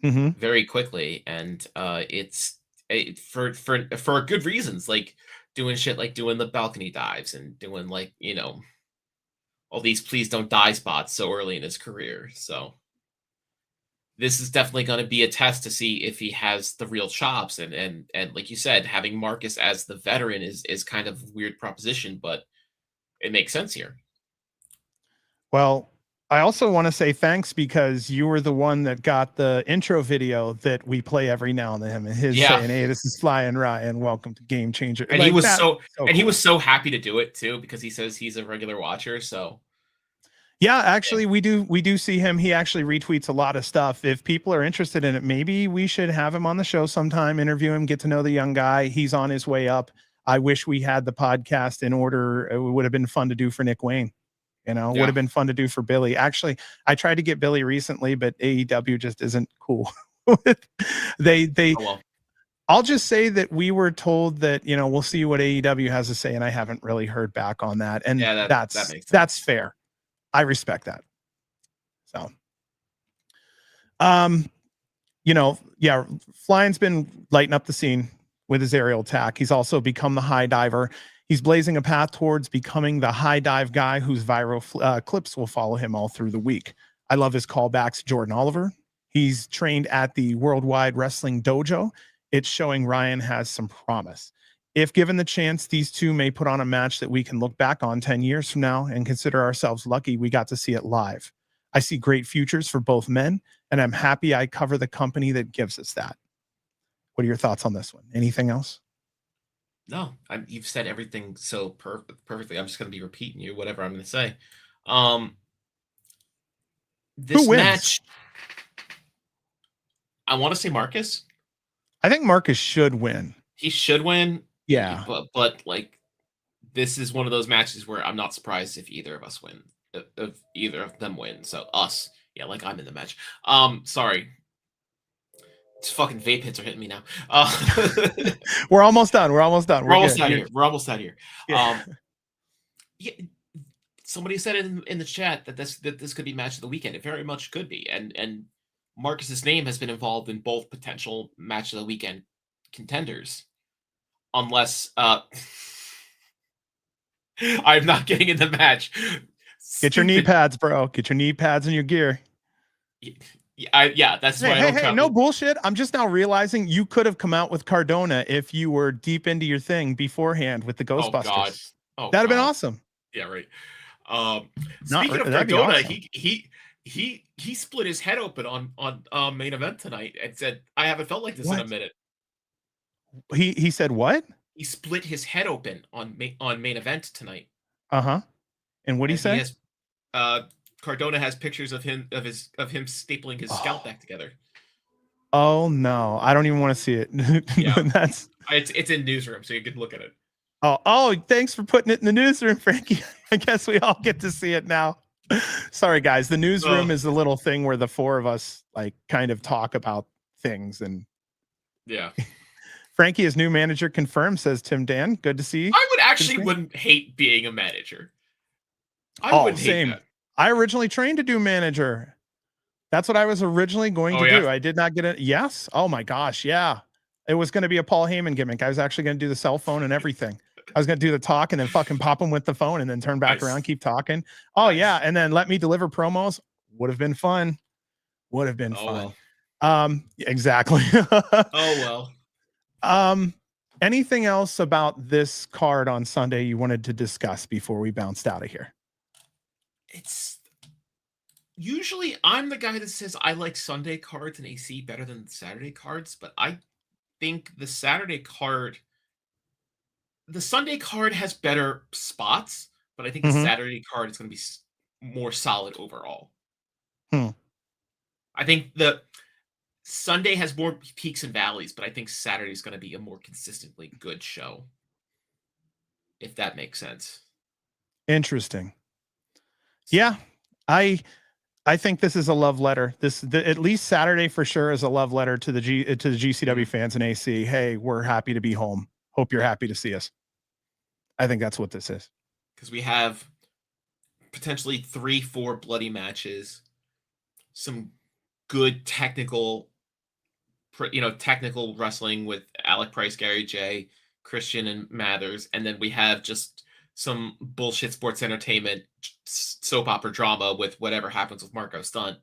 very quickly, and it's for good reasons, like doing shit like doing the balcony dives and doing, like, you know, all these please don't die spots so early in his career. So this is definitely going to be a test to see if he has the real chops, and like you said, having Marcus as the veteran is kind of a weird proposition, but it makes sense here. Well, I also want to say thanks, because you were the one that got the intro video that we play every now and then. And his saying, "Hey, this is Flyin Ryan. Welcome to Game Changer." And like, he was cool. He was so happy to do it too, because he says he's a regular watcher. So yeah, actually, we do see him. He actually retweets a lot of stuff. If people are interested in it, maybe we should have him on the show sometime, interview him, get to know the young guy. He's on his way up. I wish we had the podcast in order. It would have been fun to do for Nick Wayne. You know, would have been fun to do for Billy. Actually, I tried to get Billy recently, but AEW just isn't cool. I'll just say that we were told that, you know, we'll see what AEW has to say, and I haven't really heard back on that. And that's fair. I respect that. So, you know, Flyin's been lighting up the scene with his aerial attack. He's also become the high diver. He's blazing a path towards becoming the high dive guy whose viral clips will follow him all through the week. I love his callbacks to Jordan Oliver. He's trained at the Worldwide Wrestling Dojo. It's showing Ryan has some promise. If given the chance, these two may put on a match that we can look back on 10 years from now and consider ourselves lucky we got to see it live. I see great futures for both men, and I'm happy I cover the company that gives us that. What are your thoughts on this one? Anything else? No, you've said everything so perfectly. I'm just going to be repeating you, whatever I'm going to say. This Who wins? match, I want to say Marcus. I think Marcus should win. He should win. Yeah. But like, this is one of those matches where I'm not surprised if either of us win. If either of them win. So us. Yeah, like I'm in the match. Sorry. It's fucking vape hits are hitting me now. We're almost done. We're almost done. We're almost out here. We're almost out here. Yeah. Yeah. Somebody said it in the chat that this could be match of the weekend. It very much could be. And Marcus's name has been involved in both potential match of the weekend contenders. Unless I'm not getting in the match. Get your knee pads, bro. Get your knee pads and your gear. Yeah, that's why. Hey, no bullshit. I'm just now realizing you could have come out with Cardona if you were deep into your thing beforehand with the Ghostbusters. That'd have been awesome. Yeah, right. Speaking of Cardona, awesome. he split his head open on main event tonight and said, "I haven't felt like this in a minute." He said what? He split his head open on main event tonight. And what did he say? Cardona has pictures of him stapling his scalp back together. Oh no, I don't even want to see it. Yeah, it's in newsroom, so you can look at it. Oh, thanks for putting it in the newsroom, Frankie. I guess we all get to see it now. Sorry, guys. The newsroom is the little thing where the four of us like kind of talk about things. And yeah. Frankie, as new manager confirmed, says Tim Dan. Good to see you. I wouldn't hate being a manager. I wouldn't hate that. I originally trained to do manager. That's what I was originally going to do. I did not get it. Yes. Oh my gosh. Yeah. It was going to be a Paul Heyman gimmick. I was actually going to do the cell phone and everything. I was going to do the talk and then fucking pop him with the phone and then turn back around, keep talking. Oh yeah. And then let me deliver promos. Would have been fun. Would have been fun. Well. Exactly. Oh, well. Anything else about this card on Sunday you wanted to discuss before we bounced out of here? It's usually I'm the guy that says I like Sunday cards and AC better than Saturday cards, but I think the Sunday card has better spots, but I think the Saturday card is going to be more solid overall. I think the Sunday has more peaks and valleys, but I think Saturday is going to be a more consistently good show, if that makes sense. Interesting. Yeah, I think this is a love letter. At least Saturday for sure is a love letter to the GCW fans and AC. Hey, we're happy to be home. Hope you're happy to see us. I think that's what this is. Because we have potentially 3-4 bloody matches, some good technical wrestling with Alec Price, Gary J, Christian, and Mathers, and then we have just some bullshit sports entertainment soap opera drama with whatever happens with Marko Stunt.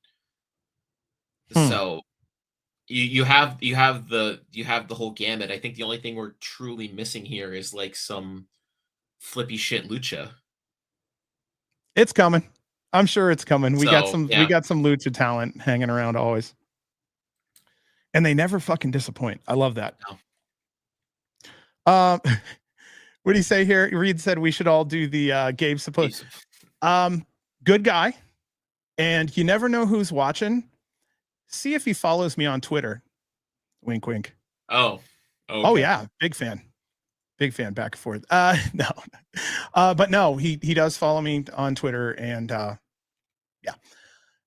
So you have the whole gamut. I think the only thing we're truly missing here is like some flippy shit lucha. It's coming. I'm sure it's coming. We got some lucha talent hanging around always. And they never fucking disappoint. I love that. No. What do you say here? Reed said we should all do the Gabe suppose. Good guy. And you never know who's watching. See if he follows me on Twitter. Wink, wink. Oh. Okay. Oh, yeah. Big fan. Big fan back and forth. No. But no, he does follow me on Twitter. And yeah.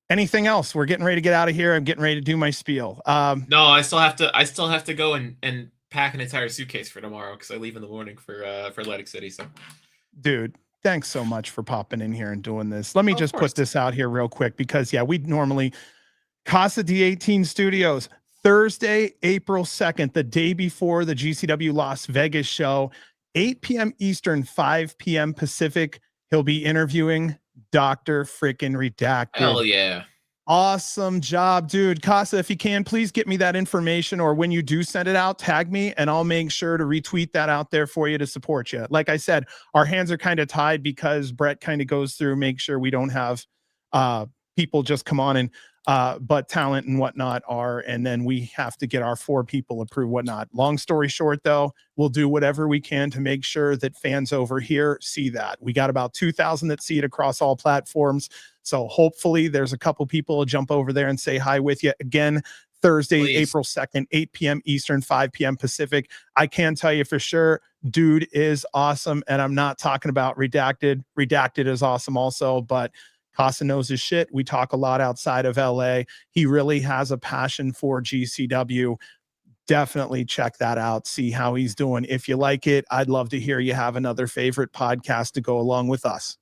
Anything else? We're getting ready to get out of here. I'm getting ready to do my spiel. No, I still have to go and pack an entire suitcase for tomorrow because I leave in the morning for Atlantic City. So, dude, thanks so much for popping in here and doing this. Let me just put this out here real quick because we normally Casa D18 Studios Thursday, April 2nd, the day before the GCW Las Vegas show, 8 p.m. Eastern, 5 p.m. Pacific. He'll be interviewing Dr. Freaking Redacted. Hell yeah. Awesome job, dude. Casa, if you can, please get me that information, or when you do send it out, tag me and I'll make sure to retweet that out there for you to support you. Like I said, our hands are kind of tied because Brett kind of goes through, make sure we don't have people just come on and but talent and whatnot are, and then we have to get our 4 people approved, whatnot. Long story short, though, we'll do whatever we can to make sure that fans over here see that. We got about 2,000 that see it across all platforms. So hopefully there's a couple people will jump over there and say hi with you. Again, Thursday, Please. April 2nd, 8 p.m. Eastern, 5 p.m. Pacific. I can tell you for sure, dude is awesome. And I'm not talking about Redacted. Redacted is awesome also, but Casa knows his shit. We talk a lot outside of LA. He really has a passion for GCW. Definitely check that out. See how he's doing. If you like it, I'd love to hear you have another favorite podcast to go along with us.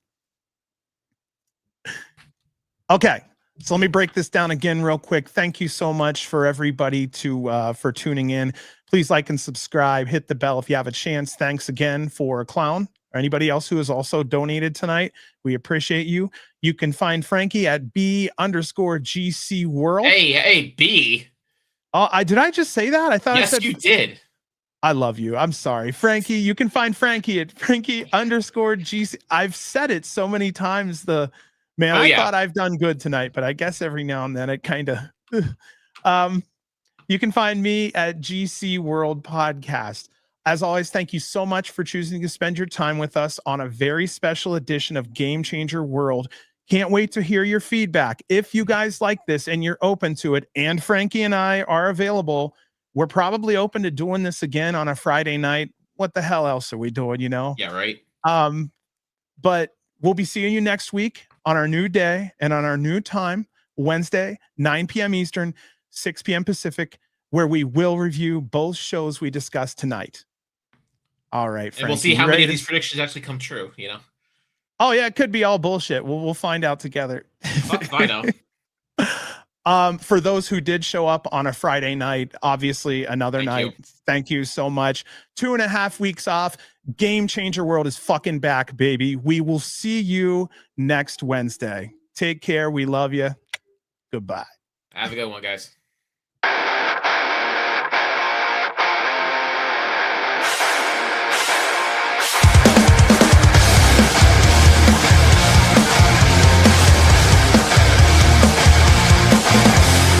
Okay, so let me break this down again real quick. Thank you so much for everybody for tuning in. Please like and subscribe. Hit the bell if you have a chance. Thanks again for Clown or anybody else who has also donated tonight. We appreciate you. You can find Frankie at B_GC World. Hey, B. Oh, did I just say that? I thought Yes, I said you did. I love you. I'm sorry. Frankie, you can find Frankie at Frankie_GC. I've said it so many times. I thought I've done good tonight, but I guess every now and then it kind of you can find me at GC World Podcast. As always, thank you so much for choosing to spend your time with us on a very special edition of Game Changer World. Can't wait to hear your feedback. If you guys like this and you're open to it, and Frankie and I are available, we're probably open to doing this again on a Friday night. What the hell else are we doing, you know? Yeah, right. But we'll be seeing you next week on our new day and on our new time, Wednesday, 9 p.m. Eastern, 6 p.m. Pacific, where we will review both shows we discussed tonight. All right, Frankie, and we'll see how many of these predictions actually come true, you know? Oh, yeah, it could be all bullshit. We'll find out together. I know. For those who did show up on a Friday night, obviously another night. Thank you so much. 2.5 weeks off. Game Changer World is fucking back, baby. We will see you next Wednesday. Take care. We love you. Goodbye. Have a good one, guys.